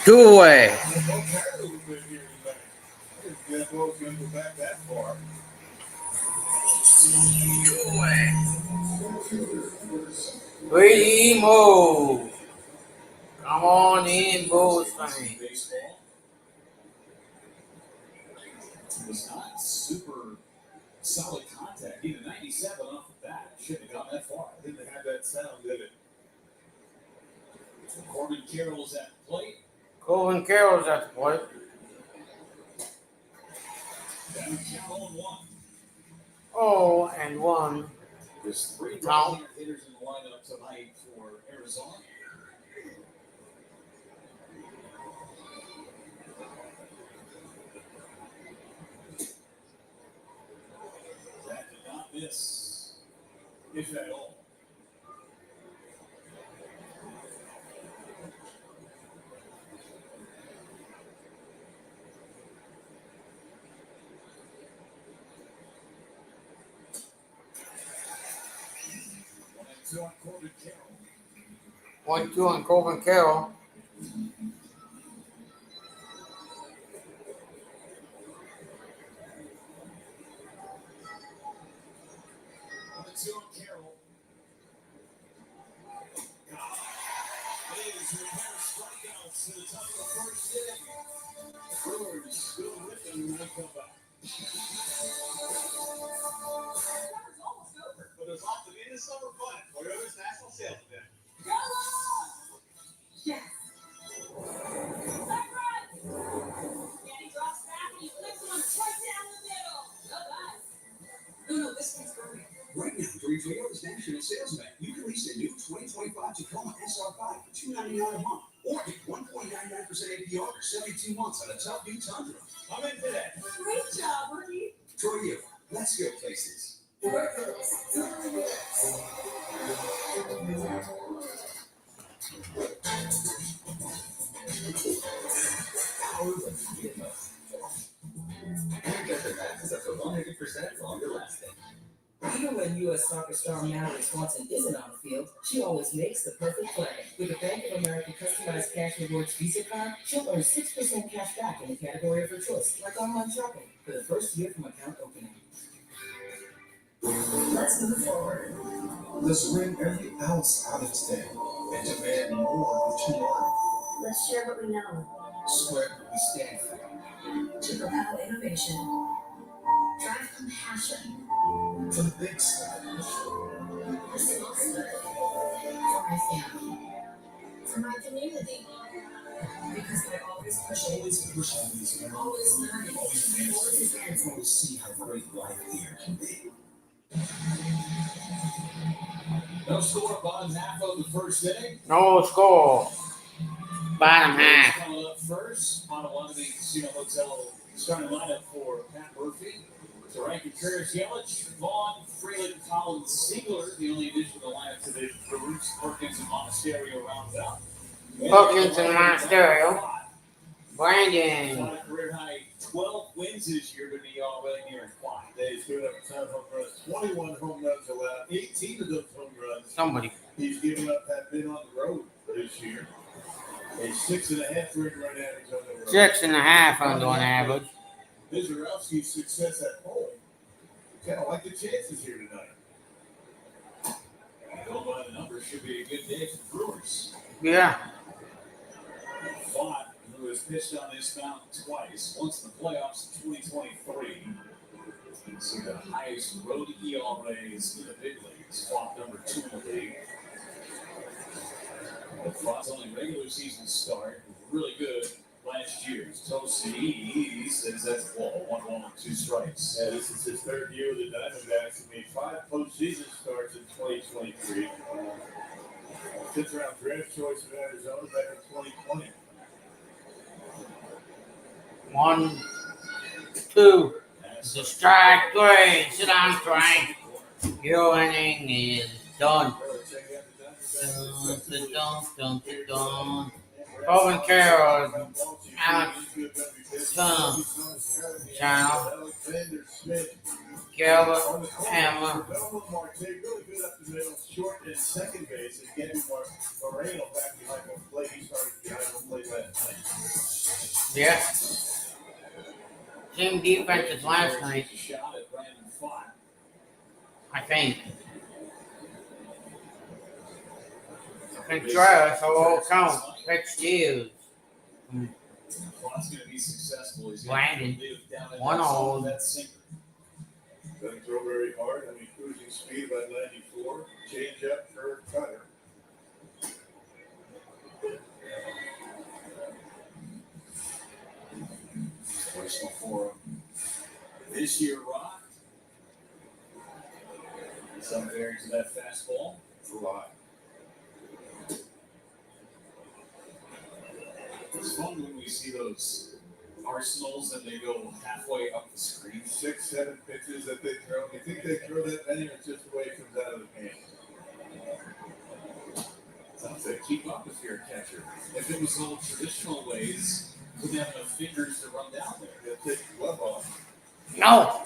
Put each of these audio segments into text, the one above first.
Two away. Primo. Come on in, Bulls fans. It was not super solid contact. Even 97 off the bat. Shouldn't have gone that far. Didn't have that sound, did it? Corbin Carroll's at the plate. Corbin Carroll's at the plate. Down count 0-1. 0-1. There's 3 right-handed hitters in the lineup tonight for Arizona. That did not miss, if at all. On Corbin Carroll. 1-2 on Corbin Carroll. On Carroll. Is reverse strikeouts to the top of the first inning. Brewers still with them when they come back. But there's lots of in the summer fun. Toyota's national sales event. Go! Yes. Left right. Danny drops back and he flips one right down the middle. Go guys. No, this one's perfect. Right now, during Toyota's national sales event, you can lease a new 2025 Tacoma SR5 for $299 a month, or get 1.99% APR for 72 months on a tough new Tundra. I'm into that. Great job, rookie. Toyota, let's go places. Even when U.S. soccer star Mallory Swanson isn't on the field, she always makes the perfect play. With a Bank of America customized cash rewards Visa card, she'll earn 6% cash back in the category of her choice, like online shopping, for the first year from account opening. Let's move forward. Let's wring every ounce out of today and demand more of tomorrow. Let's share what we know Square what we stand for. to propel innovation. Drive compassion. For the big stuff. The small stuff. For my family. For my community. Because I always push it. Always push always learn. Always learning. Always advancing. Always see how great life here can be. No score, bottom half of the first inning. No score. Bottom half. Coming up first, Potawatomi Casino Hotel starting lineup for Pat Murphy. So Rankin, Contreras, Yelich, Vaughn, Freeland, Collins, Ziegler. The only addition to the lineup today for Brewers, Perkins, and Monasterio rounds out. Perkins and Monasterio. Brandon. On a career high 12 wins this year, but he already near 5. He's given up 10 home runs, 21 home runs allowed, 18 of those home runs. Somebody. He's given up, have been on the road this year. A 6.5 earned run average on the road. 6.5 under on average. Vizarowski's success at home. Kind of like the chances here tonight. Going by the numbers, should be a good day for the Brewers. Yeah. Vaughn, who has pitched on this mound twice, once in the playoffs in 2023. So the highest road ERAs in the big leagues, Vaughn number 2 in the league. But Vaughn's only regular season start was really good last year. Tosi, he says that's ball, 1-1 with 2 strikes. Yeah, this is his third year with the Diamondbacks. He made 5 postseason starts in 2023. 5th round draft choice of Arizona back in 2020. 1, 2. The strike 3. Sit down, Frank. Your inning is done. Corbin Carroll, Alex Channel, Gilbert, Hammer. Really good up the middle, short and second base, and getting Moreno back behind home plate. He started behind home plate that night. Yeah. Team defenses last night, Takes a shot at Brandon Pfaadt. I think. Contreras, so count. Pitch steals. Pfaadt's going to be successful. He's Brandon, going to live down in 1-0. that sinker. Doesn't throw very hard. I mean, cruising speed about 94. Change up for cutter. Personal for him. This year, Rock. It's up there to that fastball. Fly. It's fun when we see those arsenals and they go halfway up the screen. 6-7 pitches that they throw. You think they throw that many, or it's just the way it comes out of the hands? Tough to keep up if you're a catcher. If it was the old traditional ways, you wouldn't have enough fingers to run down there. They'll take the glove off. No.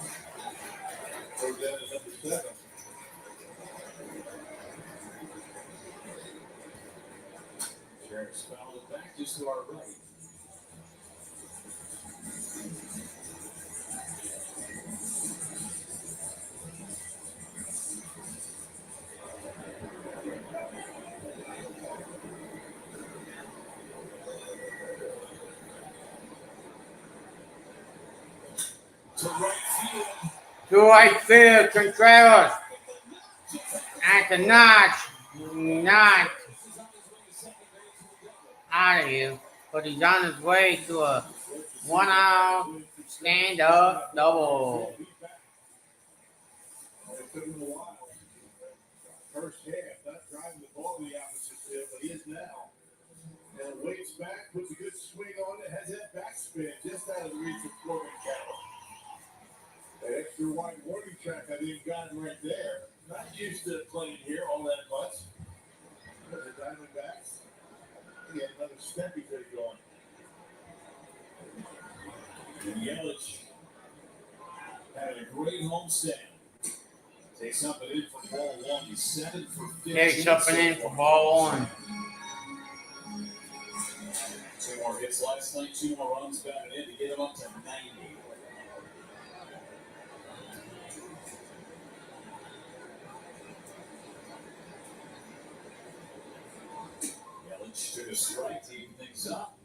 Throw down to number 7. Sheriff's fouled it back just to our right. To right field. To right field, Contreras. At the notch. Not out of here. But he's on his way to a 1-out stand-up double. It took him a while. First half, not driving the ball to the opposite field, but he is now. And waits back, puts a good swing on it, has that backspin just out of the reach of Corbin Carroll. That extra wide warning track, I think, got him right there. Not used to playing here all that much. But the Diamondbacks, he had another step he could have gone. And Yelich had a great homestand. Takes up and in for ball 1. He's 7 for 15. Takes up and in for ball 1. 2 more hits last night, 2 more runs batted in to get him up to 90. Yelich took a strike to even things up.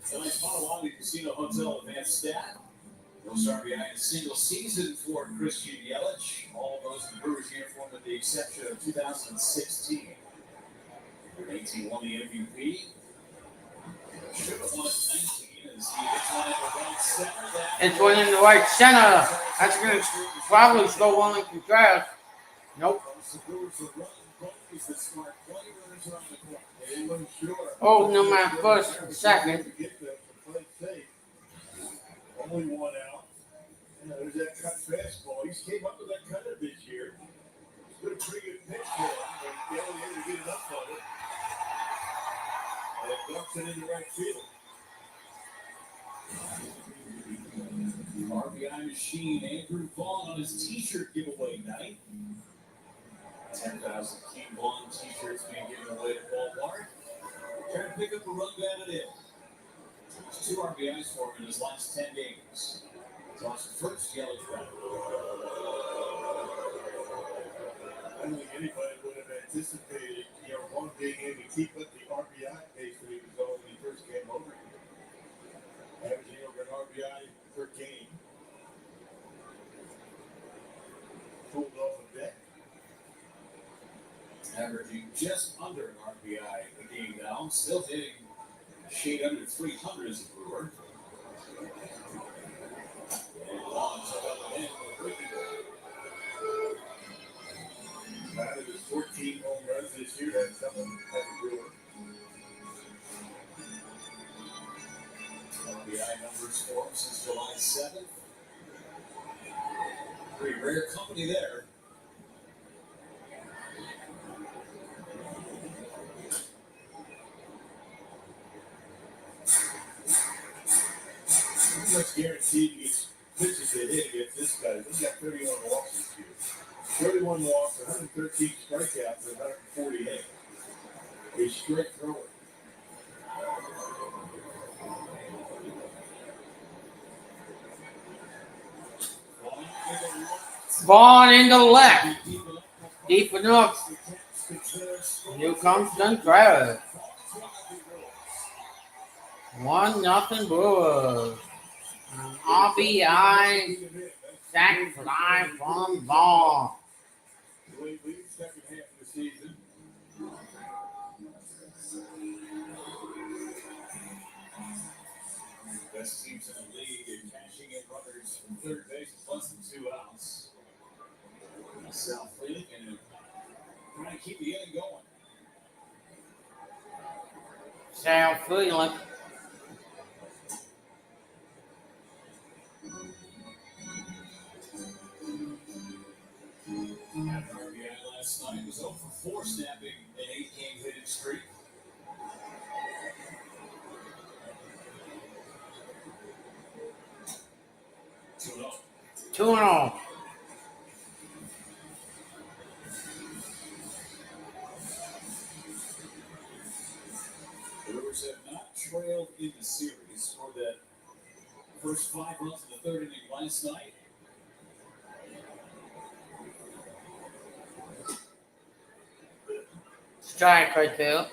Tonight's Potawatomi Casino Hotel Advanced Stat. Those are behind a single season for Christian Yelich. All those in the Brewers uniform with the exception of 2016. 18 won the MVP. Should have won it 19 as he hits one in the right center. It's one in the right center. That's going to probably slow one in Contreras. Nope. The Brewers are running plays that smart play runners around the corner. They weren't sure. Oh, no matter first, second. Get the play safe. Only 1 out. There's that cut fastball. He's came up with that cutter this year. It's been a pretty good pitch for him, but they only able to get enough of it. And it dumps it into right field. RBI machine, Andrew Vaughn on his t-shirt giveaway night. 10,000 King Vaughn t-shirts being given away at Walmart. Trying to pick up a run batted in. 2 RBIs for him in his last 10 games. Tossed first yellow back. I don't think anybody would have anticipated, one being able to keep up the RBI pace that he was on when he first came over here. Averaging over an RBI per game. Pulled off a deck. Averaging just under an RBI a game now. Still hitting a shade under 300 as a Brewer. And Vaughn took up and in for a breaking ball. Out of his 14 home runs this year, that's something as a Brewer. RBI numbers for him since July 7th. Pretty rare company there. Pretty much guaranteed he gets pitches that hit against this guy. He's got 31 walks this year. 31 walks, 113 strikeouts, and 148. He's straight thrower. Vaughn in the left. Deep enough. Here comes Contreras. 1-0 Brewers. An RBI sac fly from Vaughn. Second half of the season. Best teams in the league in cashing in runners from third base with less than 2 outs. South League and trying to keep the inning going. South Freeland. Had an RBI last night. Was 0 for 4 snapping an 8-game hitting streak. Two and all. Brewers have not trailed in the series for that first 5 runs of the third inning last night. Strike right there.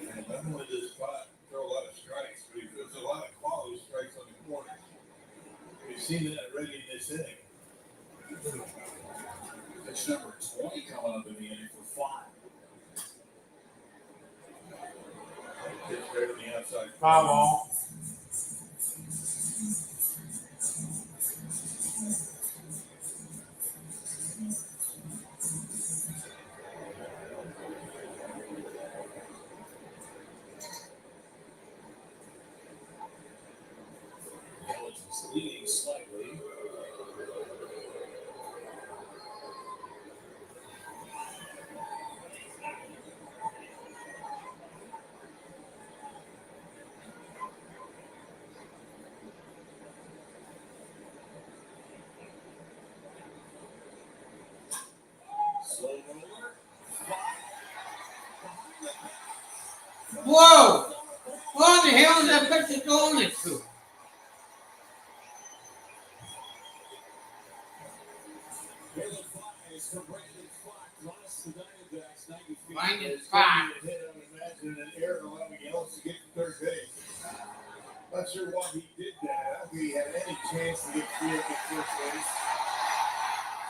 And not only does Pop throw a lot of strikes, but he throws a lot of quality strikes on the corners. We've seen that already in this inning. Pitch number 20 coming up in the inning for 5. Pitch right on the outside. Foul ball. Yelich leading slightly. Slow roller. Whoa! What the hell is that pitcher going into? Here's a fly. It's for Brandon Fox. Lost the Diamondbacks 90 feet. Brandon It's Fox. gonna be a hit, I would imagine, an error allowing Yelich to get to third base. Not sure why he did that. I don't think he had any chance to get free up at first base.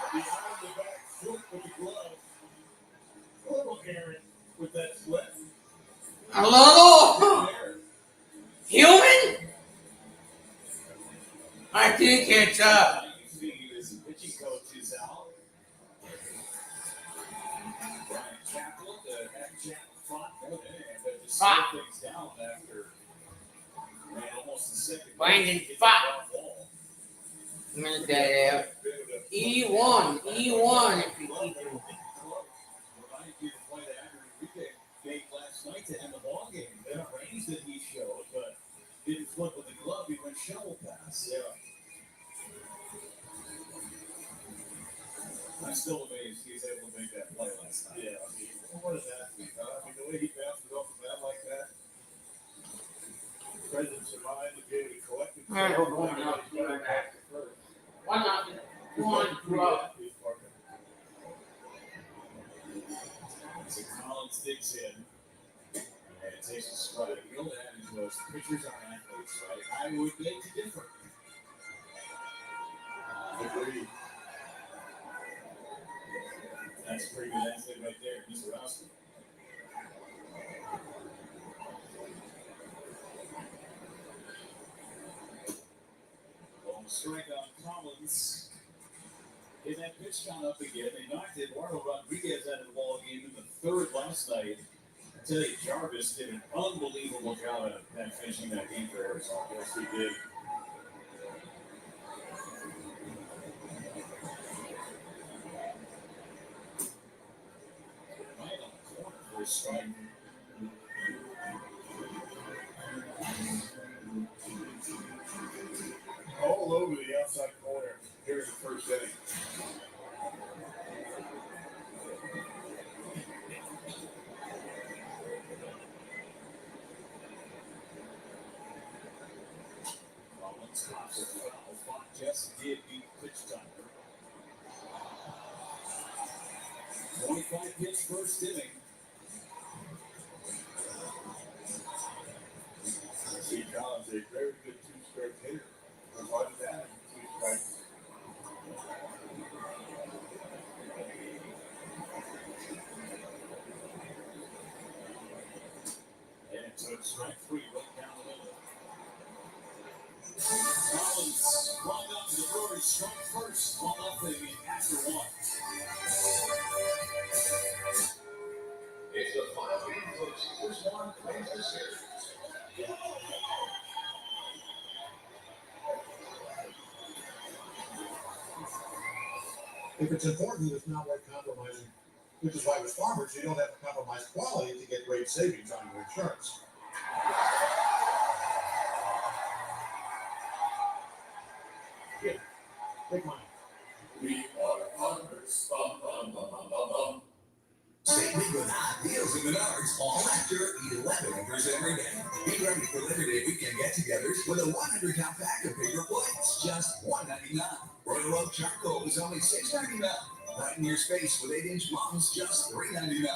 But behind the back foot with the glove. A little errant with that flip. A little Error. human? I think it's You see his pitching coach is out. Brian Chaplin, Chaplin fought more than it, but just slow things down after ran almost a second. Brandon It's a Fox. foul ball. I'm gonna get out. E1 if you keep it. Remind you to play the aggregate gate last night to end the ball game. The range that he showed, but didn't flip with the glove. He went shovel pass. Yeah. I'm still amazed he's able to make that play last night. Yeah, I mean, what an athlete, huh? I mean, the way he bounced it off the bat like that. Presence of mind to be able to collect it. I don't know enough to do that. 1-0. 1-2. So Collins digs in and takes a strike. The old adage was pitchers are athletes, right? I would beg to differ. Agreed. That's a pretty good athlete right there, Mr. Rowski. Long strike on Collins. Get that pitch count up again. They knocked Eduardo Rodriguez out of the ball game in the third last night. I tell you, Jarvis did an unbelievable job at finishing that game for Arizona. Yes, he did. Right on the corner for a strike. All over the outside corner here in the first inning. Collins pops a foul. Fox just did beat pitch timer. 25 pitch first inning. Steve Collins, a very good two-stroke hitter. One down, 2 strikes. And took strike 3 right down the middle. Collins climbed up to the Brewers, struck first, 1-0 after 1. It's the final game, folks. This one plays the series. If it's important, it's not worth compromising. Which is why with farmers, you don't have to compromise quality to get great savings on your insurance. Here, take mine. We are farmers. Bum, bum, bum, bum, bum, bum. Save big with hot deals at Menards all after 11 acres every day. Be ready for limited weekend get-togethers with a 100-count pack of bigger plates, just $1.99. Royal Oak Charcoal is only $6.99. Brighten your space with 8-inch mums, just $3.99.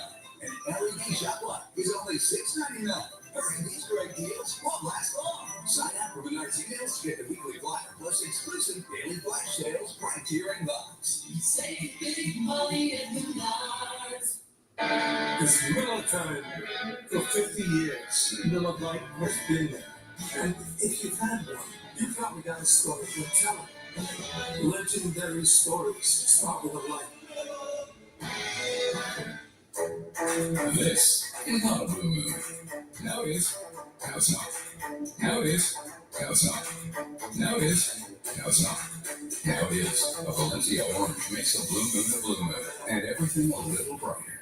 And LED shop light is only $6.99. Hurry, these great deals won't last long. Sign up for Menards emails to get the weekly flyer plus exclusive daily flash sales right to your inbox. Save big money at Menards. It's Miller time. For 50 years, Miller Lite has been there. And if you've had one, you probably got a story to tell. Legendary stories start with a light. This is not a blue moon. Now it is. Now it's not. Now it is. Now it's not. Now it is. Now it's not. Now it is. A Valencia orange makes a blue moon a blue moon, and everything a little brighter.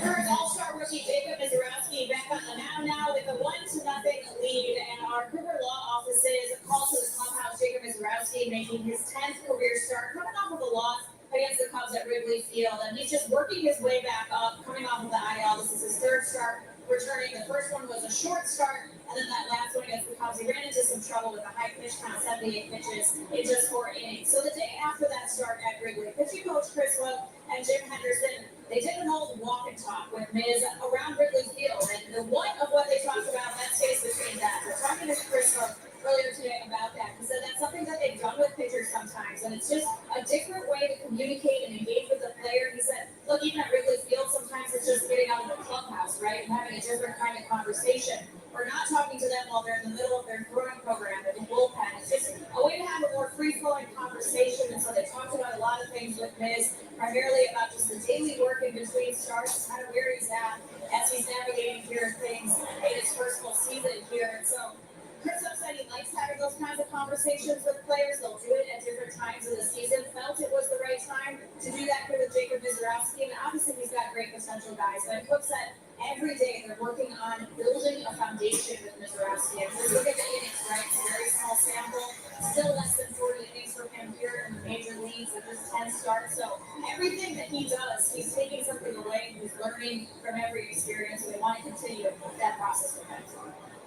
Brewers All-Star rookie Jacob Mizorowski back on the mound now with a 1-0 lead, and our Kruger Law offices called to the clubhouse Jacob Mizorowski making his 10th career start, coming off of a loss against the Cubs at Wrigley Field, and he's just working his way back up, coming off of the IL. This is his 3rd start returning. The first one was a short start, and then that last one against the Cubs, he ran into some trouble with a high pitch count, 78 pitches in just 4 innings. So the day after that start at Wrigley, pitching coach Chris Wood and Jim Henderson, they did an old walk and talk with Miz around Wrigley Field, and the one of what they talked about, that stays between that. We're talking to Chris Wood earlier today about that. He said that's something that they've done with pitchers sometimes, and it's just a different way to communicate and engage with the player. He said, look, even at Wrigley Field, sometimes it's just getting out of the clubhouse, right, and having a different kind of conversation. We're not talking to them while they're in the middle of their throwing program or the bullpen. It's just a way to have a more free-flowing conversation, and so they talked about a lot of things with Miz, primarily about just the daily work in between starts, kind of where he's at as he's navigating here things in his first full season here. And so Chris said he likes having those kinds of conversations with players. They'll do it at different times of the season. Felt it was the right time to do that here with Jacob Mizorowski. And obviously he's got great potential guys. But Cook said every day they're working on building a foundation with Mizorowski. And just look at the innings, right? It's a very small sample. Still less than 40 innings for him here in the major leagues with just 10 starts. So everything that he does, he's taking something away. He's learning from every experience. And we want to continue that process with him.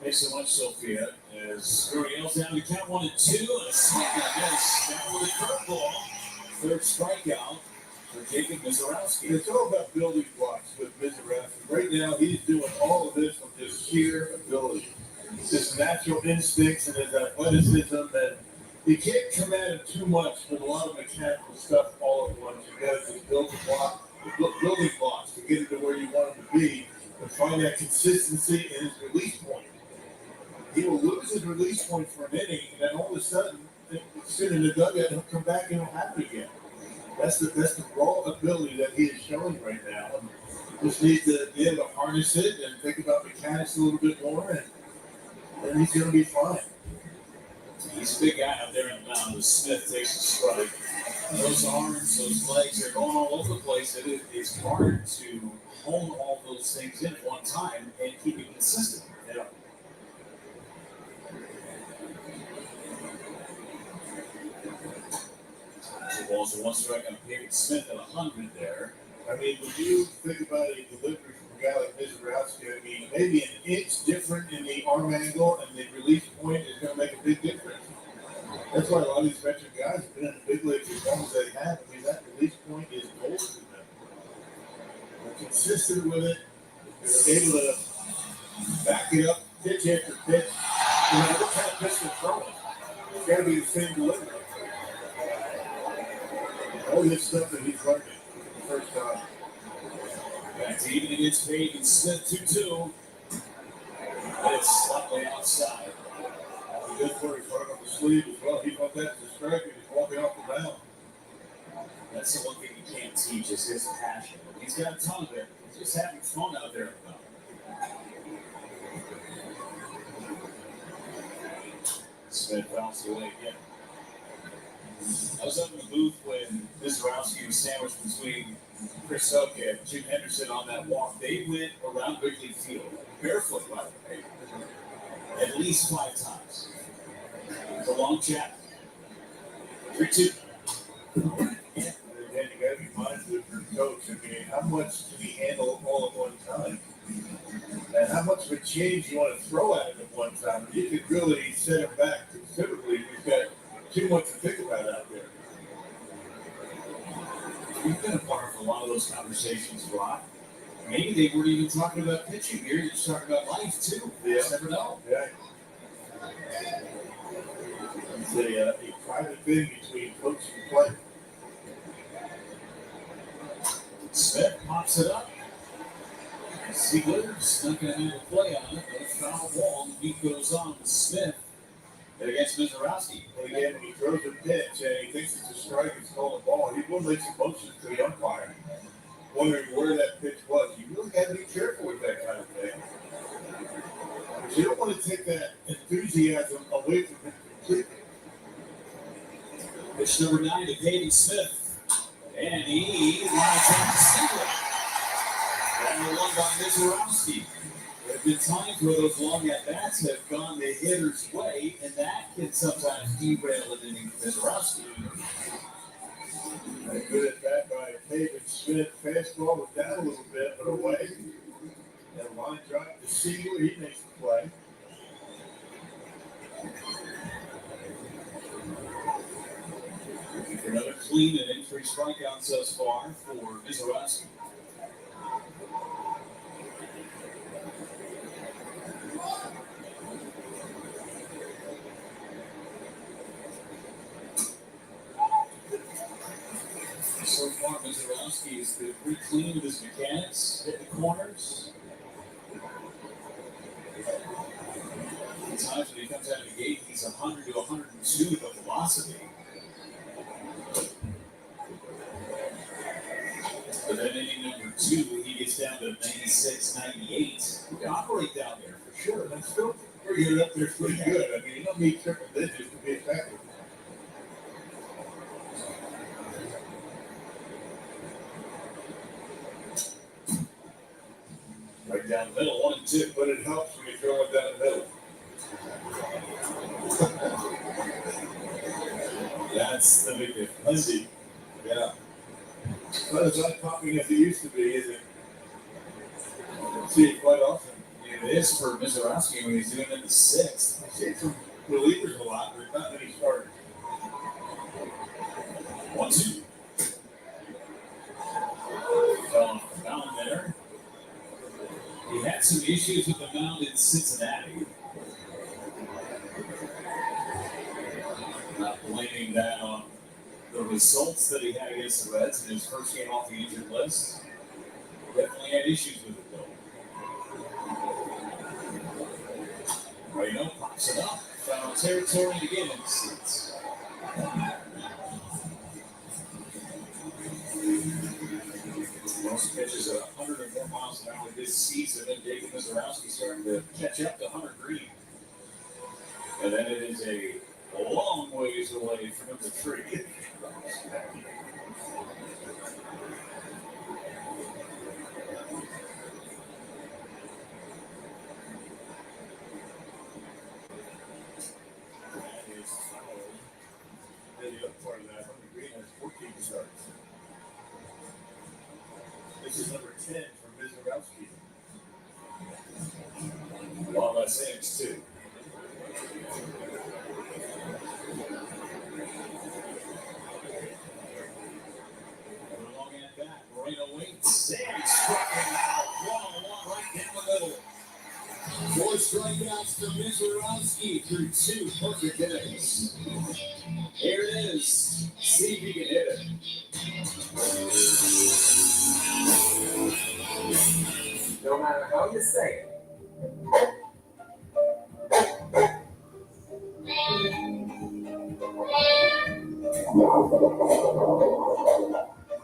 Thanks so much, Sophia. As Gurriel's down to count 1-2, and a swing on this. Down with a curveball. 3rd strikeout for Jacob Mizorowski. It's all about building blocks with Mizorowski. Right now, he's doing all of this with just sheer ability. His natural instincts and his athleticism, and you can't come at him too much with a lot of mechanical stuff all at once. You got to just build building blocks to get him to where you want him to be and find that consistency in his release point. He will lose his release point for an inning, and then all of a sudden, sitting in the dugout, he'll come back and he'll have it again. That's the raw ability that he is showing right now. And just needs to be able to harness it and think about mechanics a little bit more, and then he's going to be fine. He's a big guy out there in the mound. Smith takes a strike. Those arms, those legs, they're going all over the place. It's hard to hone all those things in at one time and keep it consistent. Yeah. Balls are 1 strike on David Smith at 100 there. I mean, when you think about a delivery from a guy like Mizorowski, I mean, maybe an inch different in the arm angle and the release point is going to make a big difference. That's why a lot of these veteran guys have been in the big leagues as long as they have. I mean, that release point is back it up, pitch after pitch. You know, what kind of pitch they're throwing? It's got to be the same delivery. All this stuff that he's learning the first time. Back to even against Page and Smith 2-2. It's slightly outside. Good for his right up the sleeve as well. He thought that was a strike and he's walking off the mound. That's the one thing you can't teach is his passion. He's got a ton of it. He's just having fun out there. Smith bounced away again. I was up in the booth when Mizorowski was sandwiched between Chris Hook and Jim Henderson on that walk. They went around Wrigley Field, barefoot, by the way, at least 5 times. It's a long chat. 3-2. And you got to be mindful of your coach. I mean, how much can he handle all at one time? And how much of a change you want to throw at him at one time? You could really set him back considerably. We've got too much to think about out there. We've been a part of a lot of those conversations, Rock. Maybe they weren't even talking about pitching here. They're just talking about life, too. You just never know. Yeah. It's a private thing between coach and player. Smith pops it up. Siegler's not going to have a play on it, but a foul ball. The beat goes on with Smith against Mizorowski. And again, when he throws a pitch and he thinks it's a strike, it's called a ball, he will make some motions to the umpire, wondering where that pitch was. You really got to be careful with that kind of thing. Because you don't want to take that enthusiasm away from him completely. Pitch number 9 to Peyton Smith. And he lines up to Siegler. And the one by Mizorowski. There have been times where those long at-bats have gone the hitter's way, and that can sometimes derail an inning for Mizorowski. Good at bat by David Smith. Fastball was down a little bit, but away. And line drive to Siegler. He makes the play. Another clean and 3 strikeouts thus far for Mizorowski. So far, Mizorowski has been pretty clean with his mechanics, hitting the corners. At times when he comes out of the gate, he's 100 to 102 with the velocity. But then inning number 2, he gets down to 96, 98. He can operate down there for sure. And still bringing it up there pretty good. I mean, you don't need triple digits to be effective. Right down the middle, 1-2. But it helps when you throw it down the middle. That's the big difference. Yeah. Not as eye-popping as it used to be, is it? I see it quite often. It is for Mizorowski when he's doing it in the 6th. I see some relievers a lot, but not many starters. 1-2. Fell off the mound there. He had some issues with the mound in Cincinnati. Not blaming that on the results that he had against the Reds in his first game off the injured list. Definitely had issues with it, though. Reno pops it up. Foul territory to get in the seats. Most pitches at 104 miles an hour this season, and David Mizorowski starting to catch up to Hunter Green. And then it is a long ways away from the tree. That is foul. And the other part of that, Hunter Green has 14 starts. This is number 10 for Mizorowski. Well, that's saying it's 2. Long at that. Moreno waits. And he struck him out. 1-on-1 right down the middle. 4 strikeouts for Mizorowski through 2 perfect innings. Here it is. See if you can hit it. No matter how you say it.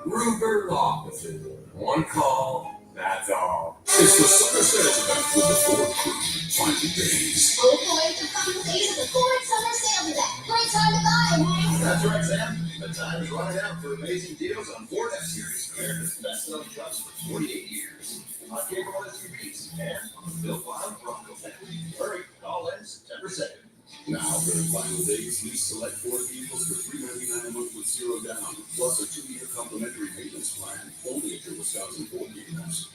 Gruber Law Offices. One call, that's all. It's the Summer Sales Event with the Ford Crew. Find your days. Oh boy, the fun days of the Ford Summer Sales Event. Great time to buy, man. That's right, Sam. The time is running out for amazing deals on Ford F-Series, America's best-selling trucks for 48 years. On capable SUVs and on the Bill Bottom Bronco family. Hurry, call in September 2nd. Now, for the final days, lease select Ford vehicles for $399 a month with 0 down, plus a 2-year complimentary maintenance plan, only at your Wisconsin Ford dealers.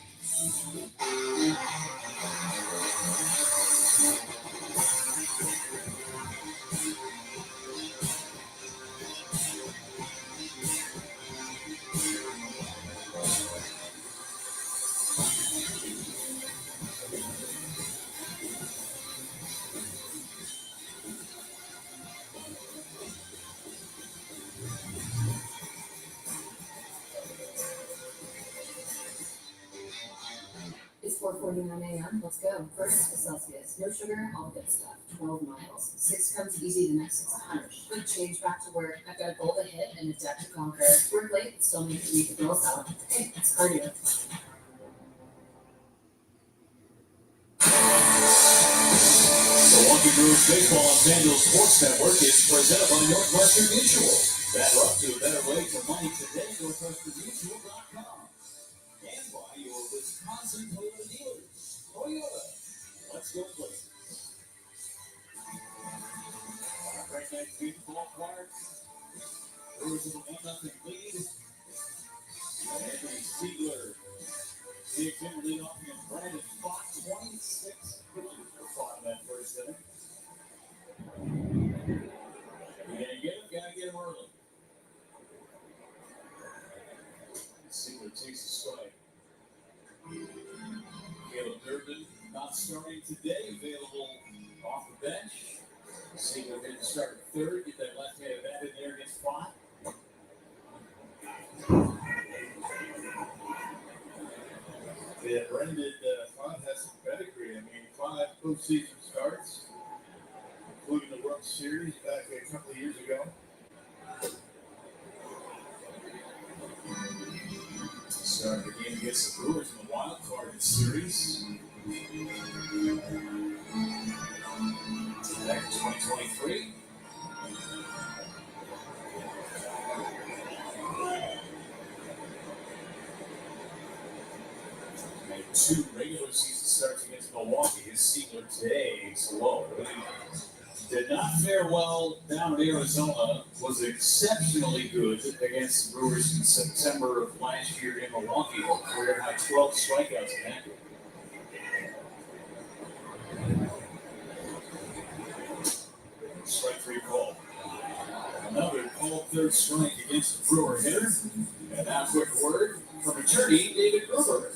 It's 4:49 a.m. Let's go. First, Celsius. No sugar, all the good stuff. 12 miles. 6 comes easy, the next 6 harsh. Good change back to work. I've got a goal to hit and a debt to conquer. Work late, still need to meet the girls out. Hey, it's cardio. Milwaukee Brewers Baseball on FanDuel Sports Network is presented by Northwestern Mutual. Better up to a better way for money today. NorthwesternMutual.com. And by your Wisconsin Toyota dealers. Toyota. Let's go places. Right next to the ballpark. Brewers with a 1-0 lead. And Anthony Siegler takes in the lead off against Brandon Fox. 26 pitches for Fox in that first inning. Gotta get him early. Siegler takes the strike. Caleb Durbin not starting today, available off the bench. Siegler didn't start at third, get that left-handed bat in there against Fox. Yeah, Brendan Font has some pedigree. I mean, 5 postseason starts, including the World Series back a couple of years ago. Started the game against the Brewers in the wild card series. Back in 2023. Made 2 regular season starts against Milwaukee. His Siegler today slow. Did not fare well down in Arizona. Was exceptionally good against the Brewers in September of last year in Milwaukee. Career high 12 strikeouts in that game. Strike 3 call. Another called third strike against the Brewer hitter. And now quick word from attorney David Gruber.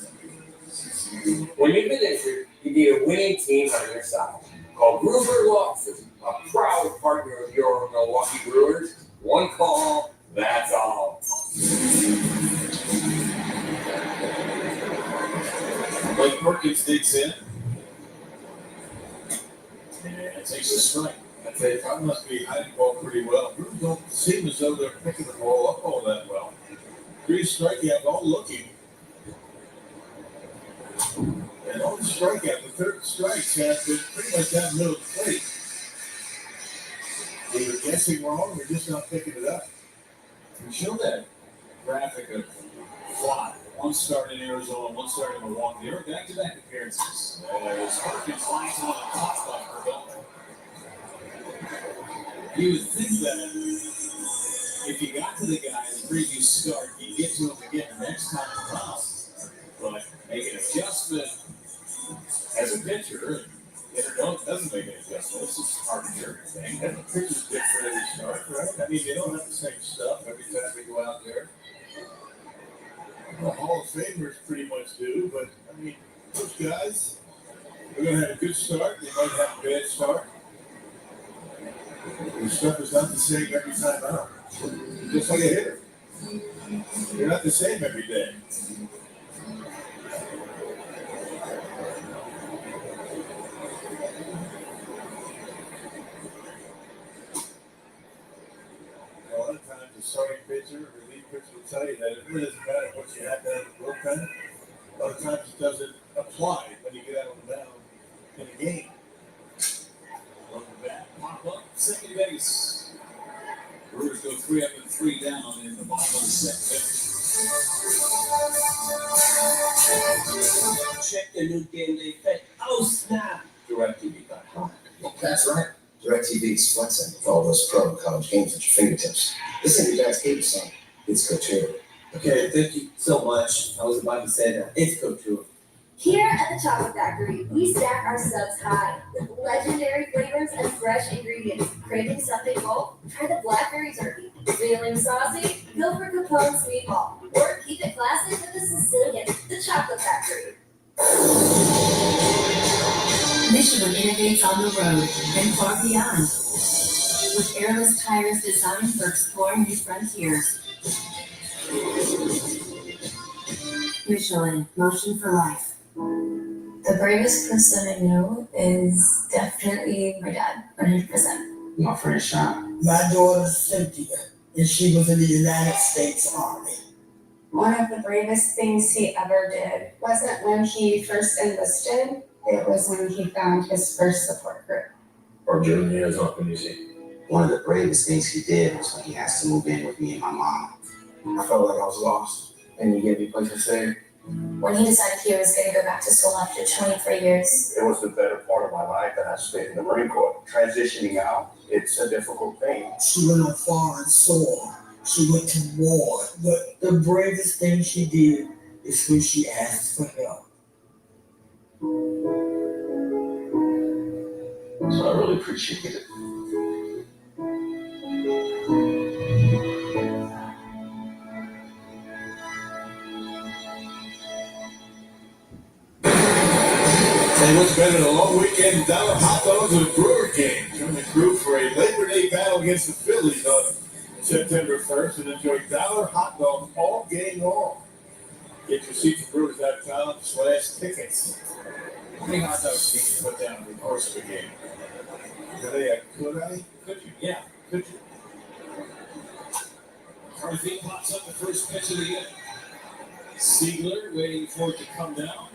When you've been injured, you need a winning team on your side. Call Gruber Law Offices, a proud partner of your Milwaukee Brewers. One call, that's all. Blake Perkins digs in. And takes a strike. I tell you, I must be hiding the ball pretty well. Brewers don't seem as though they're picking the ball up all that well. 3 strikeouts, all looking. And all the strikeout, the third strikes have been pretty much down the middle of the plate. Either guessing wrong or just not picking it up. We showed that graphic of Watt. 1 start in Arizona, 1 start in Milwaukee. They were back-to-back appearances. As Perkins lines on the top by Cordova. You would think that if you got to the guy in the previous start, you'd get to him again the next time around. But make an adjustment as a pitcher, hitter doesn't make an adjustment. It's just an arbitrary thing. And the pitcher's good for every start, right? I mean, they don't have the same stuff every time they go out there. The Hall of Famers pretty much do, but I mean, those guys, We're going to have a good start. They might have a bad start. The stuff is not the same every time out. Just like a hitter. They're not the same every day. A lot of times the starting pitcher or relief pitcher will tell you that it really doesn't matter what you have down in the bullpen. A lot of times it doesn't apply when you get out on the mound in a game. Welcome back. Pop up, second base. Brewers go 3 up and 3 down in the bottom of the second. Check the new game they fed. Oh, snap. DirecTV got hot. That's right. DirecTV is flexing with all those pro and college games at your fingertips. This ain't your dad's cable, son. It's couture. Okay, thank you so much. I was about to say that. It's couture. Here at the Chocolate Factory, we stack our subs high with legendary flavors and fresh ingredients. Craving something bold? Try the blackberry turkey. Feeling saucy? Go for Capone's meatball. Or keep it classic with the Sicilian, the Chocolate Factory. Michelin innovates on the road and far beyond, with airless tires designed for exploring new frontiers. Michelin, motion for life. The bravest person I know is definitely my dad, 100%. My friend Sean. My daughter's Cynthia, and she was in the United States Army. One of the bravest things he ever did wasn't when he first enlisted, it was when he found his first support group. Or journey as often you see. One of the bravest things he did was when he asked to move in with me and my mom. I felt like I was lost, and he gave me a place to stay. When he decided he was going to go back to school after 23 years. It was the better part of my life that I spent in the Marine Corps. Transitioning out, it's a difficult thing. She went on foreign soil. She went to war. But the bravest thing she did is when she asked for help. So I really appreciate it. And what's better than a long weekend dollar hot dogs and a Brewer game? Join the crew for a Labor Day battle against the Phillies on September 1st and enjoy dollar hot dogs all game long. Get your seats at brewers.com/tickets. How many hot dogs did you put down in the course of a game? Could I? Could you? Yeah, could you? Harvey pops up the first pitch of the game. Siegler waiting for it to come down.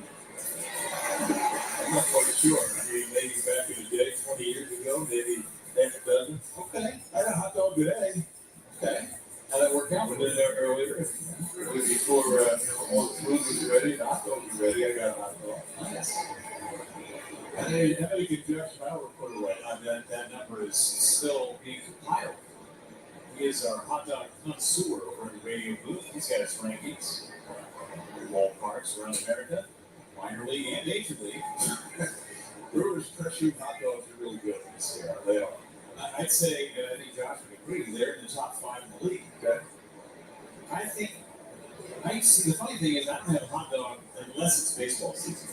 I'm not quite sure. I mean, maybe back in the day, 20 years ago, maybe half a dozen. Okay, I had a hot dog today. okay. How'd that work out? I did that earlier. It was before all the food was ready, the hot dog was ready. I got a hot dog. Nice. How many could Jeff Schauer put away? That number is still being compiled. He is our hot dog connoisseur over in the radio booth. He's got his rankings. Ballparks around America, minor league and major league. Brewers crushing hot dogs are really good this year. They are. I'd say, and I think Josh would agree, they're in the top 5 in the league. Okay. I see. The funny thing is, I don't have a hot dog unless it's baseball season.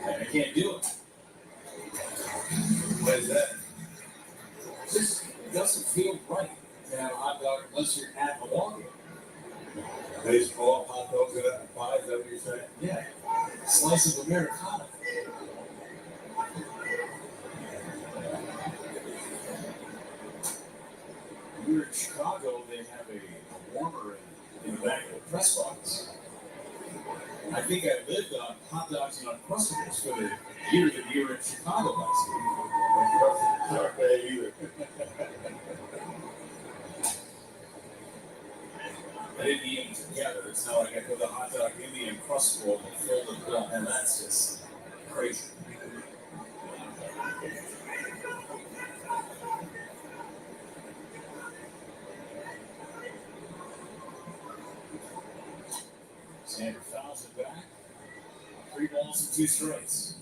I can't do it. Why is that? It just doesn't feel right to have a hot dog unless you're at a ball game. Baseball, hot dogs, and pie, is that what you're saying? Yeah, slice of Americana. When we were in Chicago, they have a warmer in the back of the press box. I think I lived on hot dogs and Uncrustables for the year that you were in Chicago last year. Not bad either. I didn't eat them together. It's not like I put the hot dog in the Uncrustable and fold it up, and that's just crazy. Sander fouls it back. 3 balls and 2 strikes.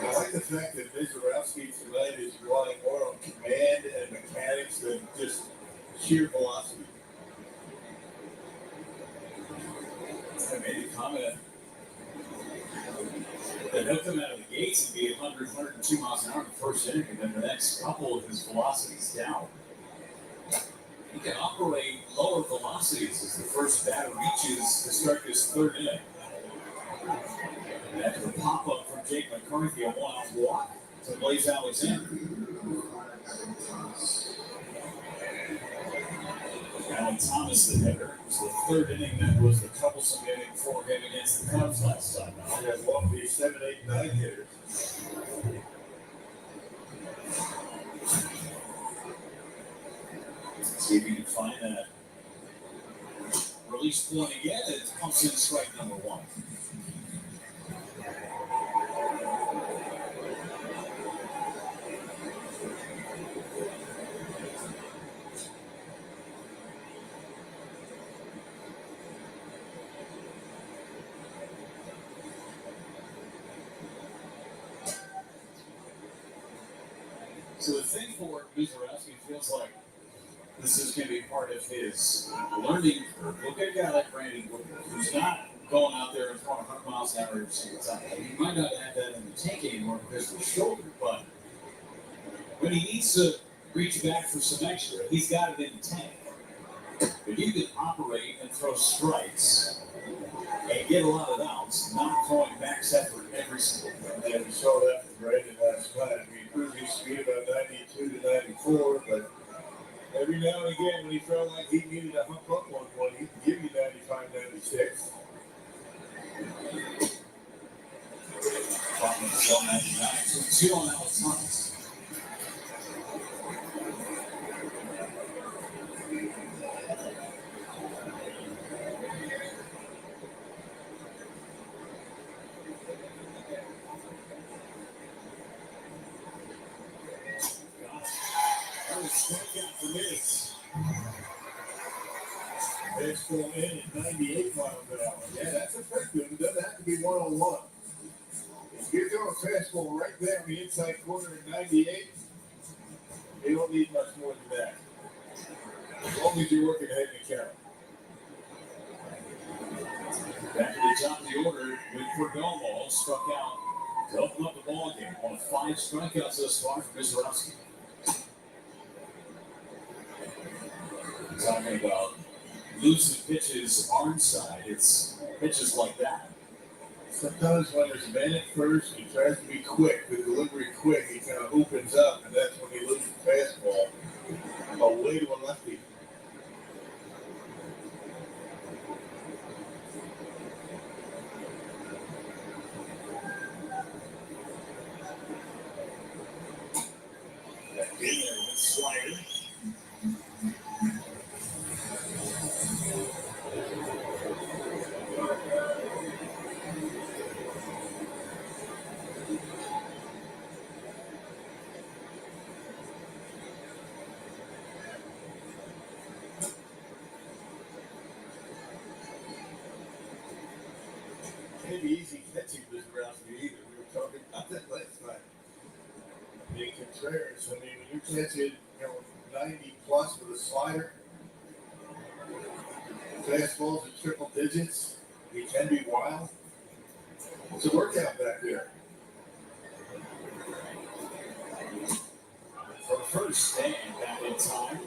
I like the fact that Mizorowski tonight is relying more on command and mechanics than just sheer velocity. I made it comment that he'll come out of the gates and be 100, 102 miles an hour in the first inning, and then the next couple of his velocities down. He can operate lower velocities as the first batter reaches to start this third inning. And after the pop-up from Jake McCarthy, a one-off walk to Blaze Alexander. Alan Thomas, the hitter, was the third inning. That was the troublesome inning for him against the Cubs last time. Now he has 1, 7, 8, 9 hitters. See if you can find that release point again. It comes in strike number one. So the thing for Mizorowski feels like this is going to be part of his learning curve. Look at a guy like Brandon Woodruff, who's not going out there and throwing 100 miles an hour every single time. He might not have that in the tank anymore because of his shoulder, but when he needs to reach back for some extra, he's got it in the tank. But you can operate and throw strikes and get a lot of outs, not throwing max effort every single time. And we saw that from Brandon last night. We improved his speed about 92 to 94, but every now and again, when he felt like he needed to hump up on one, he could give you 95, 96. Bottom of the zone 99, so 2 on Alex Thomas. Strikeout for minutes. Fastball in at 98 miles an hour. Yeah, that's effective. It doesn't have to be 101. If you throw a fastball right there on the inside corner at 98, you don't need much more than that. As long as you're working ahead in the count. Back to the top of the order with Perdomo struck out to open up the ball game. One of 5 strikeouts thus far for Mizorowski. Talking about losing pitches arm side, it's pitches like that. Sometimes when there's a man at first, he tries to be quick, the delivery quick, he kind of opens up, and that's when he loses the fastball away to a lefty. Back in there with slider. Can't be easy catching this ground either. We were talking about that last night. The Contreras, I mean, when you're catching, 90 plus with a slider, fastballs in triple digits, he can be wild. It's a workout back there. For first, stand back in time.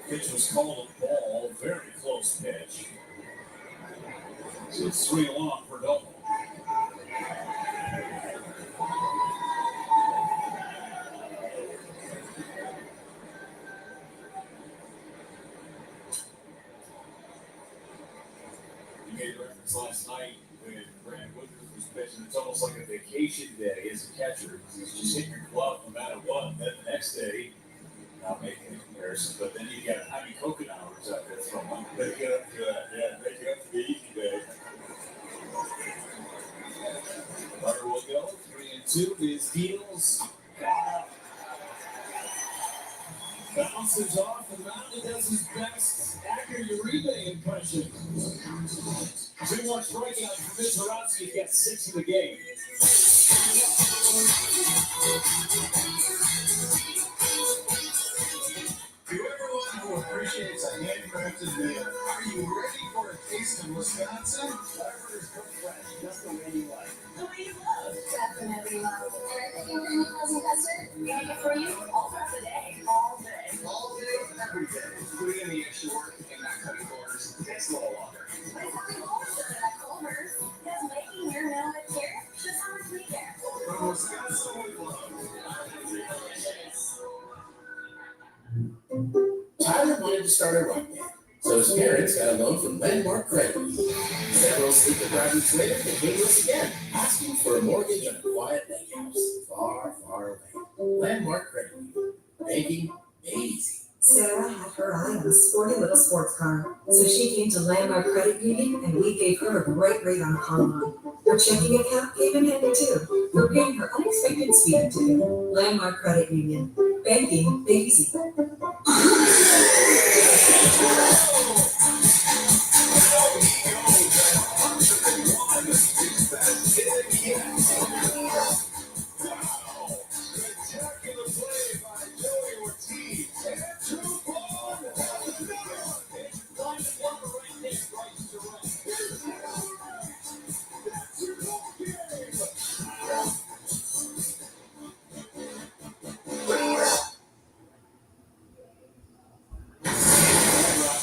Pitch was called a ball, very close pitch. So it's 3-1 for Perdomo. You made reference last night when Brandon Woodruff was pitching. It's almost like a vacation day as a catcher. He's just hitting your glove no matter what. And then the next day, not making a comparison, but then you got Jaime Kokenauers out there throwing. They get up to that, yeah, they get up to the easy day. Runner will go. 3-2 is Beatles. Bounces off the mound and does his best accurate Uribe impression. 2 more strikeouts for Mizorowski. He got 6 in the game. To everyone who appreciates a handcrafted meal, are you ready for a taste of Wisconsin? Burgers cooked fresh, just the way you like. The way you love. Definitely love. Everything from frozen custard. We make it for you all throughout the day. All day. All day, every day. Putting in the extra work and not cutting corners takes a little longer. But it's how we always done it at Culver's. Because making your meal with care shows how much we care. From Wisconsin, we love. Tyler wanted to start a rock band, so his parents got a loan from Landmark Credit Union. Several sleep-deprived weeks later, they came to us again, asking for a mortgage on a quiet lake house, far, far away. Landmark Credit Union, banking easy. Sarah had her eye on a sporty little sports car, so she came to Landmark Credit Union and we gave her a great rate on a car loan. Her checking account came in handy too, for paying her unexpected speeding ticket. Landmark Credit Union, banking easy.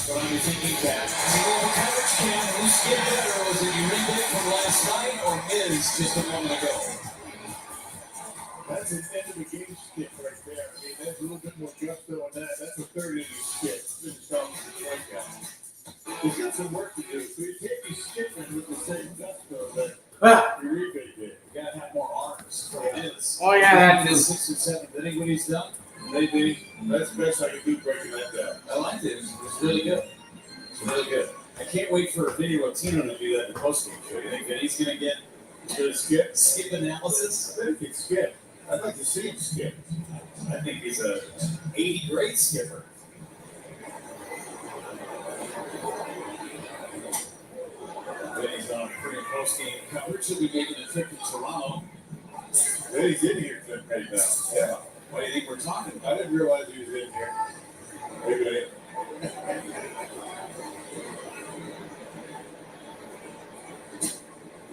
But I'm thinking that. Average can, who skipped it, or was it Uribe from last night, or Miz just a moment ago? That's an end of the game skip right there. I mean, there's a little bit more gusto on that. That's a third inning skip. Finish off with the strikeout. He's got some work to do, so you can't be skipping with the same gusto that Uribe did. You gotta have more arms for Miz. Oh, yeah, that This too. 6th and 7th inning when he's done. Maybe that's the best I can do breaking that down. I liked it. It was really good. It's really good. I can't wait for Vinny Rotino to do that in the postgame show. You think Vinny's gonna get Should it skip? skip analysis? I think he can skip. I'd like to see him skip. I think he's a 80 grade skipper. Vinny's on pre and post game coverage. He'll be making a trip to Toronto. Then he's in here right now. Yeah. What do you think we're talking about? I didn't realize he was in here. Maybe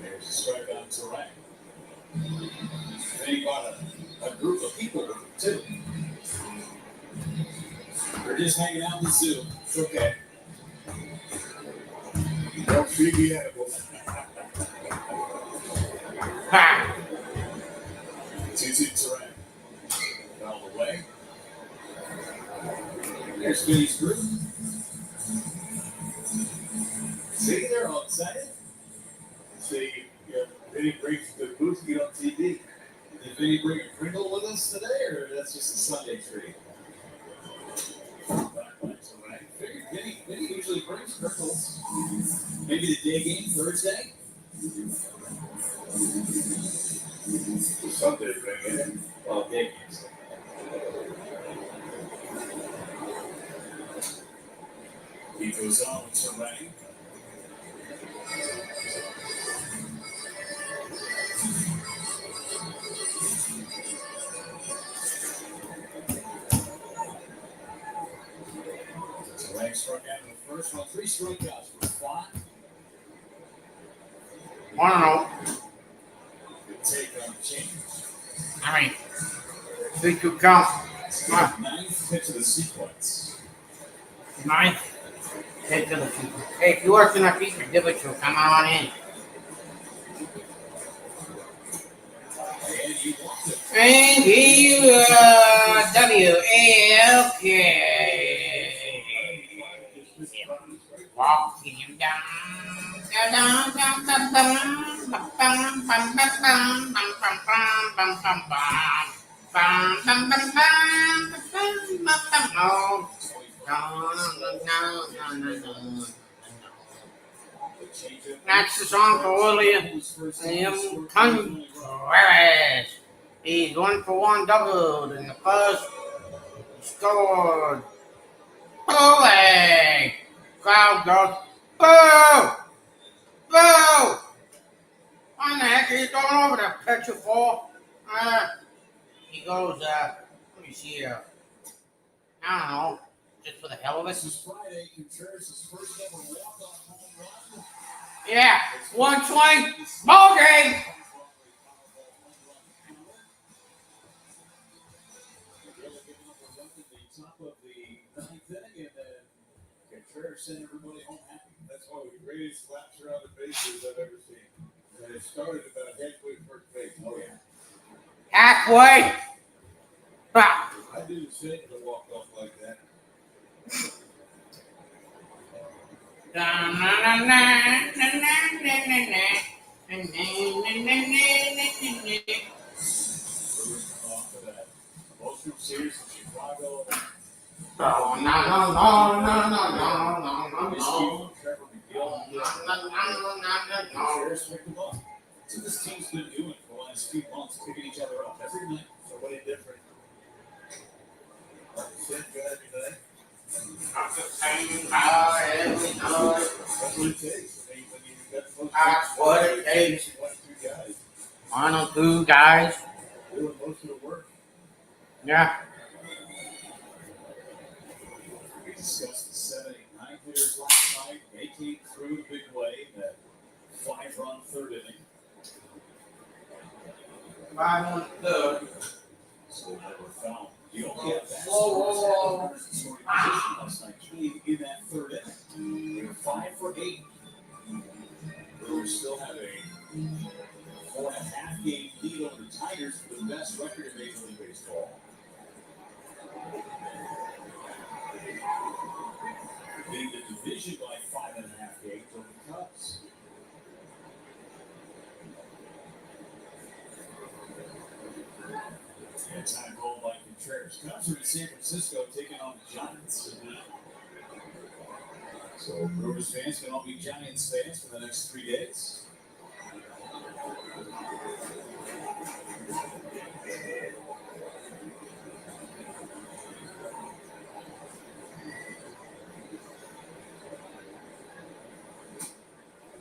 There's a strike on Terrain. Then he got a group of people with him, too. They're just hanging out in the zoo. It's okay. don't feed the animals. Ha! 2-2 Terrain. Foul away. There's Vinny's group. See, they're all excited. See, then he brings the booth to get on TV. Did Vinny bring a Pringle with us today, or that's just a Sunday treat? Vinny usually brings Pringles. Maybe the day game Thursday. Sunday thing, yeah. Well, day games. He goes on to Terrain. Terrain struck out in the first one. 3 strikeouts for Font. I don't know. Good take on the change. I mean, 3-2 count. Ninth pitch of the sequence. Ninth. Head to the people. Hey, if you work in a pizza division, come on in. And he walked it. And here, W-A-L-K. Walking him down. That's the song for William Contreras. He's 1 for 1 doubled in the first. He scored. Holy! Crowd goes, boo! Boo! What the heck are you throwing over the picture for? He goes, let me see here. I don't know. Just for the hell of it. This is Friday. Contreras' first ever walk-off home run. Yeah, 120, ball game. Top of the ninth inning, and then Contreras sent everybody home happy. That's one of the greatest slaps around the bases I've ever seen. And it started about halfway first base. Oh, yeah. Halfway. Ah. I do the same to walk off like that. Most group series in Chicago. No. Contreras picked them up. So this team's been doing for the last few months, picking each other up every night. Somebody different. Same guy every night. Not the same guy every night. That's what it takes. I mean, when you got folks That's what it takes. one or two guys 1 or 2 guys. doing most of the work. Yeah. We discussed the 7, 8, 9 hitters last night. They came through the big way in that 5-run third inning. 5 on the third. So they never found. You only have that Whoa. scoring position last night came in that third inning. They were 5 for 8. Brewers still have a 4.5 game lead over the Tigers for the best record in Major League Baseball. Leading the division by 5.5 games over the Cubs. And time called by Contreras. Cubs are in San Francisco taking on the Giants. So Brewers fans can all be Giants fans for the next 3 days.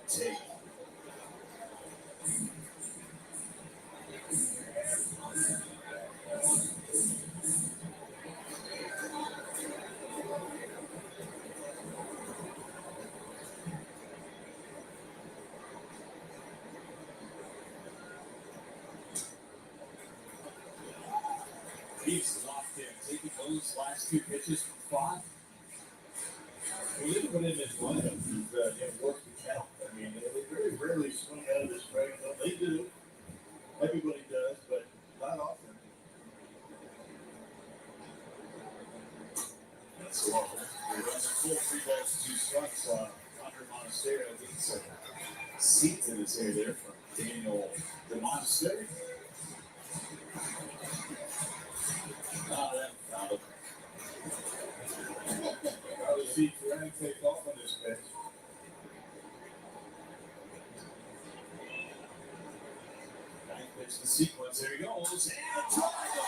Take. He's locked in, taking those last 2 pitches from 5. Well, even in this lineup, you've worked the count. I mean, they very rarely swing out of this strike. Well, they do. Everybody does, but not often. That's a lot. He runs a full 3 balls, 2 strikes under Monasterio. I think it's a seat to his hair there from Daniel DeMonasterio. Found it. Probably see Ferrari take off on this pitch. Ninth pitch the sequence. There he goes. And try to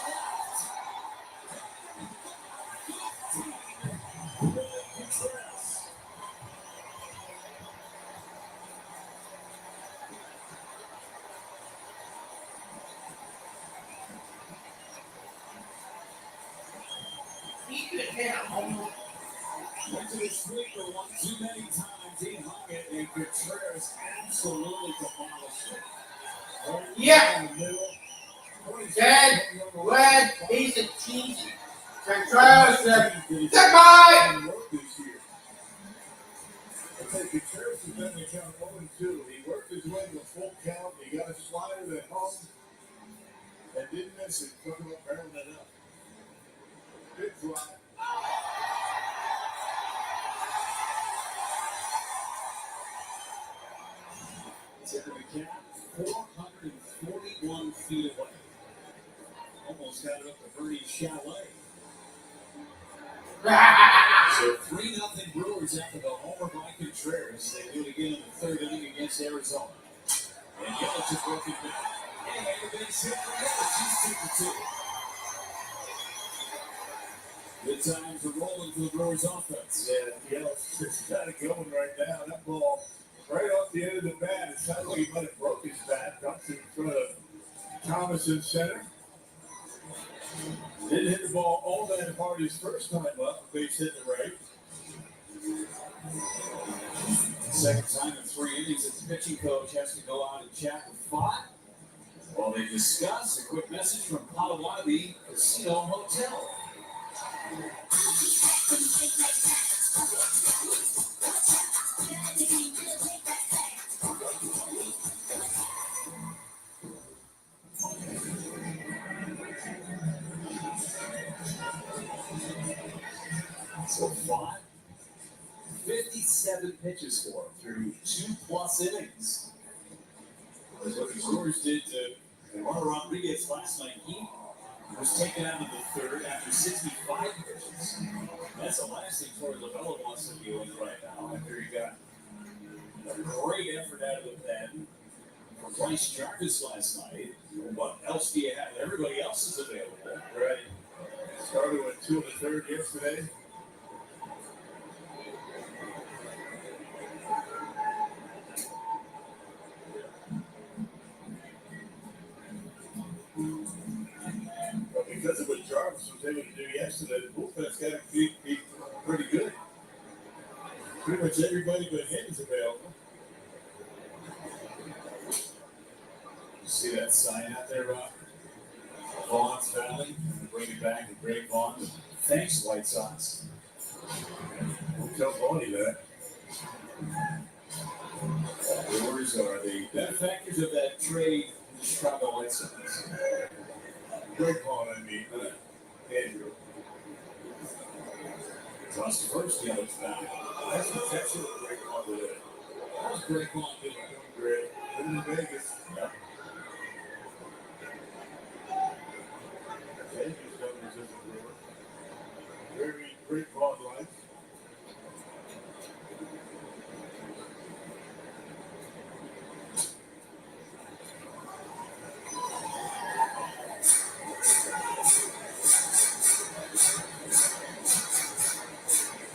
went to the sweeper one too many times. He hung it, and Contreras absolutely demolished it. Yeah. Dead, red, piece of cheese. Contreras said, goodbye. I think Contreras has been the count 0-2. He worked his way to a full count. He got a slider that hung and didn't miss it. Took him up, barreling it up. Good fly. Tip of the cap, 441 feet away. Almost got it up to Bernie Chalet. So 3-0 Brewers after the homer by Contreras. They do it again in the third inning against Arizona. And Yelich is broken down. And the base hit for Yelich. He's 2-2. Good times are rolling for the Brewers offense. Yeah, Yelich just got it going right now. That ball right off the end of the bat. It sounded like he might have broke his bat. Dumped it in front of Thomas in center. Didn't hit the ball all that hard his first time up. Base hit the right. Second time in 3 innings. Jerry thinks that the pitching coach has to go out and chat with Fott while they discuss. A quick message from Potawatomi Casino Hotel. So Fott, 57 pitches for him through 2+ innings. That's what the Brewers did to Eduardo Rodriguez last night. He was taken out of the third after 65 pitches. That's the last thing Torey Lovullo wants to deal with right now after he got a great effort out of the pen from Bryce Jarvis last night. What else do you have? Everybody else is available. Right. Started with 2 1/3 yesterday. But because of what Jarvis was able to do yesterday, the bullpen's got to be pretty good. Pretty much everybody but him is available. You see that sign out there, Rob? Vaughn's family. Bring it back to Greg Vaughn. Thanks, White Sox. We'll tell Bonnie that. Brewers are the benefactors of that trade in the Chicago White Sox. Greg Vaughn, I mean. Andrew. Toss to first, the other down. That's what Greg Vaughn did. How's Greg Vaughn doing? Great. Living in Vegas. Yep. Changes numbers as a Brewer. Very Greg Vaughn life.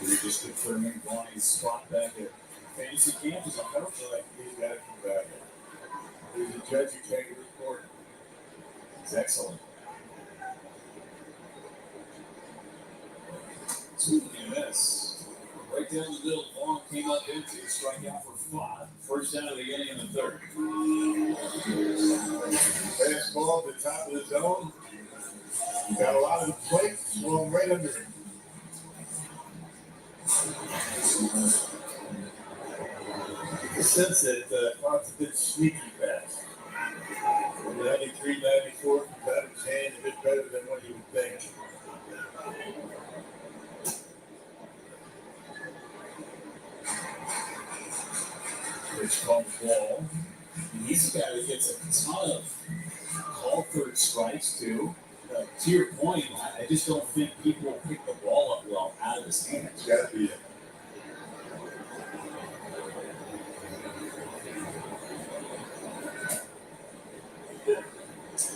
We're just confirming Bonnie's spot back at fantasy camp as a coach. He's got to come back. He's a judge who can't report. He's excellent. Swinging and a miss. Right down the middle, Vaughn came up empty. Strike out for 5. First out of the inning in the third. Fastball at the top of the zone. Got a lot of the plate. Swung right under it. You can sense that Fox a bit sneaky fast. 93, 94, got his hand a bit better than what you would think. Pitch called ball. He's a guy that gets a ton of called third strikes too. To your point, I just don't think people pick the ball up well out of his hands. It's got to be it.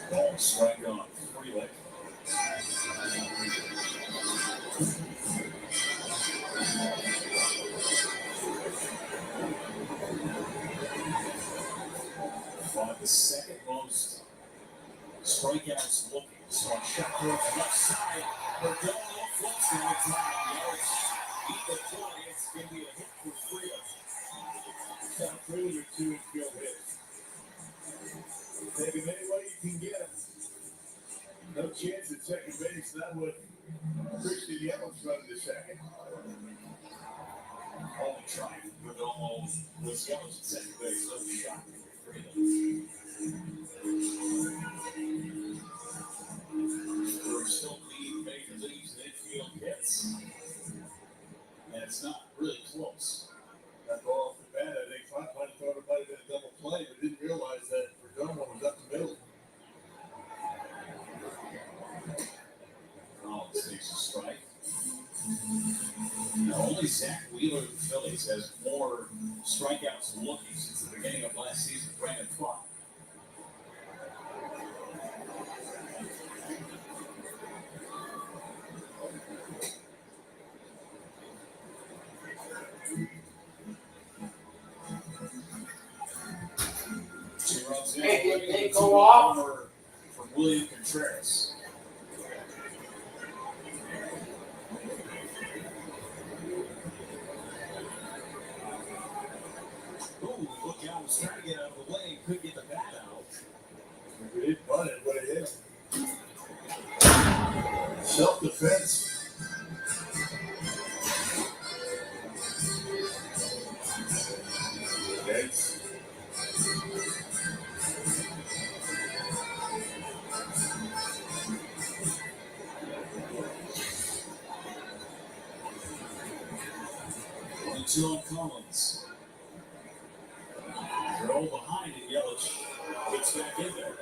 Ball strike on Freeland. Five, the second most strikeouts looking. So a shot towards the left side. Perdomo flips in the time. Yards beat the play. It's going to be a hit for Freeland. Got Freeland or 2 infield hits. Take him any way you can get him. No chance at second base. Not what Christian Yellow's running to second. Only trying. Perdomo was Yelich at second base. No shot for Freeland. We're still leading major leagues in infield hits. And it's not really close. That ball off the bat, I think Font might have thought it might have been a double play, but didn't realize that Perdomo was up the middle. Collins takes a strike. Now, only Zach Wheeler of the Phillies has more strikeouts looking since the beginning of last season. Brandon Font. Hey, did it go off? From William Contreras. Ooh, 2 on Collins. They're all behind, and Yelich gets back in there.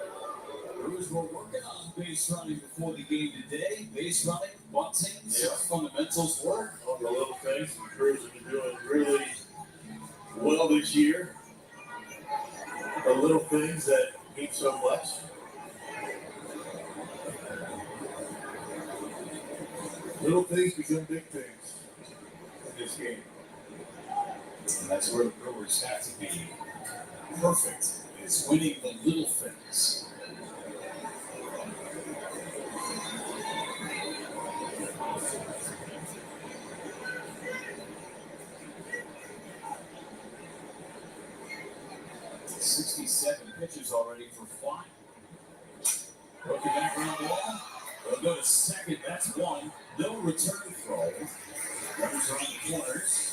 Brewers were working on base running before the game today. Base running, bunting, fundamentals work. All the little things the Brewers have been doing really well this year. The little things that mean so much. Little things become big things in this game. And that's where the Brewers have to be perfect, is winning the little things. .67 pitches already for fly. Broken background ball. They'll go to second. That's one. No return throw. Runners around the corners.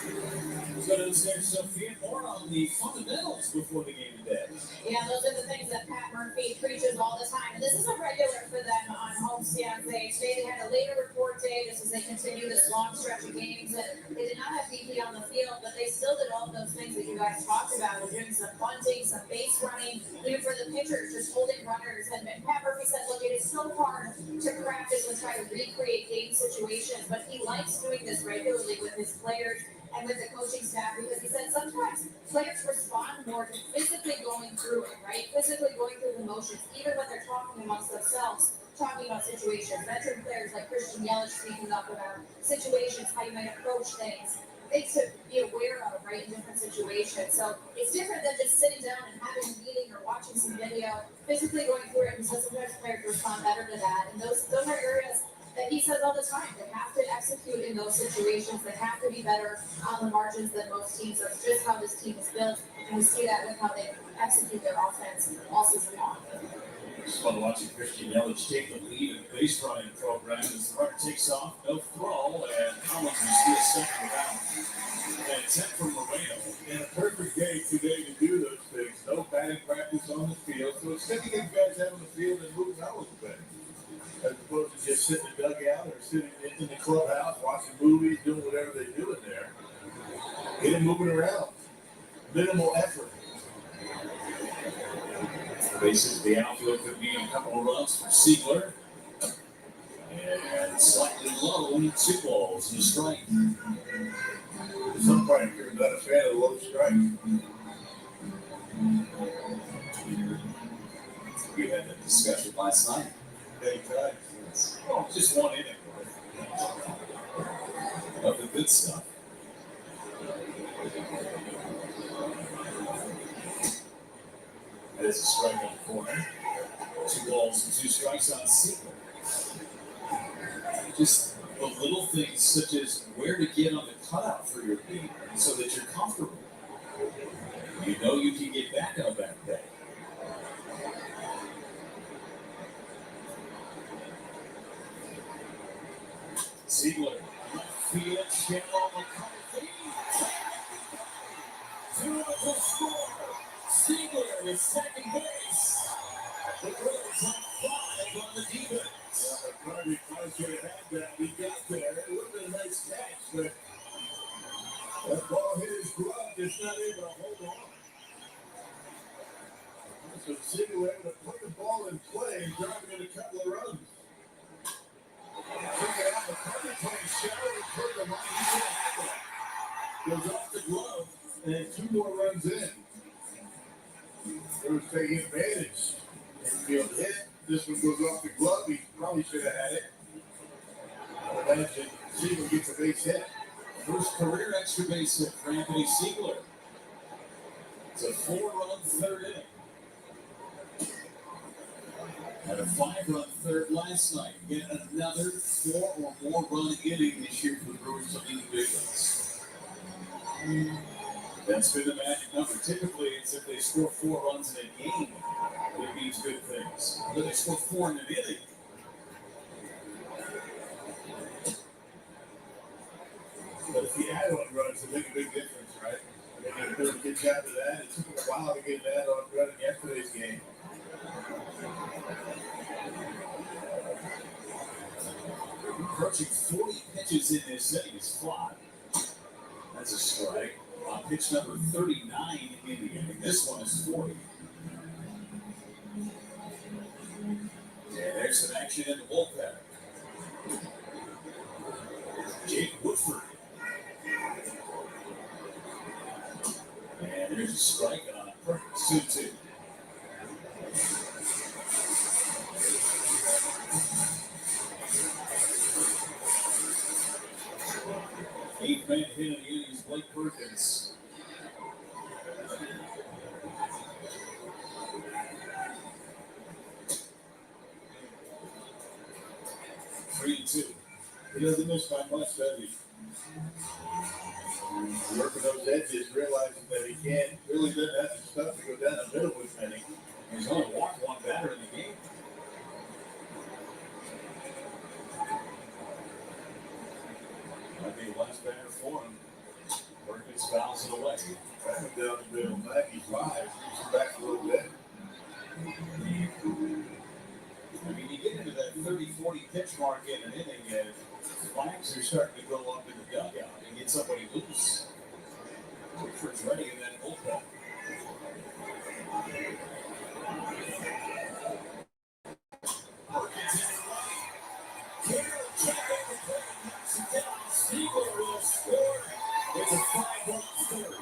Let's go to Sophia. More on the fundamentals before the game today. Yeah, those are the things that Pat Murphy preaches all the time. And this is a regular for them on homestand day. Today they had a later report day just as they continue this long stretch of games. And they did not have BP on the field, but they still did all of those things that you guys talked about. They're doing some bunting, some base running, even for the pitchers, just holding runners. And Pat Murphy said, look, it is so hard to practice and try to recreate game situations, but he likes doing this regularly with his players and with the coaching staff, because he said sometimes players respond more to physically going through it, right? Physically going through the motions, even when they're talking amongst themselves, talking about situations. Veteran players like Christian Yelich speaking up about situations, how you might approach things to be aware of, right, in different situations. So it's different than just sitting down and having a meeting or watching some video, physically going through it, and so sometimes players respond better to that. And those are areas that he says all the time. They have to execute in those situations. They have to be better on the margins than most teams. That's just how this team is built. And we see that with how they execute their offense all season long. It's fun watching Christian Yelich take the lead in the base running program as the runner takes off. No throw, and Collins will steal second without an attempt from Moreno. And a perfect day today to do those things. No batting practice on the field. So it's good to get guys out on the field and moving out a little bit, as opposed to just sitting in the dugout or sitting in the clubhouse, watching movies, doing whatever they do in there. Get them moving around. Minimal effort. Bases the outfield could be a couple of runs for Siegler. And slightly low, 2 balls and a strike. Some part you're not a fan of low strike. We had that discussion last night. Many times. Well, just one inning of the good stuff. There's a strike on the corner. 2 balls and 2 strikes on Siegler. Just the little things such as where to get on the cutout for your beat so that you're comfortable. You know you can get back on that day. Siegler, left field, shallow, McCarthy. 2 up to score. Siegler is second base. The Brewers have 5 on the defense. McCarthy probably should have had that. He got there. It would have been a nice catch, but that ball hit his glove, just not able to hold on. So Siegler able to put the ball in play and drive in a couple of runs. Check it out, McCarthy playing shallow and put the line. He should have had that. Goes off the glove, and 2 more runs in. They were taking advantage. Infield hit. This one goes off the glove. He probably should have had it. Imagine Siegler gets a base hit. First career extra base hit for Anthony Siegler. It's a 4-run third inning. Had a 5-run third last night. Get another 4 or more run inning this year for the Brewers to lead the big ones. That's been the magic number. Typically, it's if they score 4 runs in a game, it means good things. But they score 4 in an inning. But if you add on runs, it makes a big difference, right? They're doing a good job of that. It took them a while to get an add-on run in yesterday's game. Approaching 40 pitches in this inning is fly. pitch number 39 in the inning. This one is 40. And there's some action in the bullpen. Jake Woodford. And there's a strike on Perkins, 2-2. Eighth man hit in the inning is Blake Perkins. Three and two. He doesn't miss by much, does he? Working those edges, realizing that he really doesn't have the stuff to go down the middle with many. He's only walked one batter in the game. Might be the last batter for him. Perkins fouls it away. Right down the middle, 95. He's back a little bit. I mean, you get into that 30-40 pitch mark in an inning, and flags are starting to go up in the dugout and get somebody loose. Woodford's ready in that bullpen. Siegler will score. It's a 5-1 third.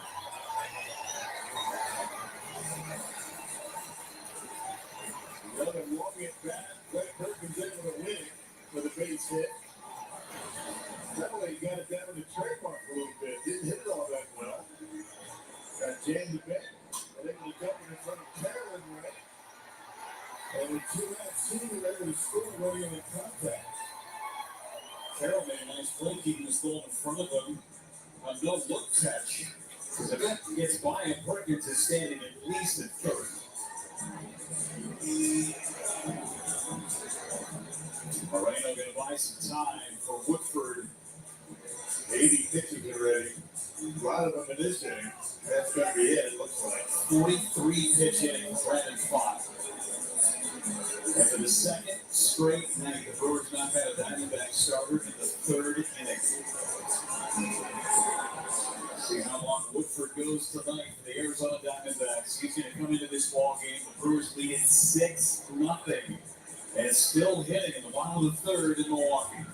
Another walking it back. Blake Perkins able to win it with a base hit. That way he got it down to the trademark a little bit. Didn't hit it all that well. Got jammed a bit. But able to jump in front of Carolyn right. And with 2 outs, Siegler able to score running in contact. Carroll made a nice play, keeping his ball in front of him. A no-look catch. As if that gets by him, Perkins is standing at least at third. Moreno going to buy some time for Woodford. 80 pitches already. A lot of them in this inning. That's going to be it looks like. 43 pitch inning, Brandon 5. After the second straight night, the Brewers not had a Diamondback starter in the third inning. See how long Woodford goes tonight for the Arizona Diamondbacks. He's going to come into this ball game. The Brewers lead it 6-0, and still hitting in the bottom of the third in Milwaukee.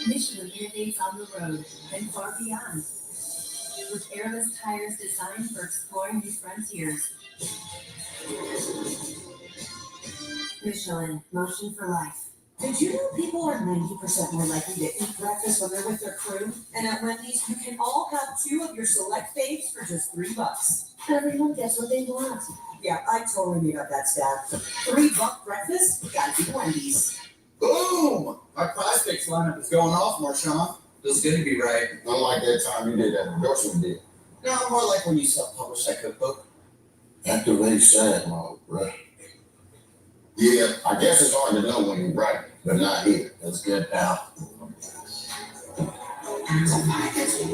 Michelin innovates on the road and far beyond. With airless tires designed for exploring new frontiers. Michelin, motion for life. Did you know people are 90% more likely to eat breakfast when they're with their crew? And at Wendy's, you can all have 2 of your select faves for just $3. Everyone gets what they want. Yeah, I totally made up that stat. $3 breakfast? Gotta be Wendy's. Boom! My prize picks lineup is going off, Marshawn. Feels good to be right. Unlike that time you did that endorsement deal. No, more like when you self-published that cookbook. Activate sad mode, bro. Yeah, I guess it's hard to know when you're right, but not here. That's good, pal.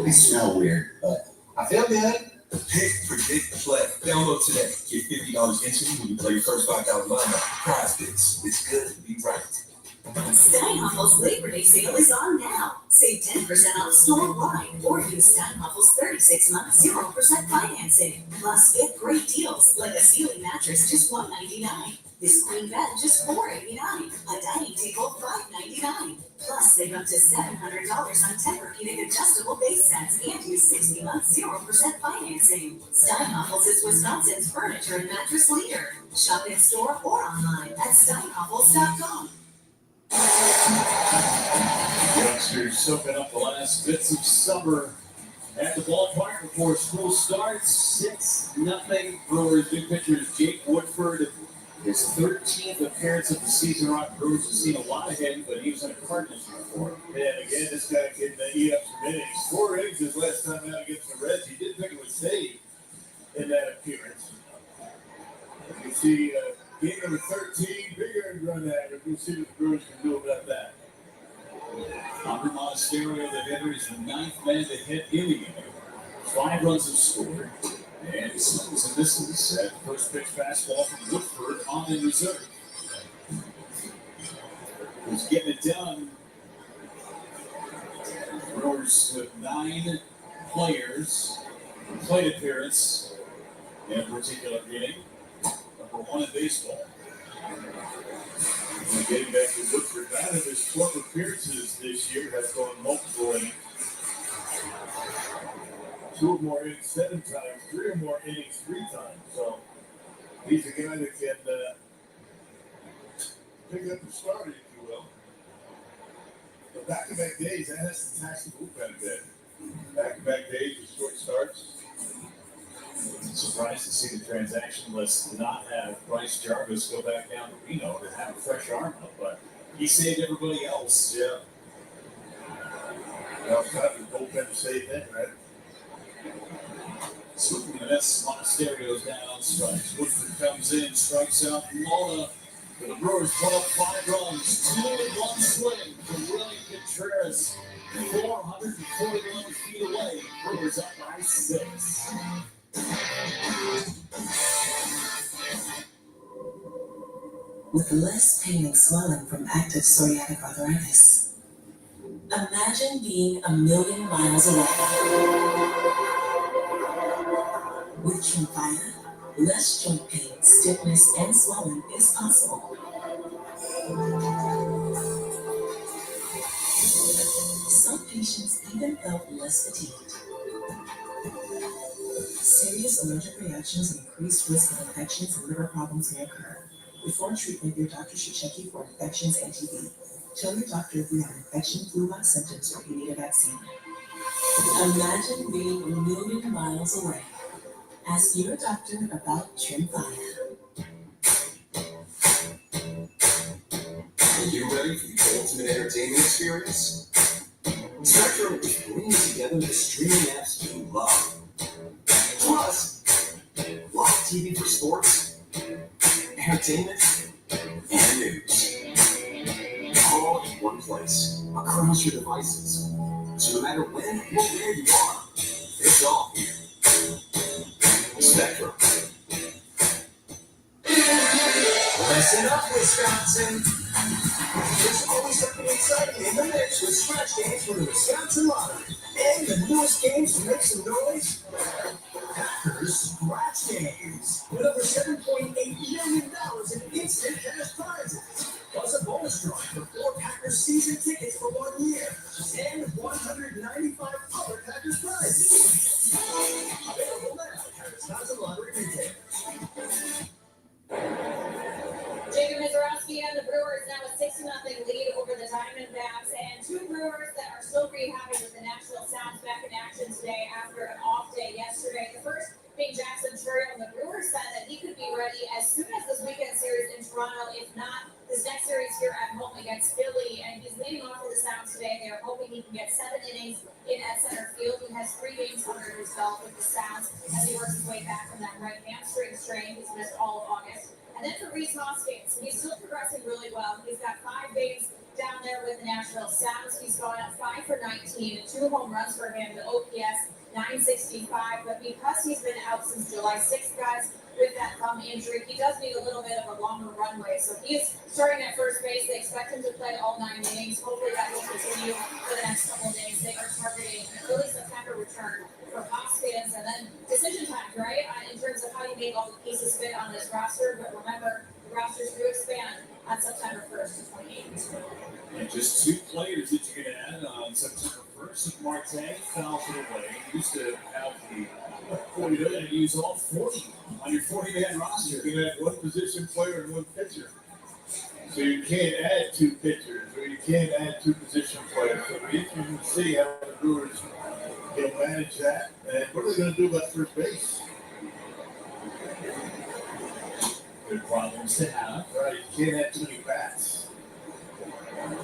They smell weird, but I feel good. Pick, predict, play. Download today. Get $50 instantly when you play your first $5,000 lineup. Prize picks. It's good to be right. Steinhoffel's Labor Day sale is on now. Save 10% off store-wide or use Steinhoffel's 36-month 0% financing. Plus, get great deals like a ceiling mattress just $199. This queen bed just $489. A dining table $599. Plus, save up to $700 on Tempur-Pedic adjustable base sets and use 60 months 0% financing. Steinhoffel's is Wisconsin's furniture and mattress leader. Shop in store or online at steinhoffels.com. Youngsters soaking up the last bits of summer at the ballpark before school starts. 6-0 Brewers. New pitchers Jake Woodford. His 13th appearance of the season. Rock Brewers have seen a lot of him, but he was in a Cardinals before. And again, this guy can eat up some innings. 4 innings his last time out against the Reds. He did pick up a save in that appearance. You can see game number 13, big earned run average. We'll see what the Brewers can do about that. Andre Monasterio, the hitter, is the 9th man to hit in the inning. 5 runs have scored. And swings and misses at first pitch fastball from Woodford on the reserve. Who's getting it done Brewers with 9 players plate appearance in a particular inning. Number 1 in baseball. And getting back to Woodford, 9 of his 12 appearances this year has gone multiple innings. 2 or more innings 7 times, 3 or more innings 3 times. So he's a guy that can pick up the starter, if you will. But back-to-back days, that has to tax the bullpen a bit. Back-to-back days with short starts. Surprised to see the transaction list not have Bryce Jarvis go back down to Reno to have a fresh arm up, but he saved everybody else. Yeah. Well, it's not the bullpen to save that, right? Swinging the Mets, Monasterio's down on strikes. Woodford comes in, strikes out Mona. The Brewers put up 5 runs, 2-1 swing from Willie Contreras, 441 feet away. Brewers up by 6. With less pain and swelling from active psoriatic arthritis, imagine being a million miles away. With Tremfya, less joint pain, stiffness, and swelling is possible. Some patients even felt less fatigued. Serious allergic reactions and increased risk of infections and liver problems may occur. Before treatment, your doctor should check you for infections and TB. Tell your doctor if you have infection, flu-like symptoms, or if you need a vaccine. Imagine being a million miles away. Ask your doctor about Tremfya. Are you ready for the ultimate entertainment experience? Spectrum is bringing together the streaming apps you love. Plus, live TV for sports, entertainment, and news. All in one place, across your devices. So no matter when or where you are, it's all here. Spectrum. Listen up, Wisconsin. There's always something exciting in the mix with scratch games from the Wisconsin Lottery. And the newest games to make some noise, Packers Scratch Games. With over $7.8 million in instant cash prizes. Plus a bonus drawing for 4 Packers season tickets for 1 year. And 195 other Packers prizes. Available now at Wisconsin Lottery retailers. Jacob Mizorowski and the Brewers now a 6-0 lead over the Diamondbacks, and 2 Brewers that are still rehabbing with the Nashville Sounds back in action today after an off day yesterday. The first being Jackson Chourio, and the Brewers said that he could be ready as soon as this weekend series in Toronto, if not this next series here at home against Philly. And he's leading off for the Sounds today. They are hoping he can get 7 innings in at center field. He has 3 games under his belt with the Sounds as he works his way back from that right hamstring strain. He's missed all of August. And then for Rhys Hoskins, he's still progressing really well. He's got 5 games down there with the Nashville Sounds. He's gone up 5 for 19, 2 home runs for him, the OPS 965. But because he's been out since July 6th, guys, with that thumb injury, he does need a little bit of a longer runway. So he's starting at first base. They expect him to play all 9 innings. Hopefully that will continue for the next couple of days. They are targeting an early September return for Hoskins, and then decision time, right? In terms of how you make all the pieces fit on this roster. But remember, the rosters do expand on September 1st to 28th. And just 2 players that you can add on September 1st. Marte fouls it away. He used to have the 40 to use all 40 on your 40-man roster. You can add 1 position player and 1 pitcher. So you can't add 2 pitchers, or you can't add 2 position players. So you can see how the Brewers can manage that. And what are they going to do about first base? Good problems to have. Right, you can't have too many bats.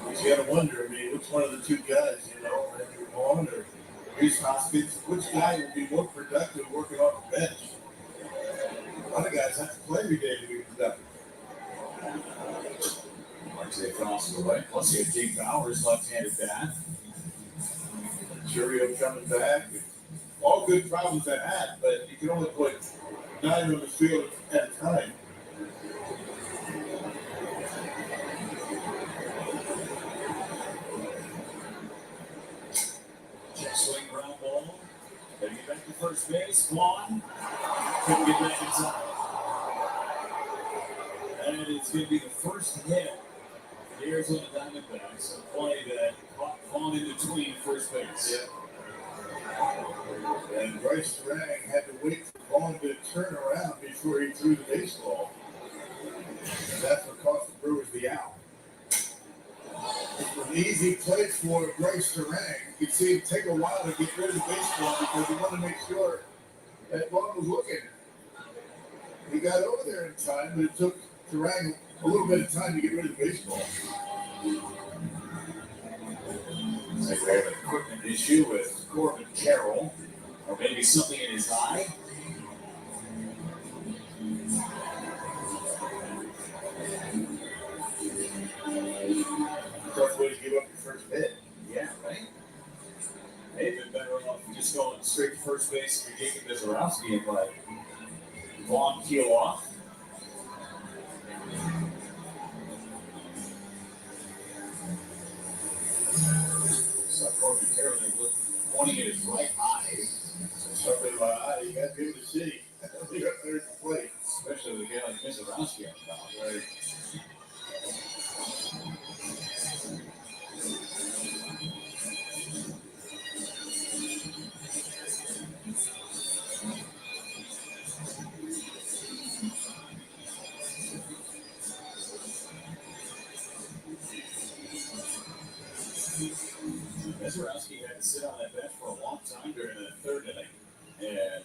But you got to wonder, I mean, which one of the 2 guys, Andrew Vaughn or Rhys Hoskins, which guy would be more productive working off the bench? A lot of guys have to play every day to be productive. Marte fouls it away. Plus you have Jake Bauers, left-handed bat. Chourio coming back. All good problems to have, but you can only put 9 on the field at a time. swing ground ball. Getting it back to first base. Vaughn couldn't get back in time. And it's going to be the first hit for the Arizona Diamondbacks. A play that caught Vaughn in between first base. Yeah. And Bryce Strang had to wait for Vaughn to turn around before he threw the baseball. And that's what cost the Brewers the out. It was an easy play for Bryce Strang. You could see it take a while to get rid of the baseball because he wanted to make sure that Vaughn was looking. He got over there in time, but it took Strang a little bit of time to get rid of the baseball. Looks like we have an equipment issue with Corbin Carroll, or maybe something in his eye. Tough way to give up your first hit. Yeah, right? They've been better off just going straight to first base and Jacob Mizorowski and let Vaughn peel off. So Corbin Carroll pointing at his right eye. Something in my eye, you got to be able to see. You got there to play. Especially with a guy like Mizorowski on the mound. Right. Mizorowski had to sit on that bench for a long time during the third inning. And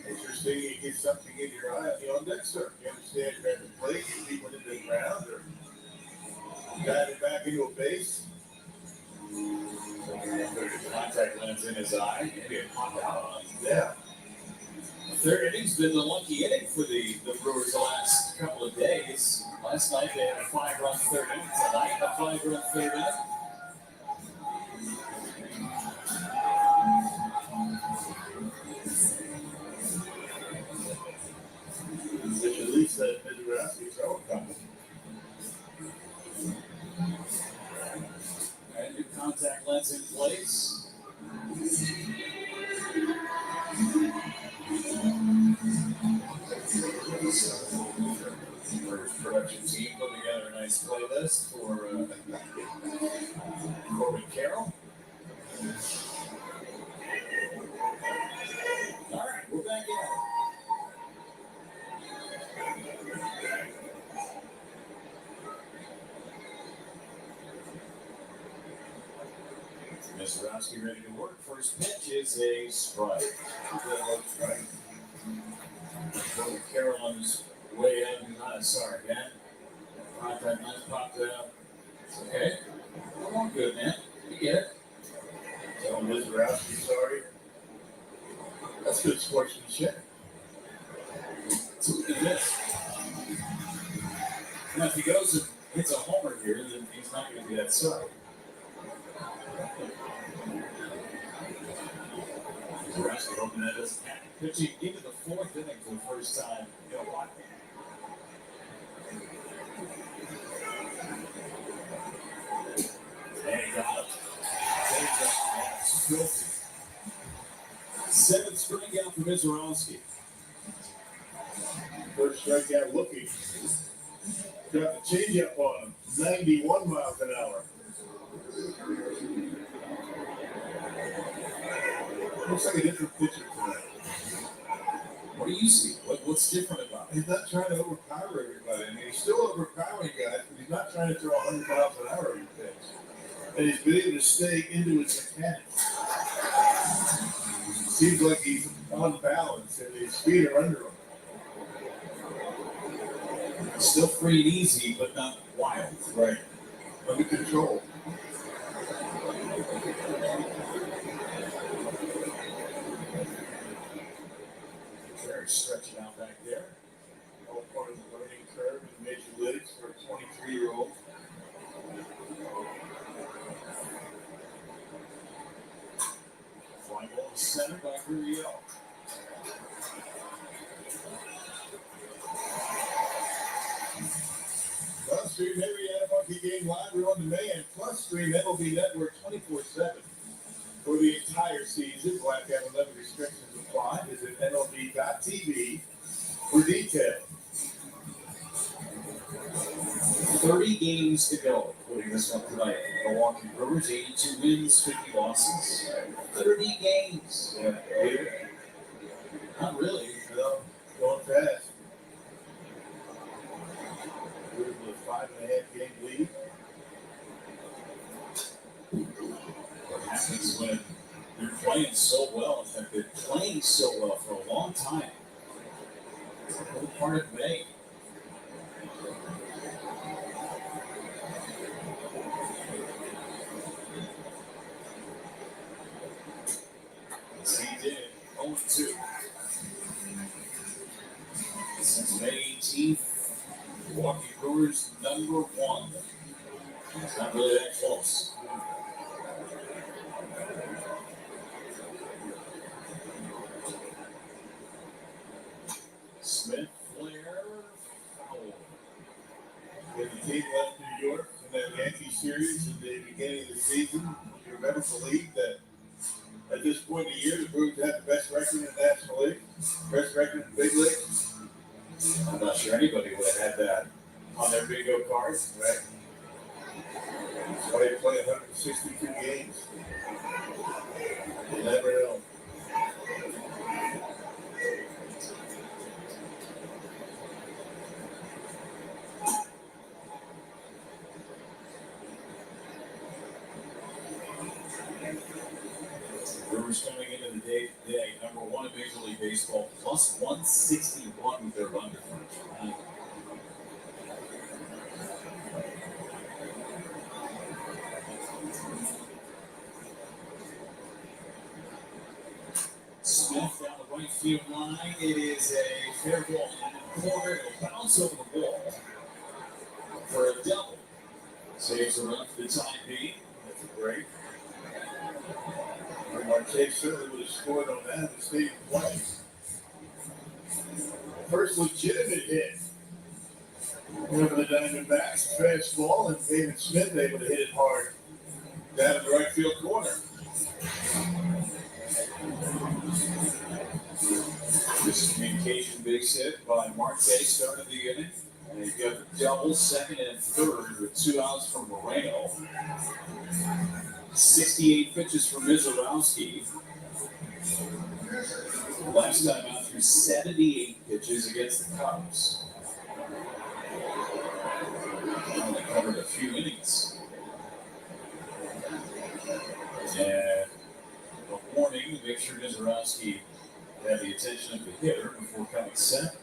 interesting, you get something in your eye on the on deck, sir. You understand you're at the plate, you see when it is ground, or dive it back into a base. There's a contact lens in his eye. Maybe it popped out on him. Yeah. The third inning's been the lucky inning for the Brewers the last couple of days. Last night they had a 5-run third inning. Tonight a 5-run third inning. Which at least that Mizorowski's outcome. And new contact lens in place. Brewers production team put together a nice playlist for Corbin Carroll. All right, we're back at it. Mizorowski ready to work. First pitch is a strike. Corbin Carroll on his way in. Sorry, man. Contact lens popped out. It's okay. Come on, good, man. You get it. Tell Mizorowski sorry. That's good sportsmanship. So look at this. Now, if he goes and hits a homer here, then he's not going to be that sorry. Mizorowski hoping that doesn't happen. Pitching into the fourth inning for the first time in a while. And he got him. That's filthy. 7th strikeout for Mizorowski. First strikeout looking. Got the changeup on him. 91 miles an hour. Looks like a different pitcher tonight. What do you see? What's different about it? He's not trying to overpower everybody. I mean, he's still overpowering guys, but he's not trying to throw 100 miles an hour every pitch. And he's been able to stay into his mechanics. Seems like he's on balance and his feet are under him. Still free and easy, but not wild. Right. Under control. Very stretching out back there. All part of the learning curve in Major Leagues for a 23-year-old. Fly ball to center by Gurriel. Plus, stream every Monkey game live or on demand. Plus, stream MLB Network 24/7. for the entire season. Blackout 11 restrictions apply. Visit MLB.tv for details. 30 games to go, including this one tonight. Milwaukee Brewers, 82 wins, 50 losses. 30 games. Yeah. Not really. No, going fast. Brewers with a 5.5 game lead. What happens when you're playing so well, and have been playing so well for a long time? It's a whole part of May. Yes, he did. 0-2. Since May 18th, Milwaukee Brewers #1. It's not really that close. Smith, Flair, foul. When the team left New York in that Yankee series at the beginning of the season, you remember believe that at this point in the year, the Brewers had the best record in the National League, best record in the Big League. I'm not sure anybody would have had that on their bingo card. Right. So they played 162 games. You never know. Brewers coming into the day today, #1 in Major League Baseball, plus 161 with their run differential. Smith down the right field line. It is a fair ball in the corner. It'll bounce over the wall for a double. Saves the run for the time being. That's a break. Marte certainly would have scored on that if the stadium twice. First legitimate hit. Over the Diamondbacks, fastball, and David Smith able to hit it hard down in the right field corner. Miscommunication base hit by Marte, started the inning. And you've got the double, second and third with 2 outs from Moreno. 68 pitches from Mizorowski. Last time out through 78 pitches against the Cubs. Only covered a few innings. And a warning to make sure Mizorowski had the attention of the hitter before coming set.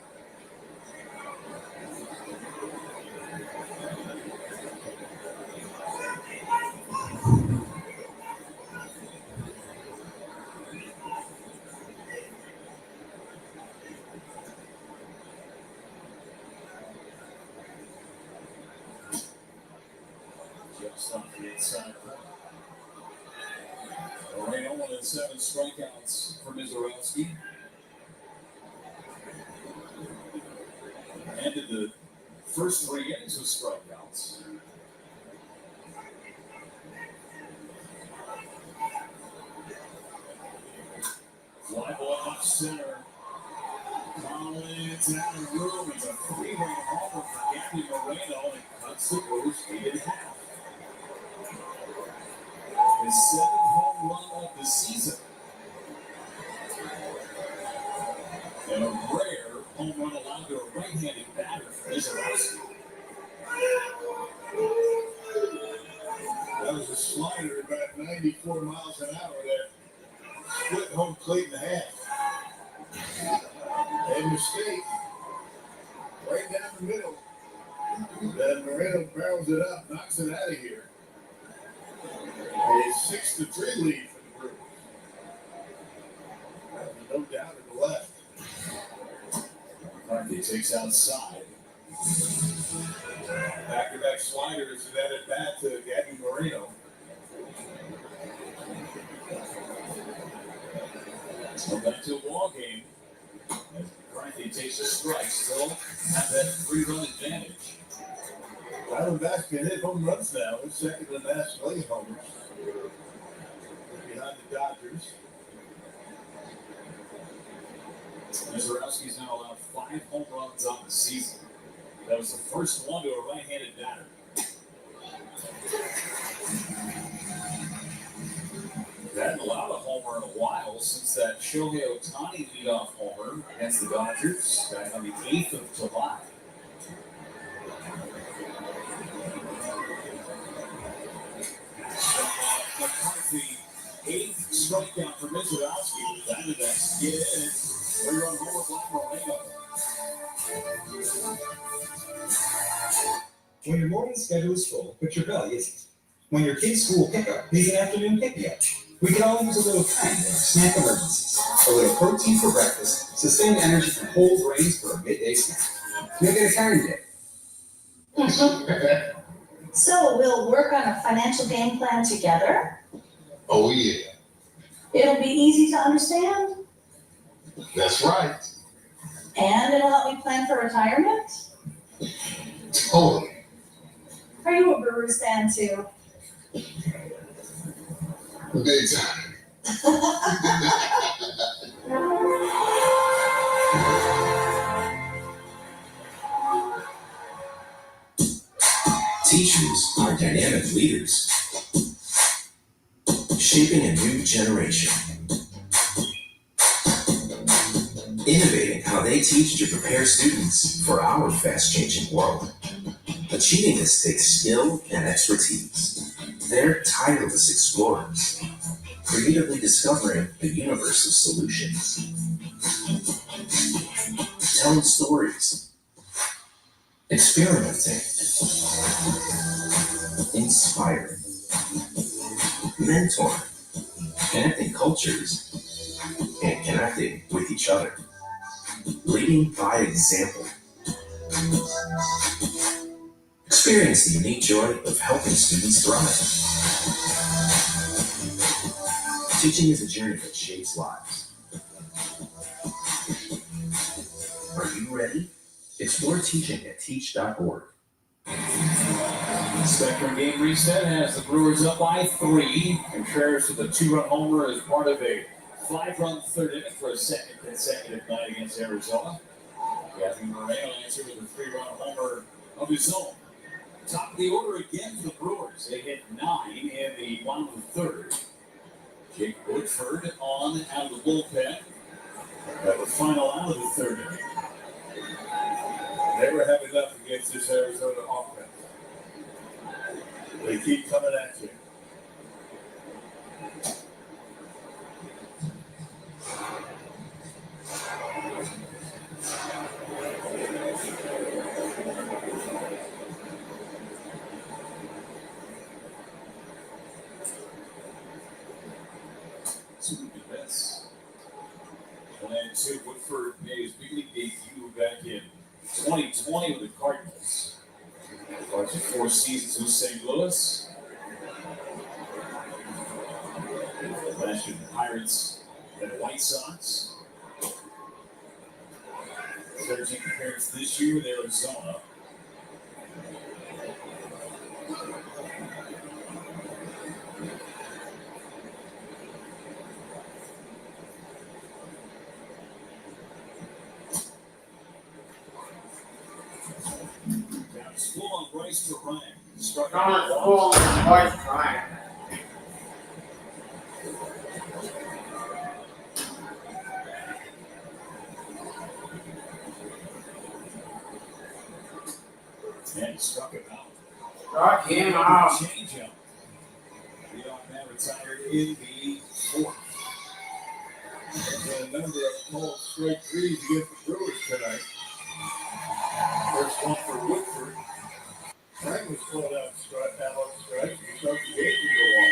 Just off the inside corner. Moreno, 1 of 7 strikeouts for Mizorowski. Ended the first 3 innings with strikeouts. Fly ball off center. Collins out of the room. It's a 3-run homer for Gabby Moreno, and cuts the Brewers 8.5. His 7th home run of the season. And a rare home run allowed to a right-handed batter for Mizorowski. That was a slider about 94 miles an hour that split home plate in half. And mistake right down the middle. Then Moreno barrels it up, knocks it out of here. A 6-3 lead for the Brewers. No doubt in the left. McCarthy takes outside. Back-to-back sliders and that at bat to Gabby Moreno. So back to a ball game. As McCarthy takes a strike, still have that 3-run advantage. Diamondbacks can hit home runs now. They're second in the National League homers. They're behind behind the Dodgers. Mazeroski's now allowed 5 home runs on the season. That was the first one to a right-handed batter. They hadn't allowed a homer in a while since that Shohei Ohtani leadoff homer against the Dodgers back on the 8th of July. McCarthy, 8th strikeout for Mazeroski. Diamondbacks get in. 3-run homer by Moreno. When your morning schedule is full, but your belly isn't. When your kid's school pickup is an afternoon pick-me-up. We can all use a little time in our snack emergencies. A little protein for breakfast, sustained energy from whole grains for a midday snack. Make it a time day. So we'll work on a financial game plan together. Oh, yeah. It'll be easy to understand, That's right. and it'll help me plan for retirement. Totally. Are you a Brewers fan too? Big time. Teachers are dynamic leaders, shaping a new generation. Innovating how they teach to prepare students for our fast-changing world. Achieving this takes skill and expertise. They're tireless explorers, creatively discovering the universe of solutions. Telling stories, experimenting, inspiring, mentoring, connecting cultures, and connecting with each other. Leading by example. Experience the unique joy of helping students thrive. Teaching is a journey that shapes lives. Are you ready? Explore teaching at teach.org. Spectrum game reset has the Brewers up by 3. Contreras with a 2-run homer as part of a 5-run third inning for a second consecutive night against Arizona. Kathy Moreno answered with a 3-run homer of his own. Top of the order again for the Brewers. They hit 9 in the bottom of the third. Jake Woodford on out of the bullpen. That was final out of the third inning. Never have enough against this Arizona offense. They keep coming at you. So we do this. 1-2, Woodford made his big league debut back in 2020 with the Cardinals. After 4 seasons with St. Louis. Last year, the Pirates and the White Sox. 13th appearance this year with Arizona. Full on Bryce to Ryan. Struck out Full on Bryce Ryan. And struck him out. Struck him out. Changeup. Leadoff man retired in the 4th. There's a number of cold straight threes against the Brewers tonight. First one for Woodford. Frank was called out on strike. He starts the game to go on.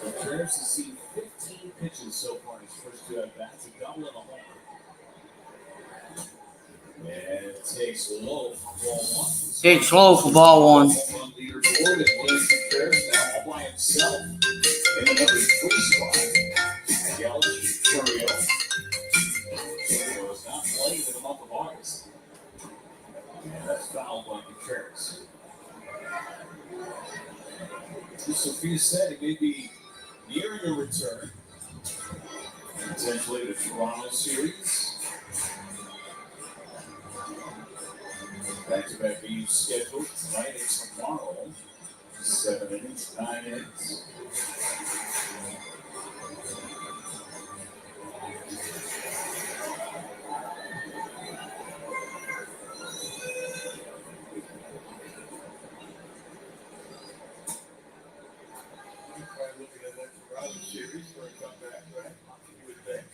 Contreras has seen 15 pitches so far in his first 2 at-bats, a double and a homer. And it takes low for ball 1. Takes low for ball 1. Home run leader forward, and Willis Contreras now all by himself in the number 3 spot. Yelich, Curio. Was not playing in the month of August. And that's fouled by Contreras. Sophia said it may be nearing a return, potentially the Toronto series. Back-to-back games scheduled tonight and tomorrow. 7 innings, 9 innings. Probably looking at that Toronto series for a comeback, right? You would think.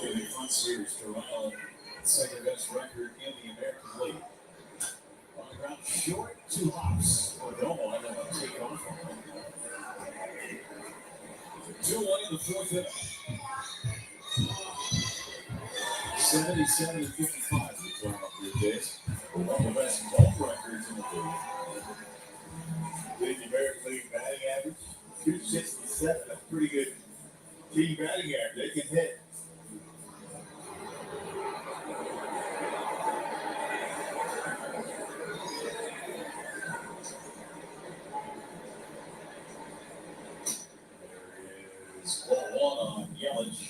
In the fun series, Toronto, second best record in the American League. On the ground, short, 2 hops. Perdomo had to take off on him. 2-1 in the fourth inning. 77 to 55 the Toronto Blue Jays. One of the best home records in the league. Lead the American League batting average, 267. That's pretty good team batting average. They can hit. There is ball 1 on Yelich.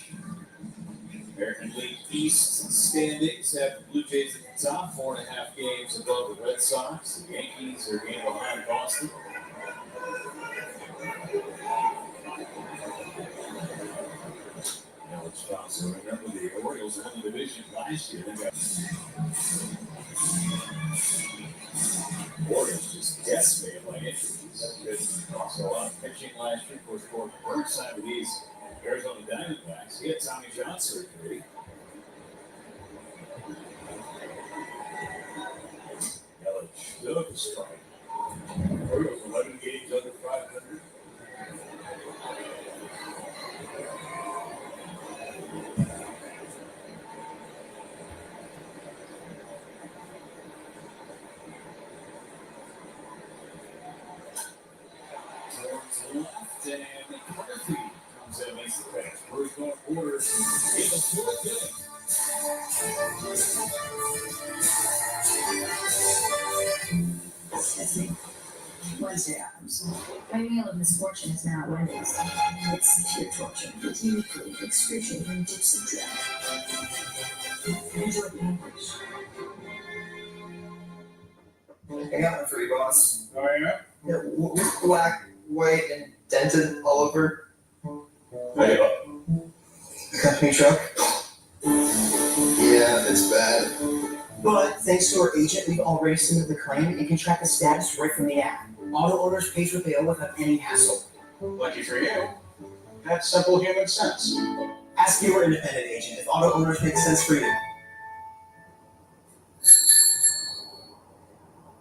American League East standings have the Blue Jays at the top, 4.5 games above the Red Sox. The Yankees are a game behind Boston. Yelich also, remember the Orioles won the division last year. They got Orioles just decimated by injuries. Also a lot of pitching last year. Of course, for Burnside with these Arizona Diamondbacks, he had Tommy John surgery. Yelich took a strike. Orioles 11 games under 500. Towards left, and McCarthy comes in and makes the pass. Brewers going order in the fourth inning. That's me. Wednesday happens. My meal of misfortune is now at Wendy's. It's pure torture. It's uniquely excruciating gypsy dread. Enjoy the anguish. I got one for you, boss. Oh, yeah? Yeah, black, white, and dented all over. Hey, Company truck. Yeah, it's bad. But thanks to our agent, we've already submitted the claim and can track the status right from the app. Auto owners pay for bail without any hassle. Lucky for you. That's simple human sense. Ask your independent agent if auto owners make sense for you.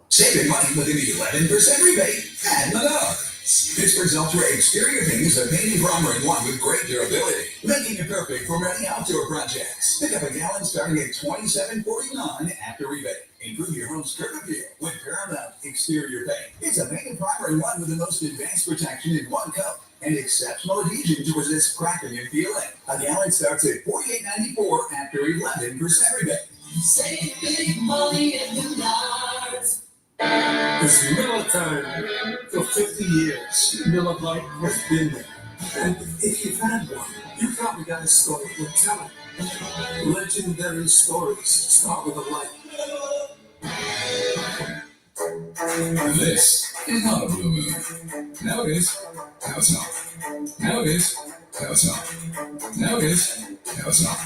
Saving money with an 11% rebate at Menards. Pittsburgh's Ultra exterior paint is a painted primer in one with great durability, making it perfect for many outdoor projects. Pick up a gallon starting at $27.49 after rebate. Improve your home's curb appeal with Paramount exterior paint. It's a painted primer in one with the most advanced protection in one coat and exceptional adhesion to resist cracking and peeling. A gallon starts at $48.94 after 11% rebate. Save big money at Menards. It's Miller time. For 50 years, Miller Lite has been there. And if you've had one, you probably got a story to tell. Legendary stories start with a light. This is not a blue moon. Now it is. Now it's not. Now it is. Now it's not. Now it is. Now it's not.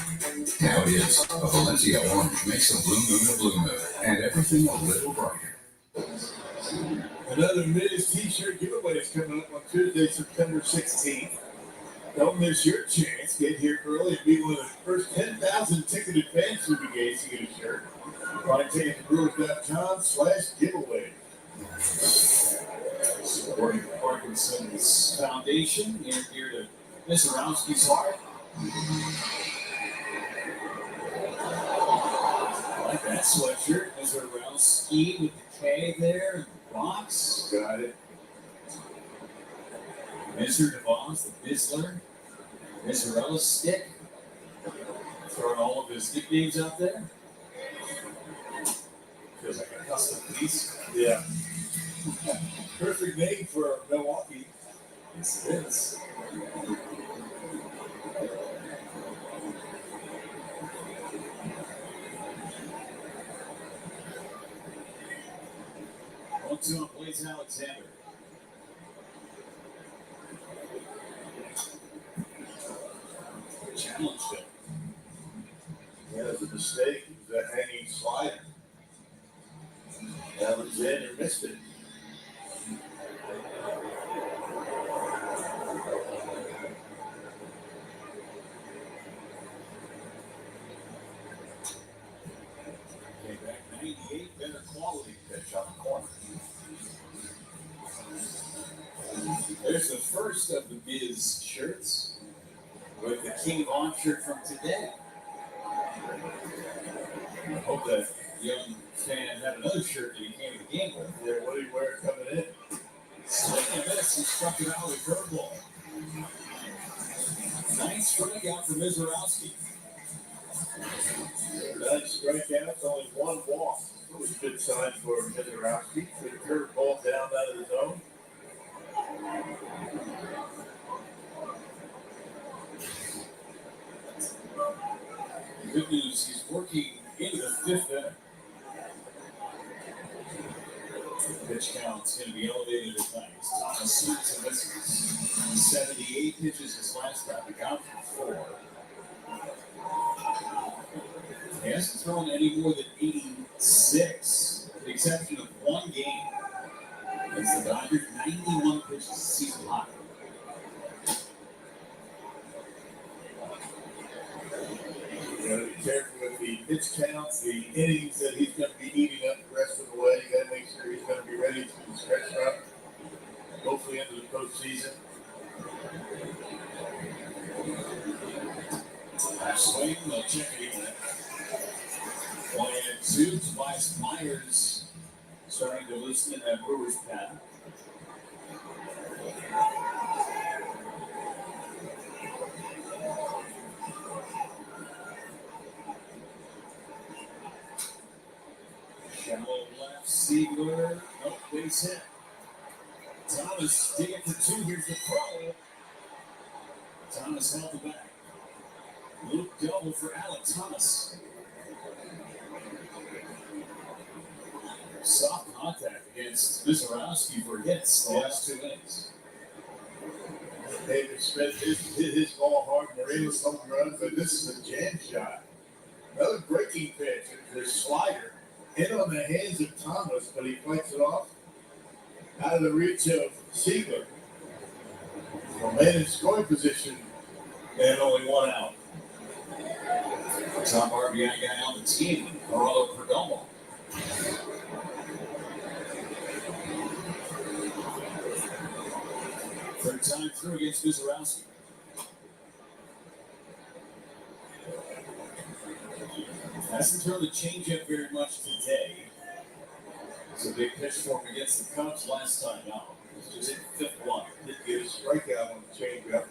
Now it is. A Valencia orange makes a blue moon a blue moon, and everything a little brighter. Another Miz t-shirt giveaway is coming up on Tuesday, September 16th. Don't miss your chance. Get here early and be one of the first 10,000 ticketed fans who begins to get a shirt. Find tickets at brewers.com/giveaway. Supporting Parkinson's Foundation, near here to Ms. Zarowski's heart. I like that sweatshirt. Ms. Zarowski with the K there and the box. Got it. Mr. DeVos, the Bizzler. Ms. Zarella Stick. Throwing all of his nicknames out there. Feels like a custom piece. Yeah. Perfect name for Milwaukee. Yes, it is. On to Blaze Alexander. Challenged him. Yeah, it was a mistake. It was a hanging slider. Alexander missed it. Came back 98, better quality pitch on the corner. There's the first of the Miz shirts with the King Von shirt from today. I hope that young fan had another shirt that he came to the game with. Yeah, what did he wear coming in? Swing and miss, he struck it out with a curveball. Nice strikeout for Mizorowski. 9 strikeouts, only 1 walk. That was a good sign for Mizorowski. With a curveball down out of the zone. Good news, he's working into the 5th inning. The pitch count's going to be elevated at times. Thomas swings and misses. 78 pitches his last time. He got for 4. He hasn't thrown any more than 86, with the exception of 1 game. Against the Dodgers, 91 pitches season high. You got to be careful with the pitch counts, the innings that he's going to be eating up the rest of the way. You got to make sure he's going to be ready to stretch out, hopefully into the postseason. Swing, they'll check it again. 1-2, Tobias Myers starting to loosen in that Brewers pad. Shallow left, Siegler, nope, base hit. Thomas digging for 2, here's the throw. Thomas held the back. Luke double for Alec Thomas. Soft contact against Mizorowski for hits the last 2 innings. David Smith hit his ball hard. Moreno's home run, but this is a jam shot. Another breaking pitch. The slider hit on the hands of Thomas, but he fights it off out of the reach of Siegler. Well, man in scoring position and only 1 out. Top RBI guy on the team, Geraldo Perdomo. Third time through against Mizorowski. Hasn't thrown the changeup very much today. It's a big pitch for him against the Cubs last time out. It's just hit 5th one. Did get a strikeout on the changeup.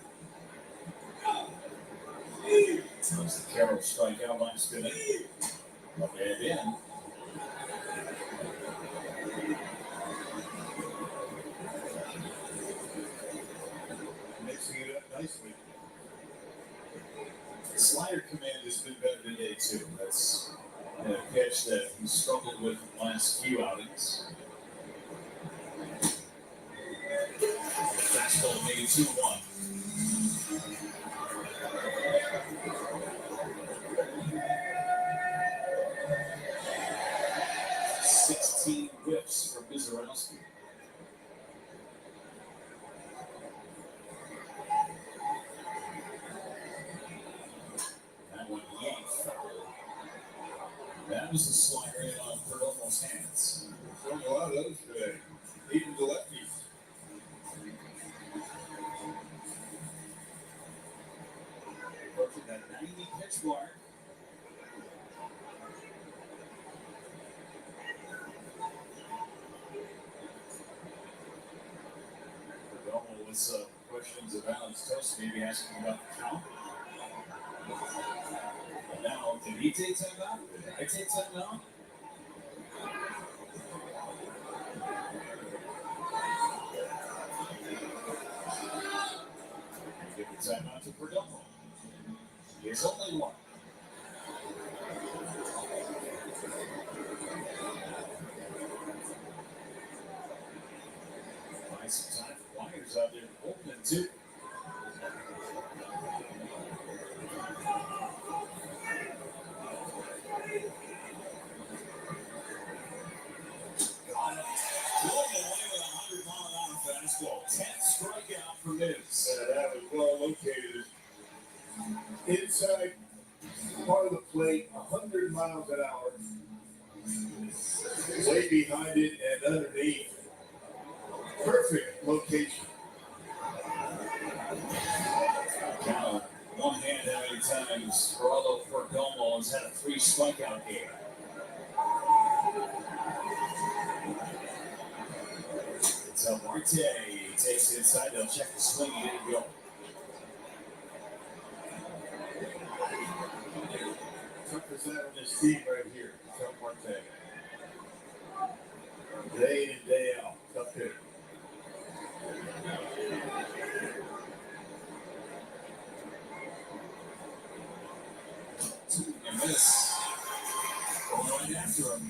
That's the Carroll strikeout line spinning. Up and in. Mixing it up nicely. The slider command has been better today, too. That's a pitch that he struggled with the last few outings. Fastball maybe 2-1. Whips for Mizorowski. That one yanked. That was a slider in on Perdomo's hands. There's a lot of those today, even the lefties. Approaching that 90 pitch mark. Was questions of Alex Toast, maybe asking about the count. And now, did he take time out? Did I take time out? miles an hour. Way behind it and underneath. Perfect location. Count one hand how many times Geraldo Perdomo has had a 3 strikeout game. So Marte takes it inside. They'll check the swing. He didn't go. Tough as that on this team right here. Tough Marte. Day in and day out. Tough hitter. And this. Going right after him.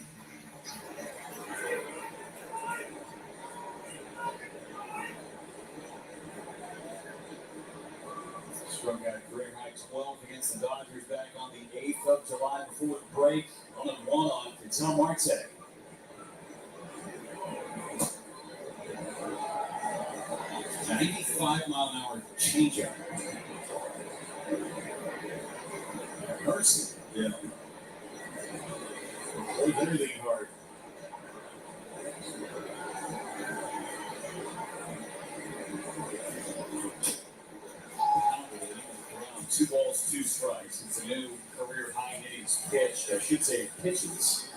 Struck out a career high 12 against the Dodgers back on the 8th of July before the break. 1-1 on Tom Marte. A 95-mile-an-hour changeup. Mercy. Yeah. Plays everything hard. Around 2 balls, 2 strikes. It's a new career high innings pitch. I should say pitches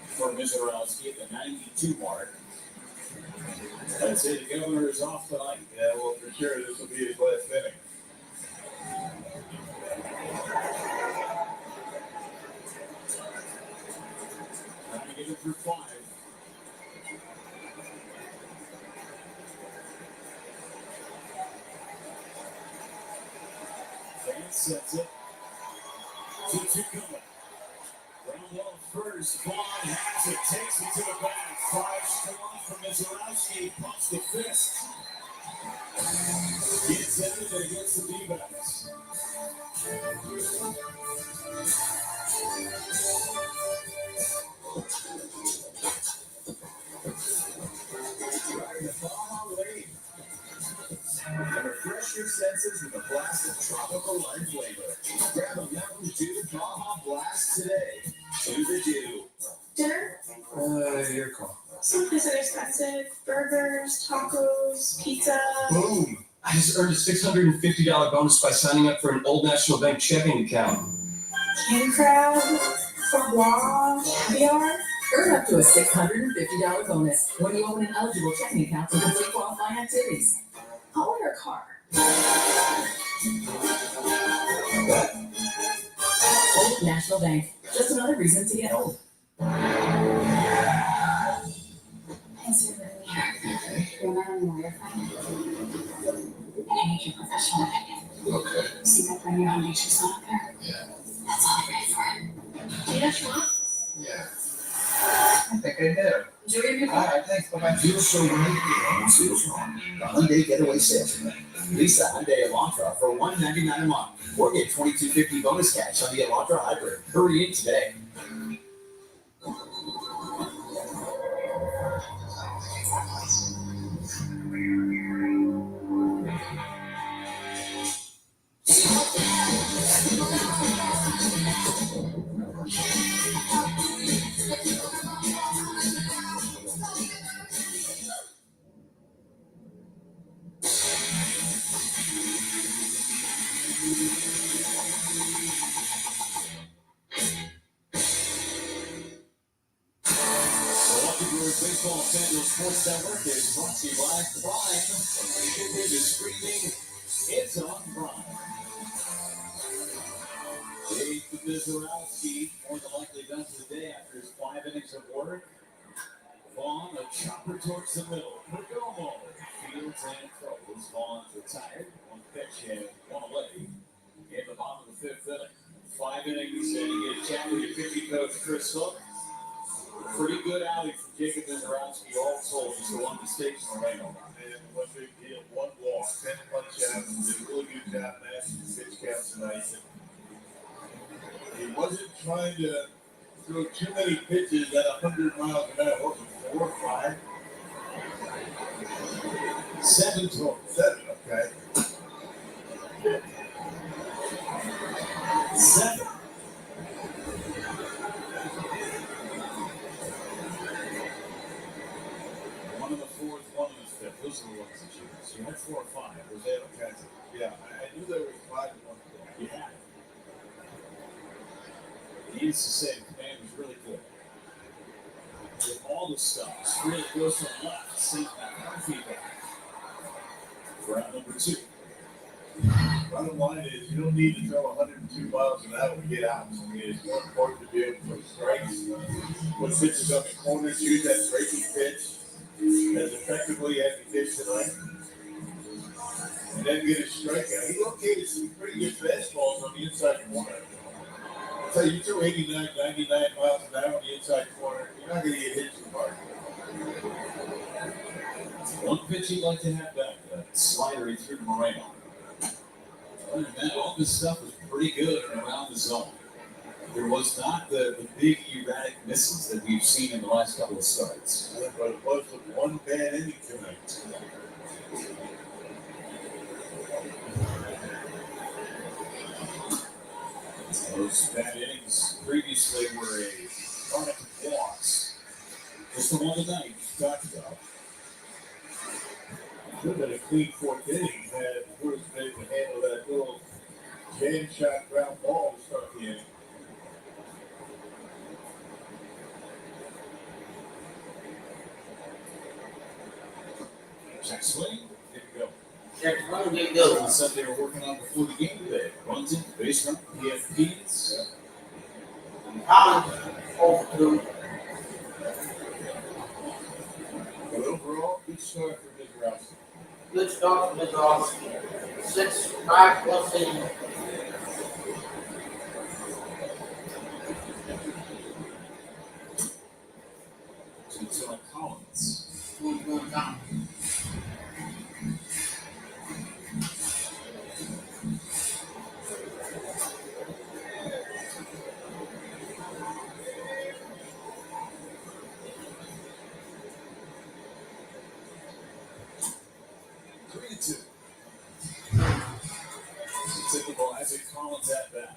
for Mizorowski at the 92 mark. I'd say the governor is off tonight. Yeah, well, for sure, this will be his last inning. Trying to get it through 5. Fan sets it. 2-2 coming. Ground ball first. Vaughn has it. Takes it to the back. 5 strong from Mizorowski. Pumps the fist. Gets everything against the D-backs. And refresh your senses with a blast of tropical lime flavor. Grab a Mountain Dew Baja Blast today. To the Dew. Dinner? Your call. Someplace inexpensive. Burgers, tacos, pizza. Boom! I just earned a $650 bonus by signing up for an Old National Bank checking account. King crab, foie gras, caviar. Earn up to a $650 bonus when you open an eligible checking account for complete qualifying activities. I'll order a car. Old National Bank. Just another reason to get old. Thanks for letting me here. You're my only lawyer friend. And I need your professional opinion. Okay. See that brand new Hyundai Tucson up there? Yeah. That's all I paid for. Do you know what you want? Yeah. I think I do. Enjoy your new All car. right, thanks. Bye-bye. Feel so right, you almost feels wrong. The Hyundai Getaway Salesman. Lease the Hyundai Elantra for $199 a month, or get $22.50 bonus cash on the Elantra Hybrid. Hurry in today. Milwaukee Brewers Baseball San Diego Sports Network is brought to you by Prime. It is streaming. It's on Prime. Dave Mizorowski more than likely done for the day after his 5 innings of work. Vaughn, a chopper towards the middle. Perdomo fields and throws. Vaughn's retired. 1 pitch and 1 away. In the bottom of the 5th inning. 5 innings, and you get a chat with your pitching coach, Chris Hook. Pretty good outing from Jacob Mizorowski, all told, just the 1 mistake from Moreno. And one big deal, 1 walk, 10 punch-outs, did a really good job matching the pitch count tonight. He wasn't trying to throw too many pitches at 100 miles an hour. What was it, 4 or 5? 7 total. 7, okay. 7. those are the ones that you used. You had 4 or 5. Was that okay? Yeah, I knew there was 5 at one point. You had it. Needless to say, the command was really good. With all the stops, really goes from left, sink that feedback. For out number 2. Bottom line is, you don't need to throw 102 miles an hour to get out. I mean, it's more important to be able to throw strikes. Put pitches up in corners, use that breaking pitch as effectively as he did tonight. And then get a strikeout. He located some pretty good fastballs on the inside corner. I'll tell you, you throw 89, 99 miles an hour on the inside corner, you're not going to get hit too hard. One pitch he'd like to have back, that slider he threw to Moreno. Other than that, all this stuff was pretty good around the zone. There was not the big erratic misses that we've seen in the last couple of starts. Yeah, but it was one bad inning tonight. Those bad innings previously were a product of walks. Just the one tonight you talked about. Could have been a clean 4th inning had Brewers been able to handle that little jam shot ground ball to start the inning. Check swing. There you go. Check swing, there you go. That's what they were working on before the game today. Runs in, base run, PFPs. Collins, 0-2. But overall, good start for Mizrahi. Good start from Milwaukee. 6-5+ innings. To Collins. Who's going down? Typical Isaac Collins at bat.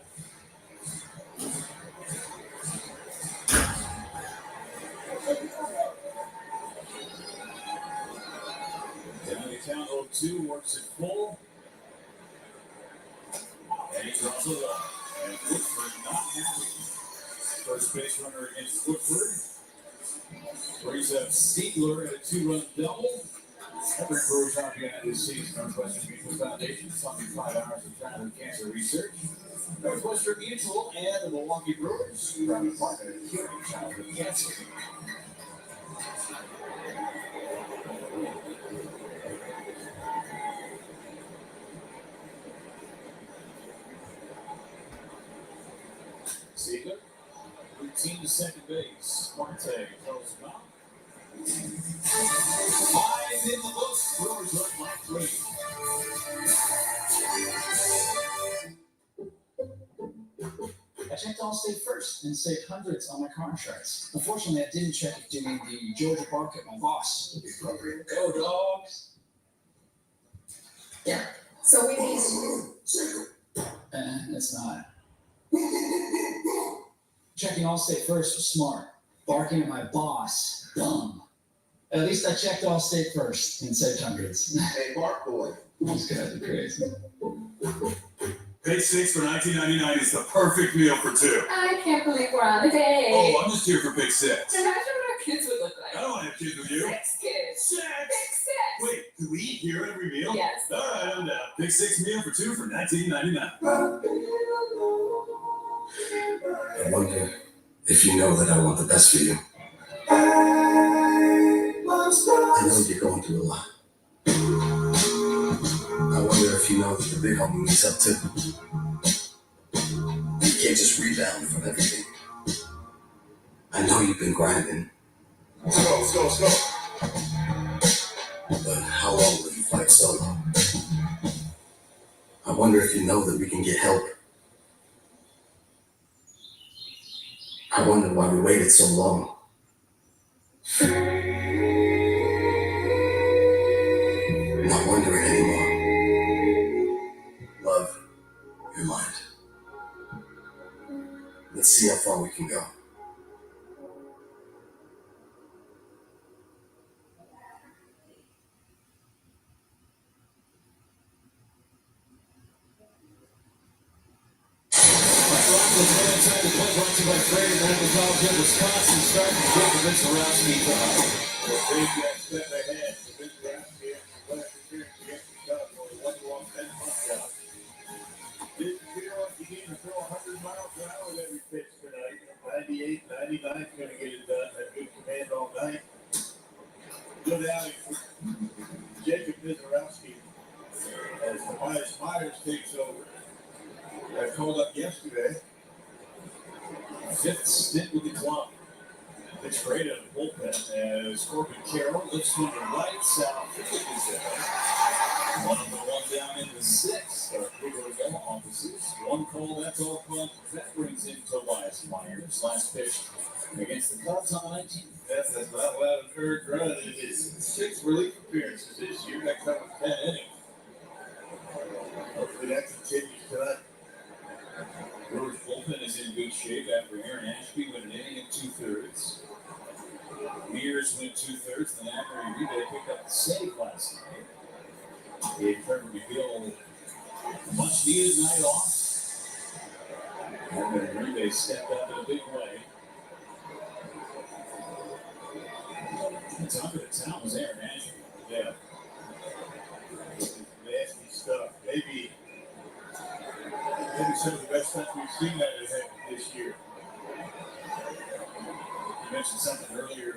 Down the count 0-2, works it full. And he draws a walk. And Woodford not happy. First base runner against Woodford. Brings up Siegler at a 2-run double. Every Brewer champion this season, Northwestern Mutual Foundation, funding 5 hours of childhood cancer research. Northwestern Mutual and the Milwaukee Brewers, private partner in curing childhood cancer. Siegler, routine to second base. Marte throws him out. 5 in the books. Brewers up by 3. I checked Allstate first and saved hundreds on my car insurance. Unfortunately, I didn't check if doing the Georgia bark at my boss would be appropriate. Go, dogs! Yeah. So we need. It's not. Checking Allstate first was smart. Barking at my boss, dumb. At least I checked Allstate first and saved hundreds. Hey, Bark Boy. These guys are crazy. Pick 6 for $19.99 is the perfect meal for 2. I can't believe we're on a date. Oh, I'm just here for pick 6. Imagine what our kids would look like. I don't want to have kids with you. 6 kids. 6. Pick 6. Wait, do we eat here every meal? Yes. All right, I'm down. Pick 6 meal for 2 for $19.99. I wonder if you know that I want the best for you. I know you're going through a lot. I wonder if you know that the big homie needs help too. You can't just rebound from everything. I know you've been grinding. Let's go. But how long will you fight solo? I wonder if you know that we can get help. I wonder why we waited so long. Not wondering anymore. Love, your mind. Let's see how far we can go. by Brandon Apple's in Wisconsin, starting to get the Mizorowski time. They've got step ahead. The Mizorowski after last year gets the dub. Only one long 10-month job. Didn't feel like you need to throw 100 miles an hour with every pitch tonight. 98, 99 is going to get it done. Had good command all night. Good outing for Jacob Mizorowski as Tobias Myers takes over. Got called up yesterday. Fifth stint with the club. It's great at the bullpen as Corbin Carroll lifts one to right. Sal Phillips is there. One down in the sixth. Our Cougar law offices. One call, that's all club. That brings in Tobias Myers. Last pitch against the Cubs on the 19th. That's not allowed a third run in his 6 relief appearances this year. That comes with 10 innings. Hopefully that continues tonight. Brewers bullpen is in good shape after Aaron Ashby went an inning and 2/3. Mears went 2/3. Then after Uribe picked up the save last night. Gave Trevor McGill a much needed night off. And then Uribe stepped up in a big way. The top of the town was Aaron Ashby. Yeah. Nasty stuff. Maybe some of the best stuff we've seen that this year. You mentioned something earlier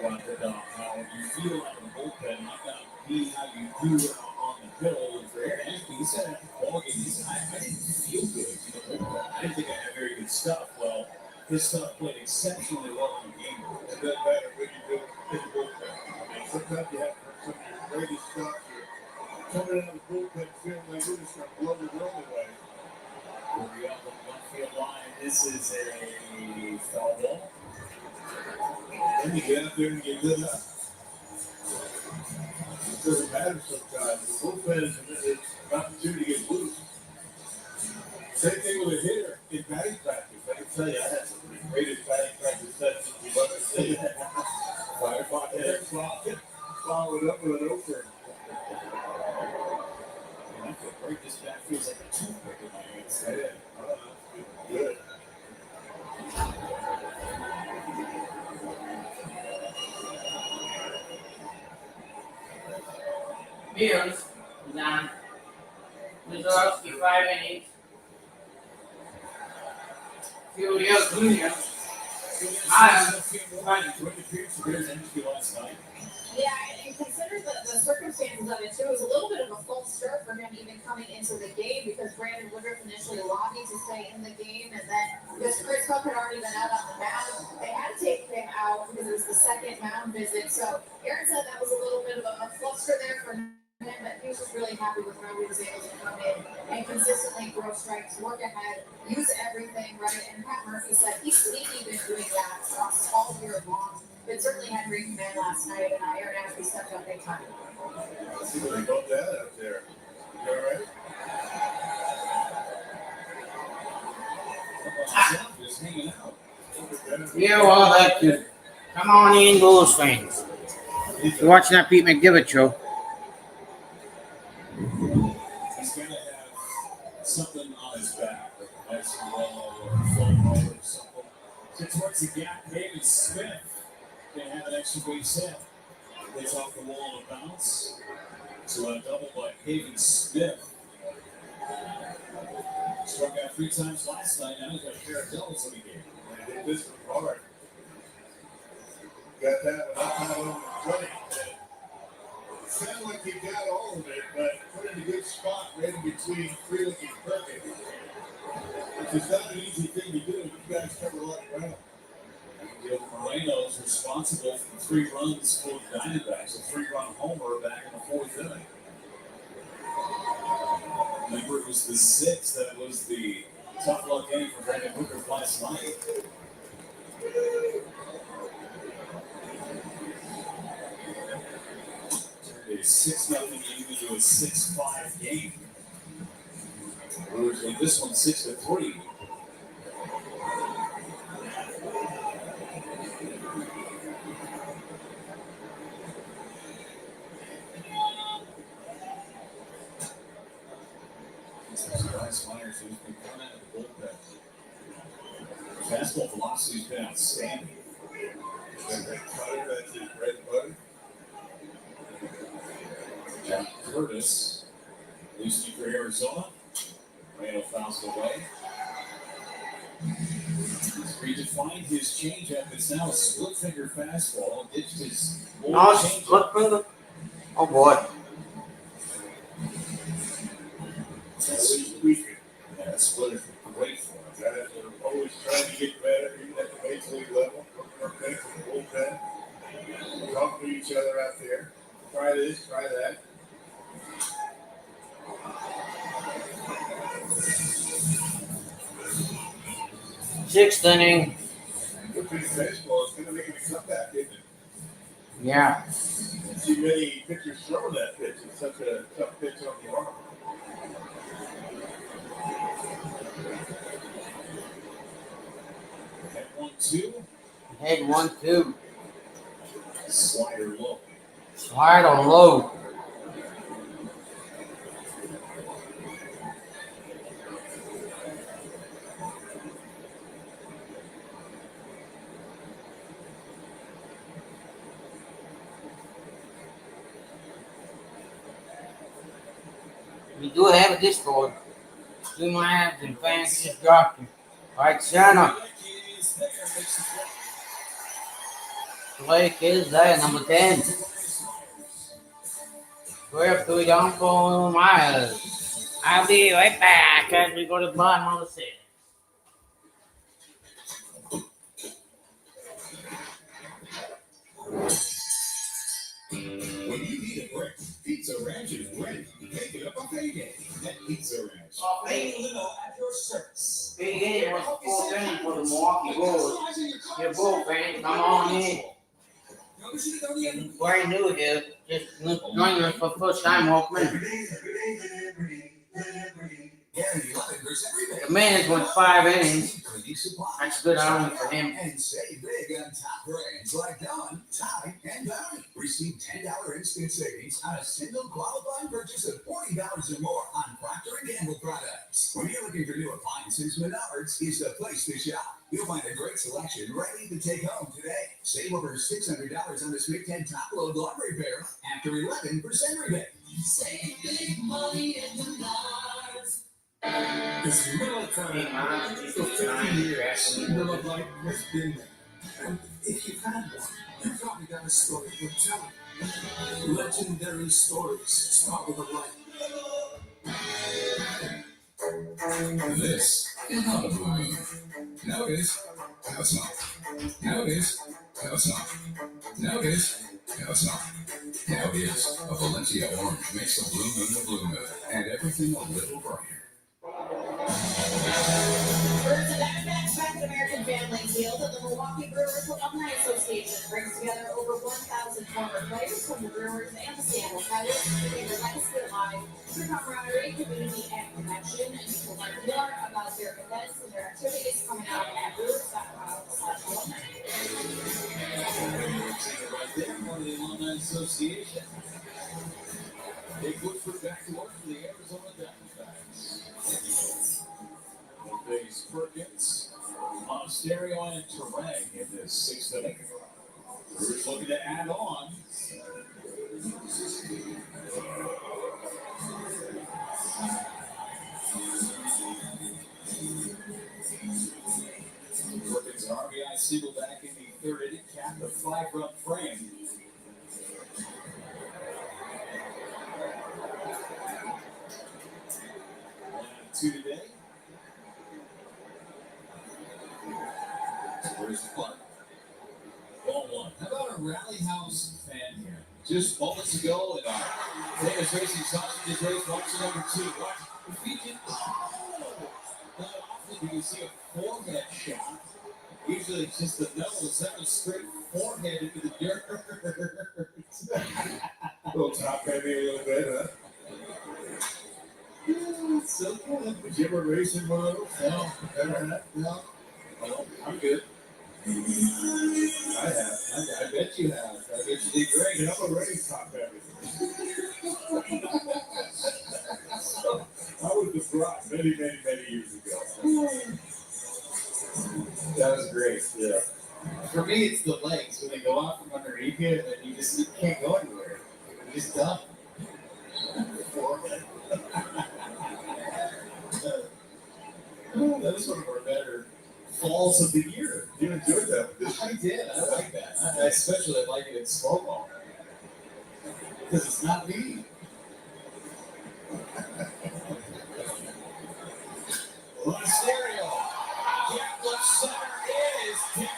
about how you feel like a bullpen might not be how you do on the hill. And for Aaron Ashby, he said after the ball game, he said, I didn't feel good in the bullpen. I didn't think I had very good stuff. Well, his stuff played exceptionally well in the game. It doesn't matter what you do in the bullpen. I mean, sometimes you have some of your greatest stuff. You're coming out of the bullpen feeling like you're just going to blow the world away. We'll be up on the left field line. This is a foul ball. Then you get up there and get lit up. It doesn't matter sometimes. The bullpen is an opportunity to get loose. Same thing with a hitter in batting practice. I can tell you, I had some of the greatest batting practice sessions you've ever seen. 5 o'clock hitter, follow it up with an over. I feel great. This bat feels like a toothpick in my hands. Yeah. Good. Mears is on. Mizorowski 5 innings. Fieldio Jr. Yeah, and consider the circumstances of it too. It was a little bit of a false start for him even coming into the game because Brandon Woodruff initially lobbied to stay in the game, and then because Chris Hook had already been out on the mound, they had to take him out because it was the second mound visit. So Aaron said that was a little bit of a fluster there for him, but he was just really happy with how he was able to come in and consistently throw strikes, work ahead, use everything right. And Pat Murphy said he's been doing that all year long. But certainly had great command last night, and Aaron Ashby stepped up big time. Let's see what they got that out there. You all right? Just hanging out. Yeah, well, that's good. Come on in, Bulls fans. You're watching that Pete McDivitt show. He's going to have something on his back, like a nice wall or a phone call or something. So towards the gap, David Smith can have an extra base hit. Gets off the wall and bounce. So a double by Haven Smith. Struck out 3 times last night. Now he's got a pair of doubles in the game. They did this one hard. Got that one up high on the plate. It sounded like he got all of it, but put in a good spot right in between Freeland and Perkins. Which is not an easy thing to do. You guys cover a lot of ground. Diego Moreno is responsible for the 3 runs for the Diamondbacks, a 3-run homer back in the 4th inning. Remember, it was the 6th that was the tough luck inning for Brandon Woodruff last night. Turned a 6-0 game into a 6-5 game. Brewers lead this one 6-3. Myers, who's been coming out of the bullpen. And that cutter, that's his bread and butter. Jack Curtis, loosening for Arizona. Randall fouls it away. He's redefined his changeup. It's now a split finger fastball. Ditched his No, split finger. Oh boy. Always weaker. Yeah, split is great for him. Guys are always trying to get better, even at the major league level. Okay, from the bullpen. Talk to each other out there. Try this, try that. Sixth inning. Good piece of baseball. It's going to make a comeback, isn't it? Yeah. I see many pitchers throwing that pitch. It's such a tough pitch on the arm. Head 1-2. Head 1-2. Slider low. Slide on low. We do have a Discord. Do my abs and fans just dropped you. Right center. Blake is there, number 10. 12-3 down for Myers. I'll be right back as we go to the bottom of the sixth. When you need a break, Pizza Ranch is ready. Make it up a payday at Pizza Ranch. At your service. Big game was the fourth inning for the Milwaukee Brewers. Your Bull fans, come on in. Brand new here, just joining us for the first time, welcome. The man has won 5 innings. That's good outing for him. And save big on top brands like Dawn, Tide, and Bounty. Receive $10 instant savings on a single qualifying purchase of $40 or more on Procter & Gamble products. When you're looking for new appliances, Menards is the place to shop. You'll find a great selection ready to take home today. Save over $600 on this Big 10 top-load laundry pair after 11% rebate. Save big money at Menards. It's Miller time. For 50 years, Miller Lite has been there. And if you've had one, you've probably got a story to tell. Legendary stories start with a light. This is not a blue moon. No, it is. No, it's not. No, it is. No, it's not. No, it is. No, it's not. Now it is. A Valencia orange makes the blue moon a blue moon, and everything a little brighter. Birds and Diamondbacks back at American Family Field at the Milwaukee Brewers Alumni Association brings together over 1,000 former players from the Brewers and the Seattle Pilots to bring their legacy alive through camaraderie, community, and connection. And you can learn more about their events and their activities coming out at brewers.com/alumni. Right there, one of the Alumni Association. Big push for back to work for the Arizona Diamondbacks. Face Perkins, Monasterio, and Terang in this sixth inning. Brewers looking to add on. Perkins an RBI single back in the third inning, capped a 5-run frame. Two today. Where's the punt? Ball one. How about a Rally House fan here? Just moments ago in our famous racing sausages race, boxer number 2. Watch the feature. Oh! Not often do you see a forehead shot. Usually it's just the nose. That was straight forehead into the dirt. A little top heavy a little bit, huh? Yeah, so good. Did you ever race in one of those? No. Never had? No. Oh, I'm good. I have. I bet you have. I bet you did great. And I'm already top heavy. I was the Brock many years ago. That was great. Yeah. For me, me, it's the legs when they go out from underneath you, and then you can't go anywhere. You're just done. That was one of our better falls of the year. You enjoyed that. I did. I like that. I especially like it in slow mo because it's not me. On stereo, gap left center is down.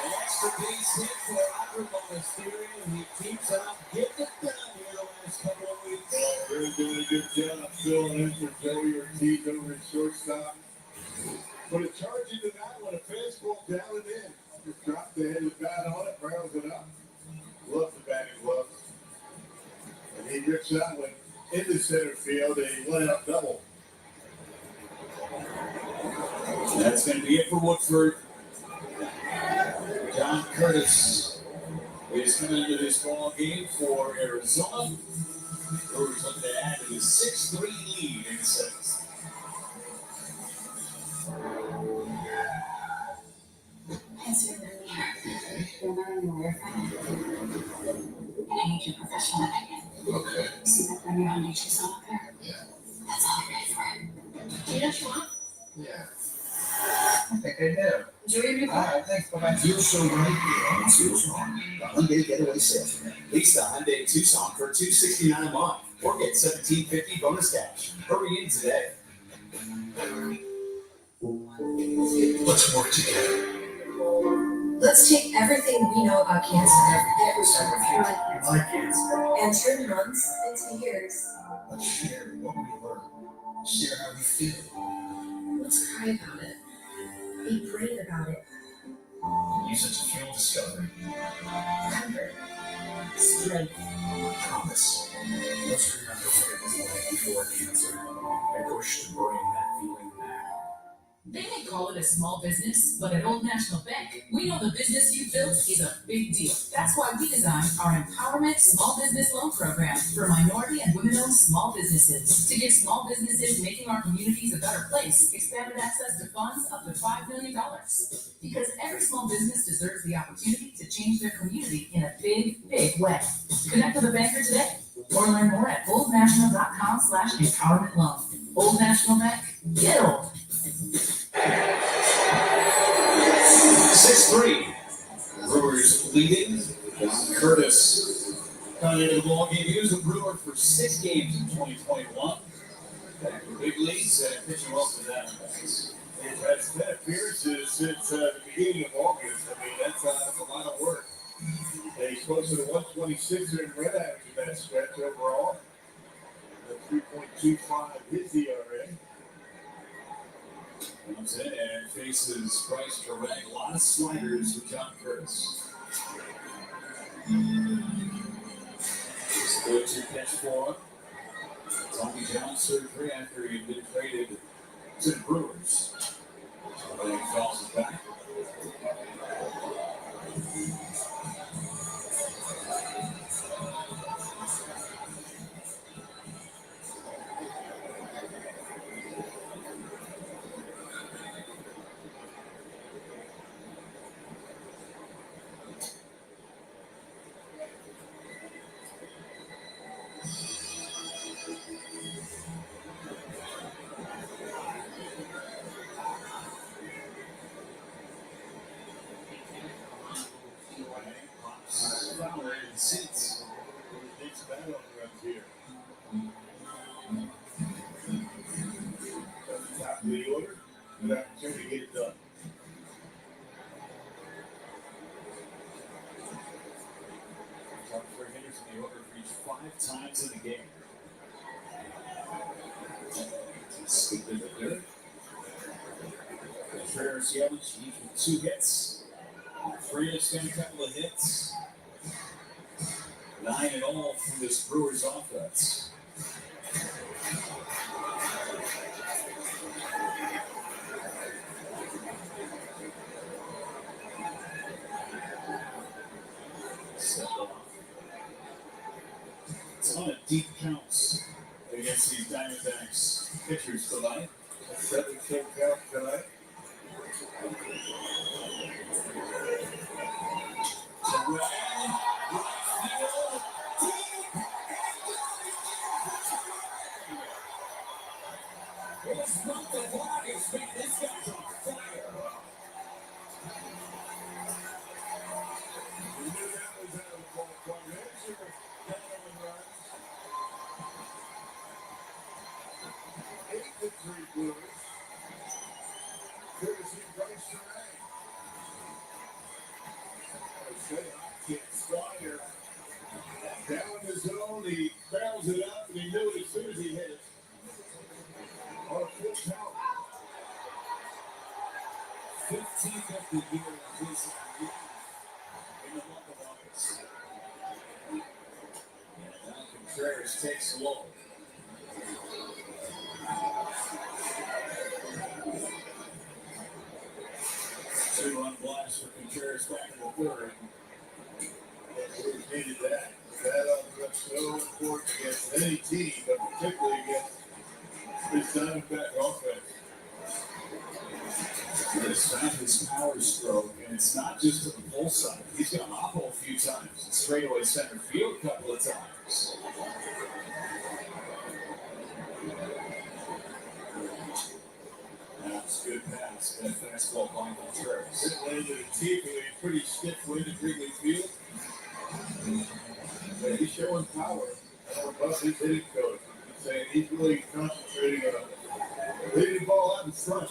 An extra base hit for Albert on stereo, and he keeps it up, getting it done here the last couple of weeks. They're doing a good job filling in for Joey Ortiz over at shortstop. Put a charge into that one, a fastball down and in. Just dropped the head of the bat on it, barrels it up. Love the batting gloves. And he rips that one into center field, a line-up double. That's going to be it for Woodford. John Curtis is coming into this ball game for Arizona. Brewers looking to add to the 6-3 lead in the seventh. Answer your mirror. You're not in the mirror. And I need your professional opinion. Okay. You see that burner on your shoes on up there? Yeah. That's all you're ready for. Do you know what you want? Yeah. I think I do. Enjoy your new All car. right, thanks. Bye-bye. Feel so right here on Feels Wrong. The Hyundai Getaway Salesman. Lease the Hyundai Tucson for $269 a month or get $1,750 bonus cash. Hurry in today. Let's work together. Let's take everything we know about cancer every start with your cancer. and turn months into years. Let's share what we learn. Share how we feel. Let's cry about it. Be brave about it. Use it to fuel discovery. Comfort. Strength. Promise. Let's remember what it was like before cancer and push to bring that feeling back. They may call it a small business, but at Old National Bank, we know the business you built is a big deal. That's why we designed our Empowerment Small Business Loan Program for minority and women-owned small businesses. To give small businesses making our communities a better place expanded access to funds up to $5 million. Because every small business deserves the opportunity to change their community in a big, big way. Connect with a banker today or learn more at oldnational.com/empowerment loan. Old National Bank, get old. 6-3. Brewers leading. John Curtis coming into the ball game. He was a Brewer for 6 games in 2021. Back for big leagues and pitching well for the Diamondbacks. He's had 10 appearances since the beginning of August. I mean, that's a lot of work. And he's posted a 126 in red average in that stretch overall. A 3.25 his ERA. Comes in and faces Bryce Direct. A lot of sliders with John Curtis. It's a good 2 pitch for him. Tommy John surgery after he had been traded to the Brewers. So then he falls back. Seats. Next battle runs here. At the top of the order, an opportunity to get it done. Top 3 hitters in the order reached 5 times in the game. Scooped in the dirt. Contreras Yelich, each with 2 hits. Freeland's got a couple of hits. 9 in all from this Brewers offense. Set off. A ton of deep counts against these Diamondbacks pitchers tonight. 7 count tonight. Brewers. Courtesy Bryce Terang. Slider. Down the zone, he barrels it up, and he knew it as soon as he hit it. On a full count. 15th of the year of his lead in the month of August. And now Contreras takes low. 2-run blast for Contreras back in the third. Brewers needed that. That was so important against any team, but particularly against this Diamondback offense. He's found his power stroke, and it's not just to the pull side. He's gone oppo a few times and straightaway center field a couple of times. That's a good pass. And fastball by Contreras. It landed a teeth with a pretty stiff wind at Wrigley Field. But he's showing power. Above his hitting coach. He's saying he's really concentrating on hitting the ball out in front.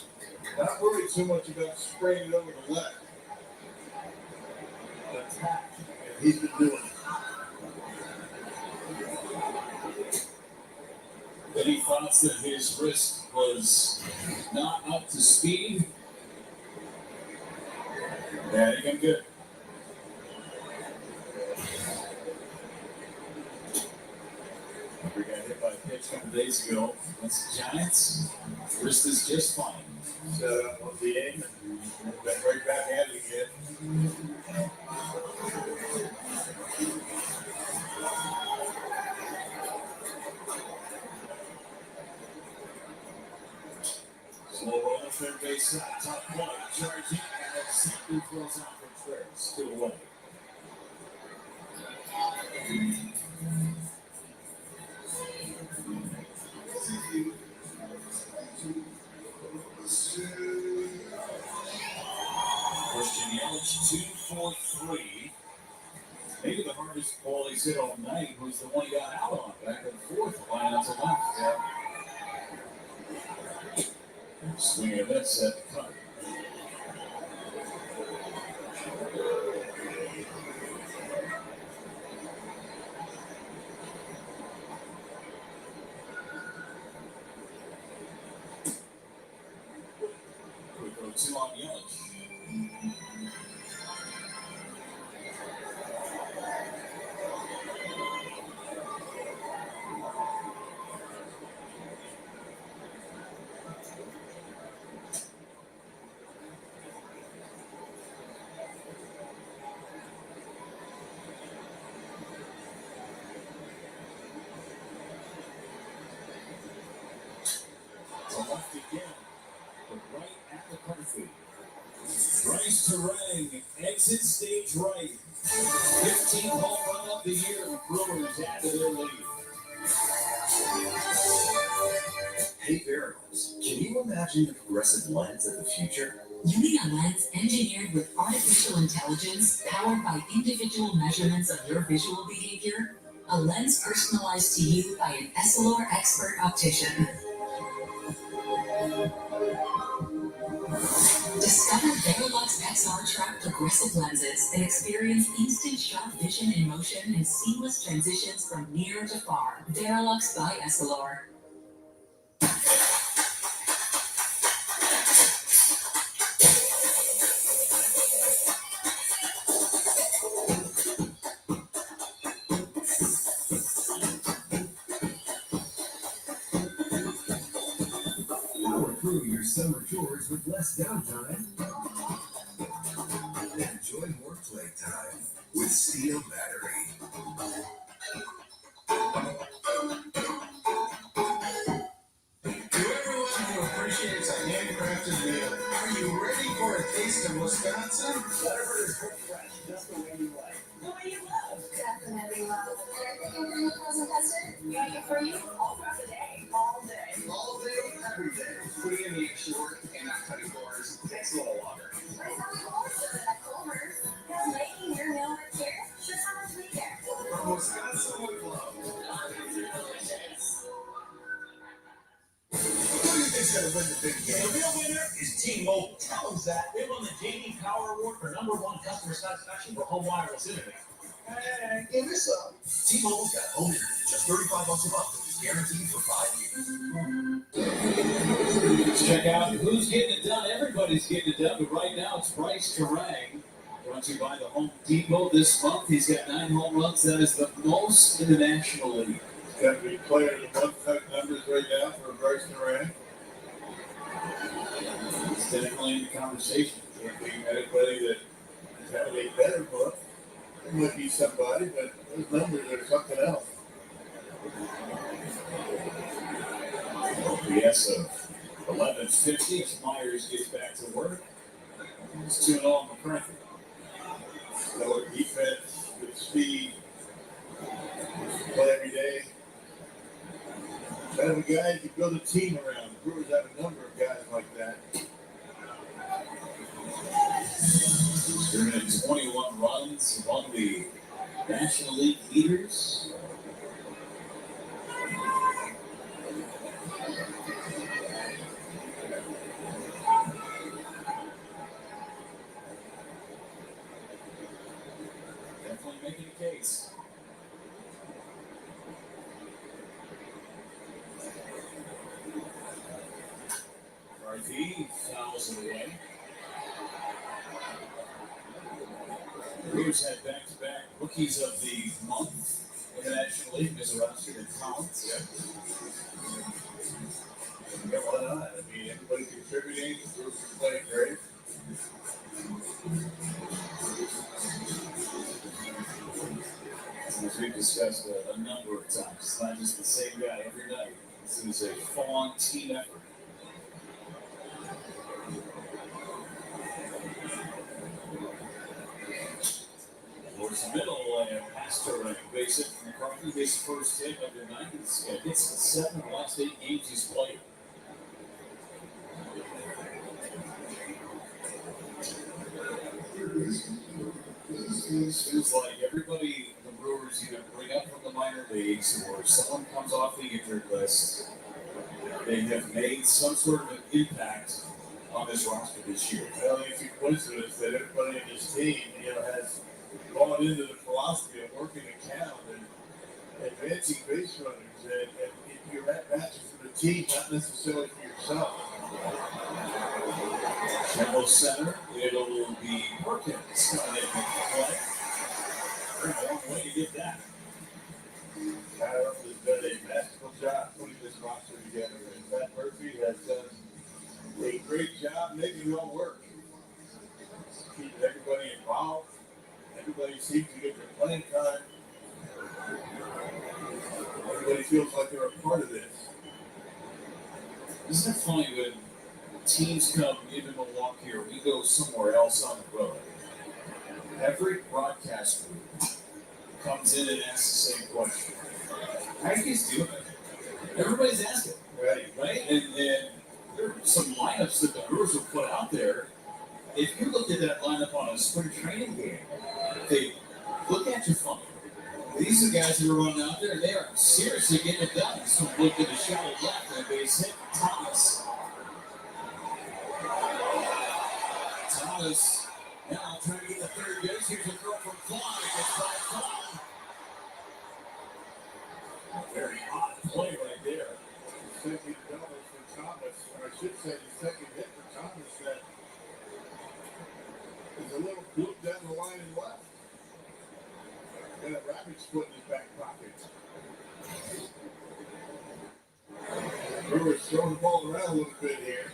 Not worried so much about spraying it over the left. Attack. And he's been doing it. Then he thought that his wrist was not up to speed. Batting him good. We got hit by a pitch a couple days ago. That's the Giants. Wrist is just fine. Set up on the aim and then right back at it again. Slow roll to third base side. Top one. Charging and simply throws out Contreras. 2-1. Christian Yelich 2-for-3. Maybe the hardest ball he's hit all night was the one he got out on back and forth, line out to left. Yeah. Swing and miss at the cut. Quick 0-2 on Yelich. Left again, but right at the perfect. Bryce Terang exits stage right. 15th home run of the year. Brewers add to their lead. Hey, Variables, can you imagine the progressive lens of the future? You need a lens engineered with artificial intelligence powered by individual measurements of your visual behavior? A lens personalized to you by an Essilor expert optician. Discover Verilux XR Track progressive lenses and experience instant sharp vision in motion and seamless transitions from near to far. Verilux by Essilor. Power through your summer chores with less downtime. Enjoy more playtime with Steel Battery. To everyone who appreciates a handcrafted meal, are you ready for a taste of Wisconsin? Whatever is cooked fresh, just the way you like. The way you love. Definitely love. Frozen custard? Got it for you all throughout the day. All day. All day, every day. Putting in the short and not cutting corners takes a little longer. Right on the course at Culver's. Because making your meal with care shows how much we care. From Wisconsin with love. All things are delicious. What do you think's gonna bring T-Mobile. Tell them that. They won the JD Power Award for #1 customer satisfaction for home wireless internet. Hey, give me some. T-Mobile's got home internet. Just $35 a month. Guaranteed for 5 years. Let's check out who's getting it done. Everybody's getting it done, but right now it's Bryce Terang. Brought to you by the Home Depot this month. He's got 9 home runs. That is the most in the National League. He's got to be player of the month type numbers right now for Bryce Durant. He's definitely in the conversation. Can't be anybody that is having a better book. There might be somebody, but those numbers are something else. OPS of 1150 as Myers gets back to work. It's 2-0 McCarthy. Lower defense, good speed, play every day. Kind of a guy you can build a team around. The Brewers have a number of guys like that. They're in 21 runs among the National League leaders. Definitely making a case. McCarthy fouls it away. Brewers had back-to-back rookies of the month in the National League, Mizorowski and Collins. Yeah, why not? I mean, everybody contributing, the Brewers are playing great. As we've discussed a number of times, it's not just the same guy every night. This is a full-on team effort. Towards the middle, pass to right. Base hit from McCarthy. His first hit of the night. It's 7 of the last 8 games he's played. It feels like everybody the Brewers either bring up from the minor leagues or someone comes off the injured list. They have made some sort of an impact on this roster this year. Well, it's a coincidence that everybody in this team, has gone into the philosophy of working a count and advancing base runners, and you're at bats for the team, not necessarily for yourself. Shallow center, it'll be Perkins coming in with the play. Very long way to get that. Kyle has done a masterful job putting this roster together, and Matt Murphy has done a great job making it all work. Keeping everybody involved. Everybody seems to get their playing time. Everybody feels like they're a part of this. Isn't it funny when teams come into Milwaukee or we go somewhere else on the road? Every broadcast group comes in and asks the same question. How are you guys doing it? Everybody's asking, right? And there are some lineups that the Brewers will put out there. If you looked at that lineup on a spring training game, they look at you funny. These are guys who are running out there, and they are seriously getting it done. So look at the shallow left and a base hit. Thomas now trying to get the third base. Here's a throw from Klein. It's by Klein. A very odd play right there. The second double for Thomas, or I should say the second hit for Thomas that is a little bloop down the line and left. Got a rabbit's foot in his back pocket. Brewers throwing the ball around a little bit here.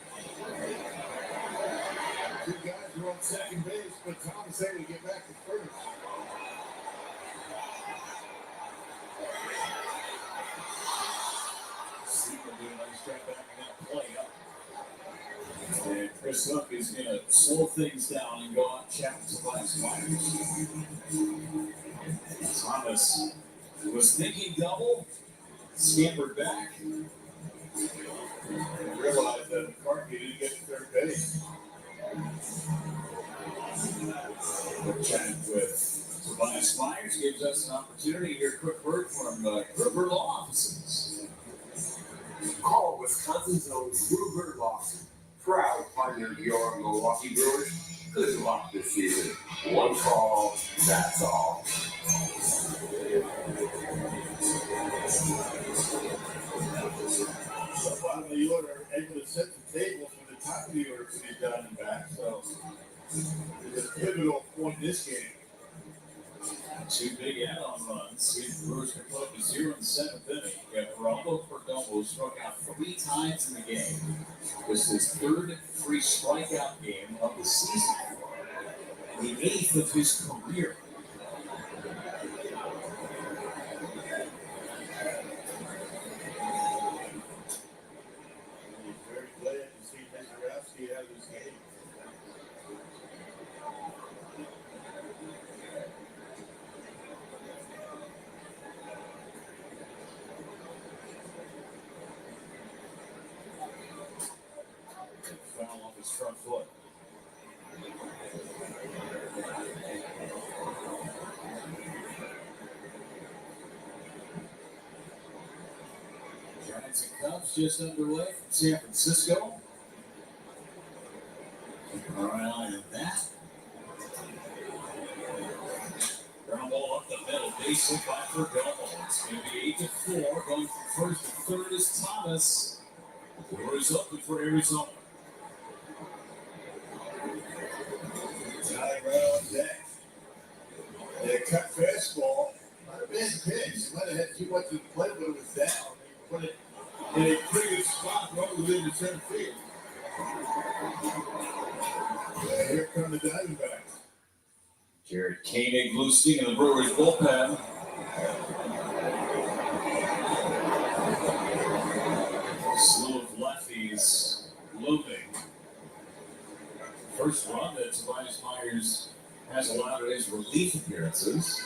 Two guys were on second base, but Thomas able to get back to first. Seaman doing a nice job backing that play up. And Chris Hook is going to slow things down and go out and challenge the last Myers. Thomas was thinking double, scampered back. And realized that McCarthy didn't get to third base. We're chatting with Tobias Myers, gives us an opportunity to hear a quick word from Gruber Law Offices. Call Wisconsin's own Gruber Law. proud partner of your Milwaukee Brewers. Good luck this season. One call, that's all. So bottom of the order, able to set the table for the top of the order for the Diamondbacks. So it's a pivotal point in this game. Two big add-on runs. The Brewers can put up a 0 in the seventh inning. Geraldo Perdomo struck out 3 times in the game. It was his 3rd free strikeout game of the season. The 8th of his career. He's very glad to see Mizorowski out of this game. Foul off his front foot. Giants and Cubs just underway from San Francisco. Keep an eye on that. Ground ball up the middle, base hit by Perdomo. It's going to be 8-4. Going from first to third is Thomas. Brewers open for Arizona. Tying right on deck. They cut fastball. Not a bad pitch. He might have had too much of the plate, but it was down. He put it in a pretty good spot, right within the center field. Yeah, here come the Diamondbacks. Jared Koenig loosing in the Brewers bullpen. Slew of lefties looming. First run that Tobias Myers has allowed in his relief appearances.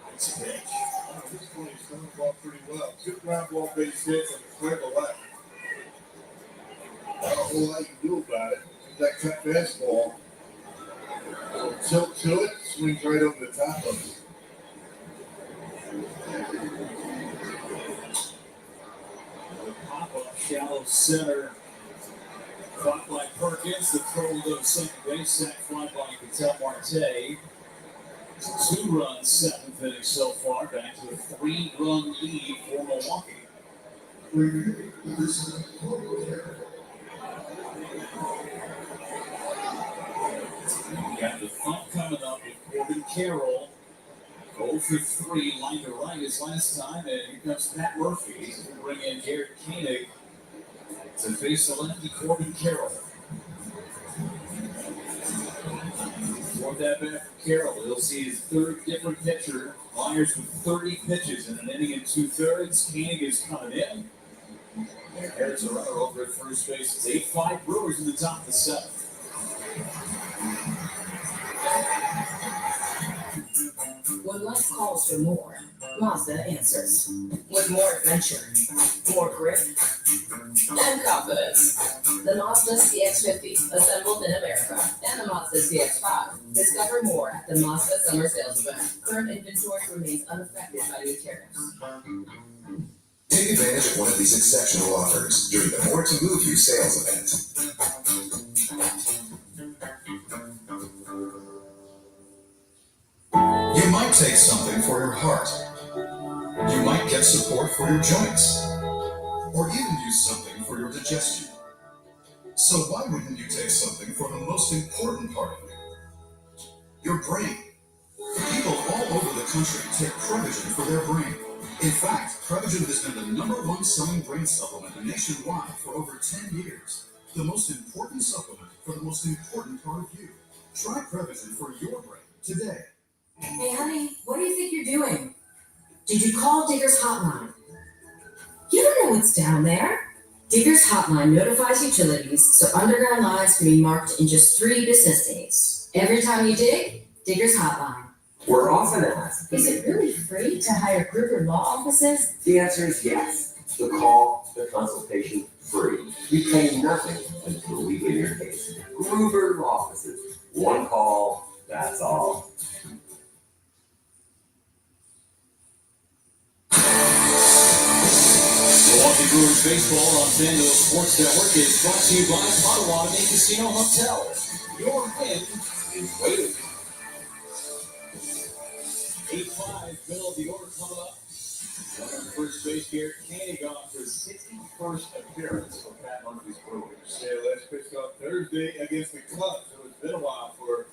Nice pitch. This point he's throwing the ball pretty well. 2 ground ball base hits on the clear to left. Not a whole lot you can do about it. That cut fastball. A little tilt to it, swings right over the top of it. The pop-up shallow center. Caught by Perkins. The throw will go to second base. Sack fly by Ketel Marte. It's a 2-run 7th inning so far. Back to a 3-run lead for Milwaukee. We got the thump coming up with Corbin Carroll. 0 for 3, line to right his last time, and here comes Pat Murphy. He's going to bring in Jared Koenig to face the lefty Corbin Carroll. Fourth at bat for Carroll. He'll see his 3rd different pitcher. Myers with 30 pitches in an inning and 2/3. Koenig is coming in. And there's a runner over at first base. It's 8-5 Brewers in the top of the 7th. When life calls for more, Mazda answers. With more adventure, more grip, and confidence. The Mazda CX-50, assembled in America, and the Mazda CX-5. Discover more at the Mazda Summer Sales Event. Current inventory remains unaffected by new tariffs. Take advantage of one of these exceptional offers during the More to Move You sales event. You might take something for your heart. You might get support for your joints. Or even use something for your digestion. So why wouldn't you take something for the most important part of you? Your brain. People all over the country take Prevagen for their brain. In fact, Prevagen has been the #1 selling brain supplement nationwide for over 10 years. The most important supplement for the most important part of you. Try Prevagen for your brain today. Hey, honey, what do you think you're doing? Did you call Digger's Hotline? You don't know what's down there. Digger's Hotline notifies utilities so underground lines can be marked in just 3 business days. Every time you dig, Digger's Hotline. We're often asked, Is it really free to hire Gruber Law Offices? the answer is yes. The call, the consultation, free. We pay nothing until we win your case. Gruber Law Offices, One call, that's all. Milwaukee Brewers baseball on FanDuel Sports Network is brought to you by Potawatomi Casino Hotel. Your win is waiting. 8-5, middle of the order coming up. First base here, Koenig on for his 61st appearance for Pat Murphy's Brewers. Yeah, last pitch on Thursday against the Cubs. So it's been a while for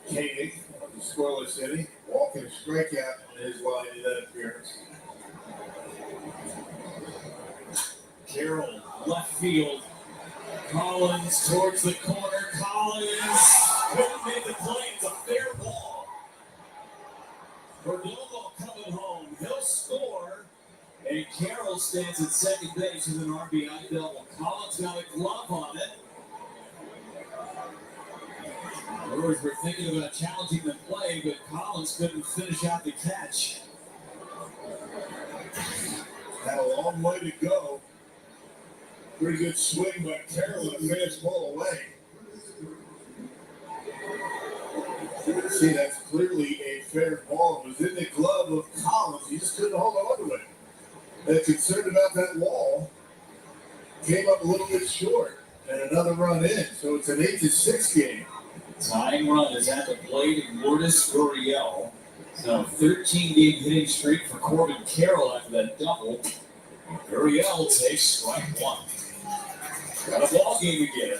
Koenig on the scoreless inning. Walking a strikeout on his line in that appearance. Carroll, left field. Collins towards the corner. Collins couldn't make the play. It's a fair ball. Perdomo coming home. He'll score. And Carroll stands at second base with an RBI double. Collins got a glove on it. Brewers were thinking about challenging the play, but Collins couldn't finish out the catch. Had a long way to go. Pretty good swing by Carroll and a fastball away. You can see that's clearly a fair ball. It was in the glove of Collins. He just couldn't hold on to it. They're concerned about that wall. Came up a little bit short. And another run in. So it's an 8-6 game. Tying run is at the plate of Lourdes Gurriel. It's now a 13-game hitting streak for Corbin Carroll after that double. Gurriel takes strike one. Got a ball game again.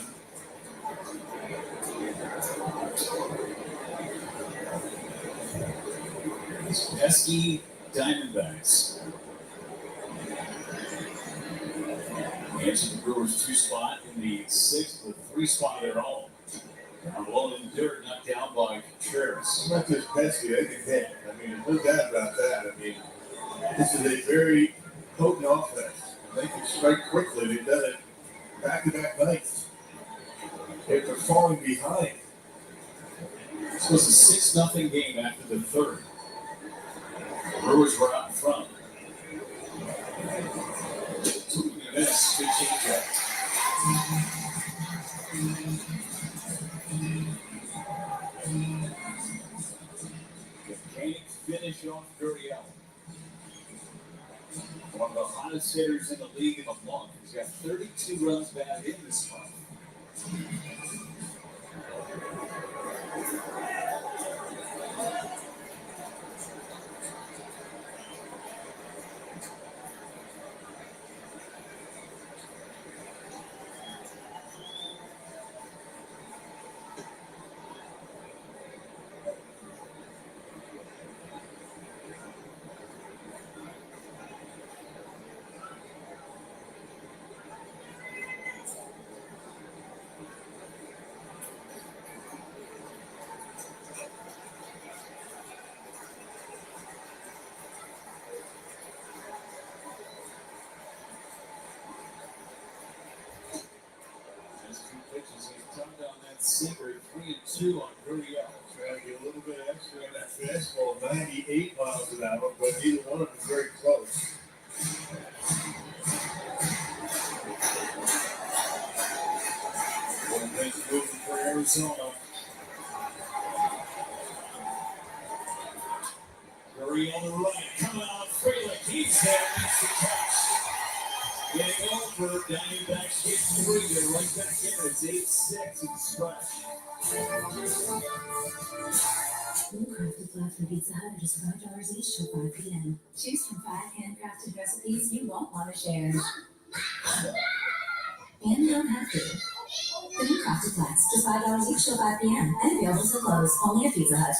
Pesky Diamondbacks. Answer the Brewers 2 spot in the 6th with 3 spot of their own. Down below in the dirt, knocked down by Contreras. Not just Pesky, they can hit. I mean, there's no doubt about that. I mean, this is a very potent offense. They can strike quickly. They've done it back-to-back nights. They're falling behind. This was a 6-0 game after the third. The Brewers were out in front. This good changeup. Koenig finish off Gurriel. One of the hottest hitters in the league in a month. He's got 32 runs batted in this month. Sinker 3-2 on Gurriel. Trying to get a little bit extra on that fastball, 98 miles an hour, but neither one of them is very close. One pitch moving for Arizona. Gurriel on the right, coming out Frelick. He's there, makes the catch. Getting over, Diamondbacks get 3. They're right back in. It's 8-6 in the stretch. New crafted flags from Pizza Hut are just $5 each till 5 p.m. Choose from 5 handcrafted recipes you won't want to share. And you don't have to. The new crafted flags, just $5 each till 5 p.m. and available to close only at Pizza Hut.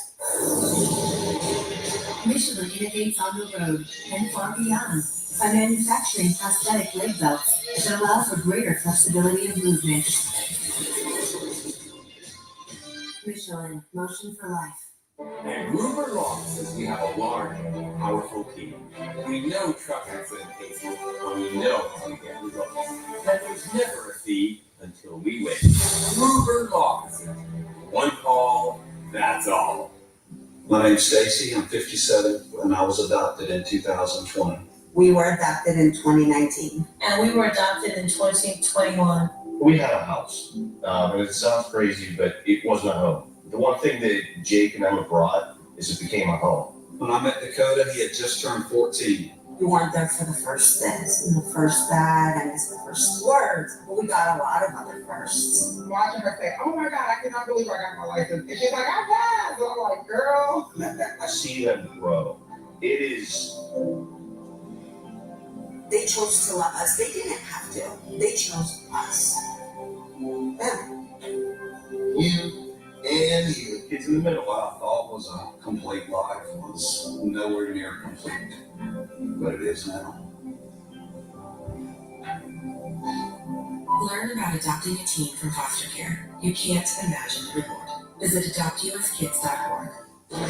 Michelin innovates on the road and far beyond by manufacturing prosthetic leg belts that allow for greater flexibility of movement. Michelin, motion for life. At Gruber Law Offices, we have a large, powerful team. We know truck accident cases, and we know how to get results. And there's never a fee until we win. Gruber Law Offices. One call, that's all. My name's Stacy. I'm 57, and I was adopted in 2020. We were adopted in 2019. And we were adopted in 2021. We had a house. It sounds crazy, but it wasn't a home. The one thing that Jake and Emma brought is it became a home. When I met Dakota, he had just turned 14. We weren't there for the first this and the first that and it's the first words, but we got a lot of other firsts. Watching her say, "Oh my God, I cannot believe I got my license," and she's like, "I passed." So I'm like, "Girl." I see them grow. It is. They chose to love us. They didn't have to. They chose us. Yeah. You and you. The kids in the middle, what I thought was a complete life was nowhere near complete. But it is now. Learn about adopting a teen from foster care. You can't imagine the reward. Visit adoptuskids.org. Well,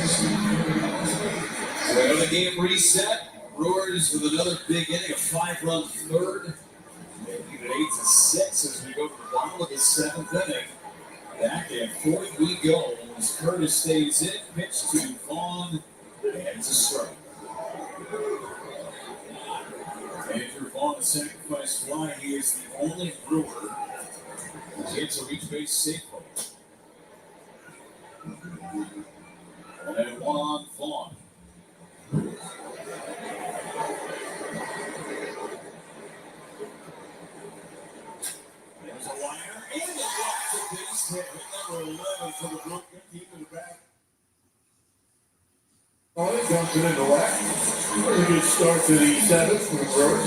the game reset. Brewers with another big inning, a 5-run third. They lead it 8-6 as we go to the bottom of the 7th inning. Back at 40 we go as Curtis stays in. Pitch to Vaughn, and it's a strike. Andrew Vaughn, the sacrifice fly. He is the only Brewer who's hit to reach base safely. And 1 on Vaughn. There's a liner and a walk to base hit with number 11 for the Brooklyn. Keep it back. Oh, he dumps it into left. Pretty good start to the 7th for the Brewers.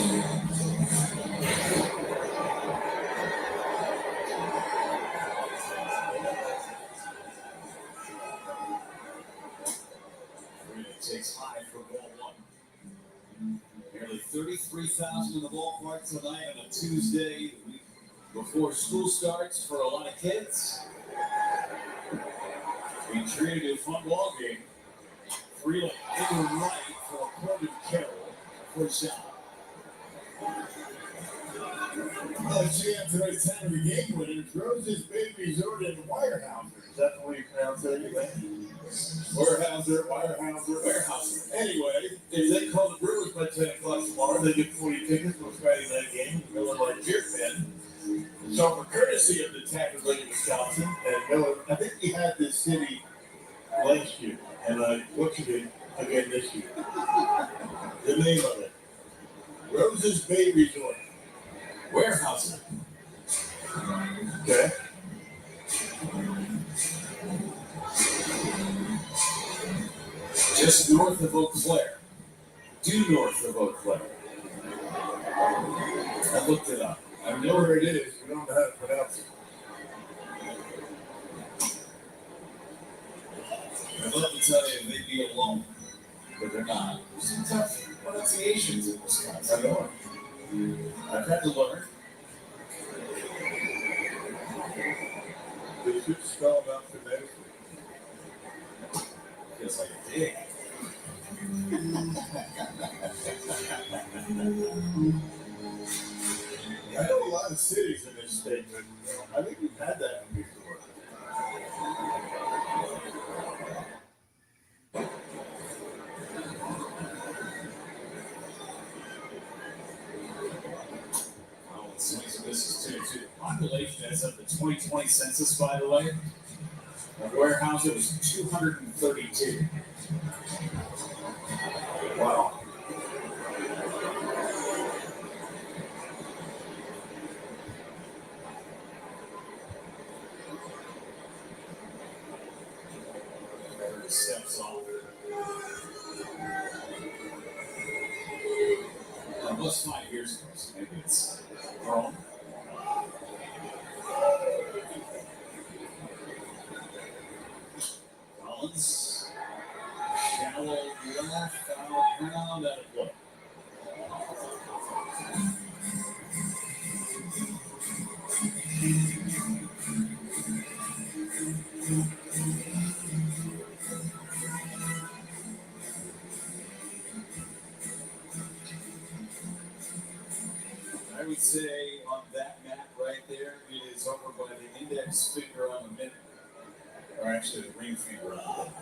Takes high for ball 1. Nearly 33,000 in the ballpark tonight on a Tuesday, the week before school starts for a lot of kids. We treated a fun ball game. Freeland in the right for a Corbin Carroll for shot. GM tonight's time of the game winner throws his big resort in Weyerhaeuser. Is that the way you pronounce it anyway? Weyerhaeuser. Anyway, if they call the Brewers by 10 o'clock tomorrow, they get 40 tickets for a Friday night game. Miller Lite Beer Pen. So for courtesy of the Tackers League of Wisconsin and Miller, I think we had this city last year, and I butchered it again this year. The name of it. Rose's Bay Resort. Weyerhaeuser. Okay. Just north of Eau Claire. Due north of Eau Claire. I looked it up. I know where it is. We don't know how to pronounce it. I'd love to tell you they'd be alone, but they're not. There's some tough pronunciations in Wisconsin. I know. I've had to learn. They should spell them out phonetically. Feels like a dig. I know a lot of cities in this state, but I think we've had that one before. Oh, it's nice business too. Population as of the 2020 census, by the way, of Weyerhaeuser was 232. Wow. Steps off. That was 5 years ago, so maybe it's wrong. Collins, shallow left, out around at a play. I would say on that map right there, it is over by the index finger on the minute, or actually the ring finger on the minute.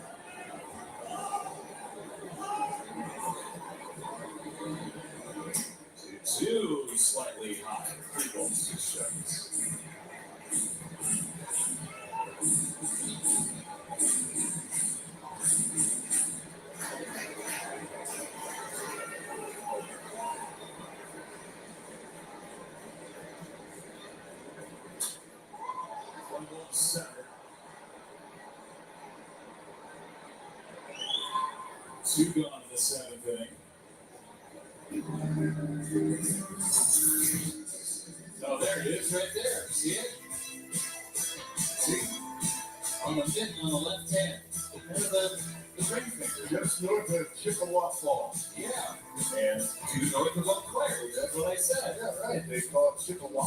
2-2, slightly high. 3 balls, 2 strikes. 7. 2 gone in the 7th inning. Oh, there it is right there. See it? See? On the mitten on the left hand. There's the ring finger. Just north of Chippewa Falls. Yeah. And to north of Eau Claire. That's what I said. Yeah, right. They call it Chippewa.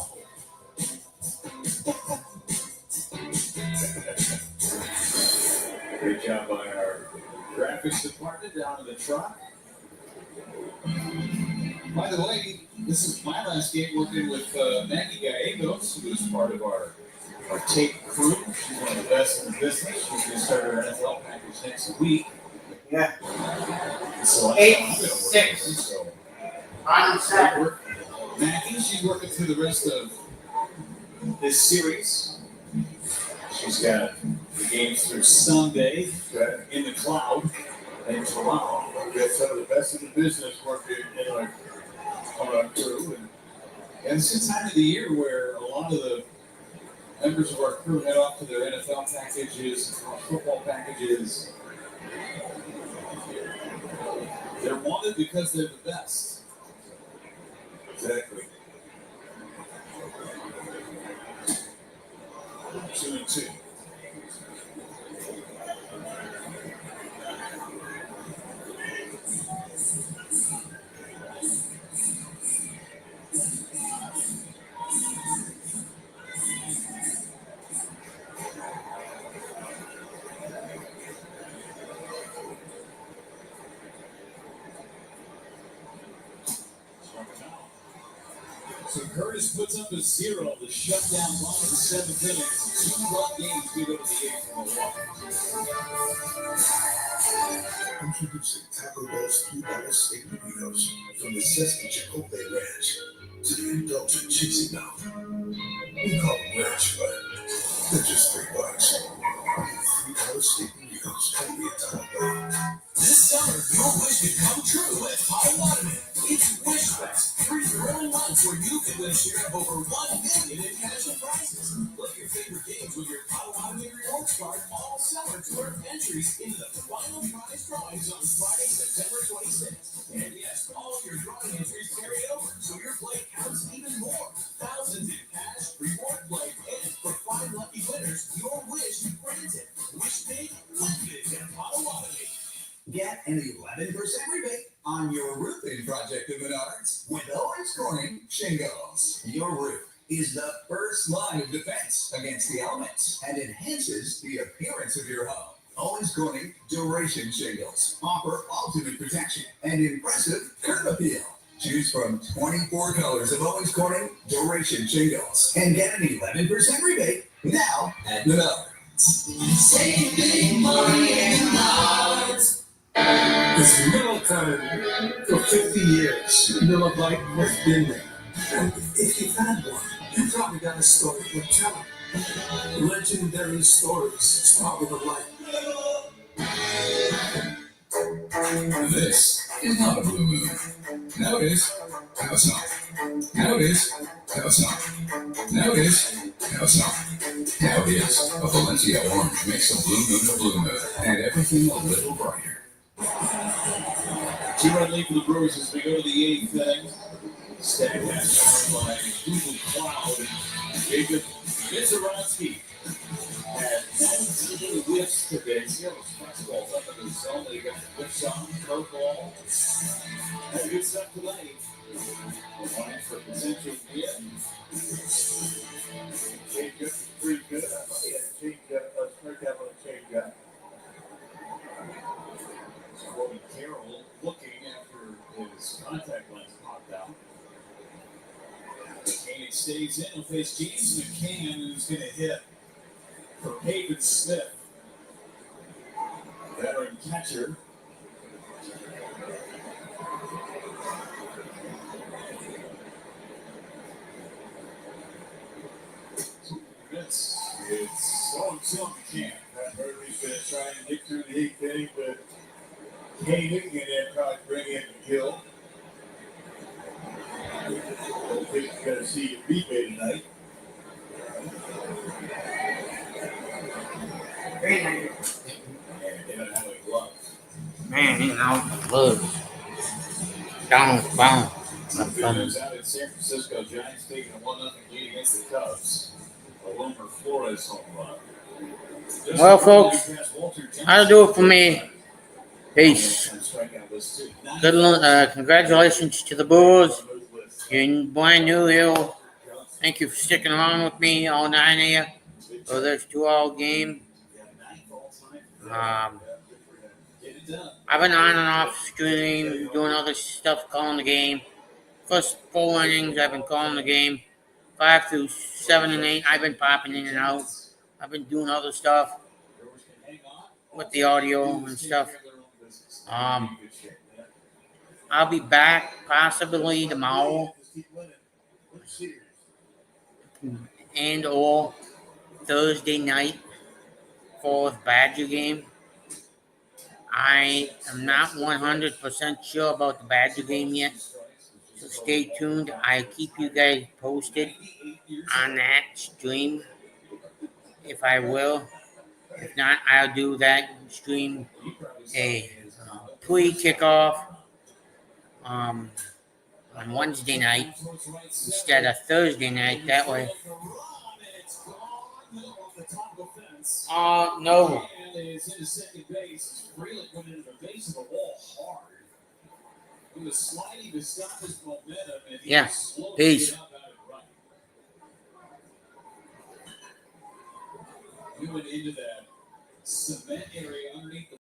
Great job by our graphics department down in the truck. By the way, this is my last game working with Maggie Gallegos, who is part of our tape crew. She's one of the best in the business. She's going to start her NFL package next week. Yeah. So 8-6. So On Saturday. Maggie, she's working through the rest of this series. She's got the games through Sunday in the cloud in Toronto. We've got some of the best in the business working in our crew. And it's the time of the year where a lot of the members of our crew head off to their NFL packages, football packages. They're wanted because they're the best. Exactly. 2-2. So Curtis puts up a 0 to shut down one of the 7th inning. 2-run games we go to the 8th from Milwaukee. Introducing Taco Bell's $3 steak burritos from the Zesty Chipotle Ranch to the indulgent cheesy mouth. We call them ranch, but they're just $3. $3 steak burritos only at Taco Bell. This summer, your wish could come true at Potawatomi. It's Wish Fest, 3 thrilling months where you can win a share of over $1 million in cash and prizes. Play your favorite games with your Potawatomi rewards card all summer to earn entries into the final prize drawings on Friday, September 26th. And yes, all of your drawing entries carry over, so your play counts even more. Thousands in cash, reward play, and for 5 lucky winners, your wish is granted. Wish big, win big at Potawatomi. Get an 11% rebate on your roofing project at Menards with Owens Corning Shingles. Your roof is the first line of defense against the elements and enhances the appearance of your home. Owens Corning Duration Shingles offer ultimate protection and impressive curb appeal. Choose from 24 colors of Owens Corning Duration Shingles and get an 11% rebate now at Menards. Save big money in Menards. It's Miller time. For 50 years, Miller Lite has been there. And if you've had one, you probably got a story to tell. Legendary stories start with a light. This is not a blue moon. Now it is. Now it's not. Now it is. Now it's not. Now it is. Now it's not. Now it is. A Valencia orange makes a blue moon and everything a little brighter. 2-run lead for the Brewers as we go to the 8th inning. Statcast by Google Cloud. Jacob Mizorowski had 19 whiffs today. See how those fastballs up in the zone. They got the whiffs on, curveball. Had good stuff tonight. Line for potential win. Change up pretty good. I thought he had to change up. Strikeout on a change up. Corey Carroll looking after his contact lens popped out. Kane stays in. He'll face James McCann, who's going to hit for Peyton Smith. Veteran catcher. It's 0-2 on McCann. That Murphy's going to try and get through the 8th inning, but Kane and then probably bring in the kill. Don't think he's going to see a rebate tonight. out the Blues. Down, down. News out in San Francisco, Giants taking a 1-0 lead against the Cubs. A Wilmer Flores home run. Well, folks, that'll do it for me. Peace. Good, congratulations to the Brewers. You're brand new here. Thank you for sticking around with me all night here for this 2-hour game. I've been on and off stream, doing other stuff, calling the game. First 4 innings, I've been calling the game. 5 through 7 and 8, I've been popping in and out. I've been doing other stuff with the audio and stuff. I'll be back possibly tomorrow and or Thursday night for the Badger game. I am not 100% sure about the Badger game yet, so stay tuned. I'll keep you guys posted on that stream if I will. If not, I'll do that stream a pre-kickoff on Wednesday night instead of Thursday night. That way. No. Yeah. Peace. We went into that cement area underneath the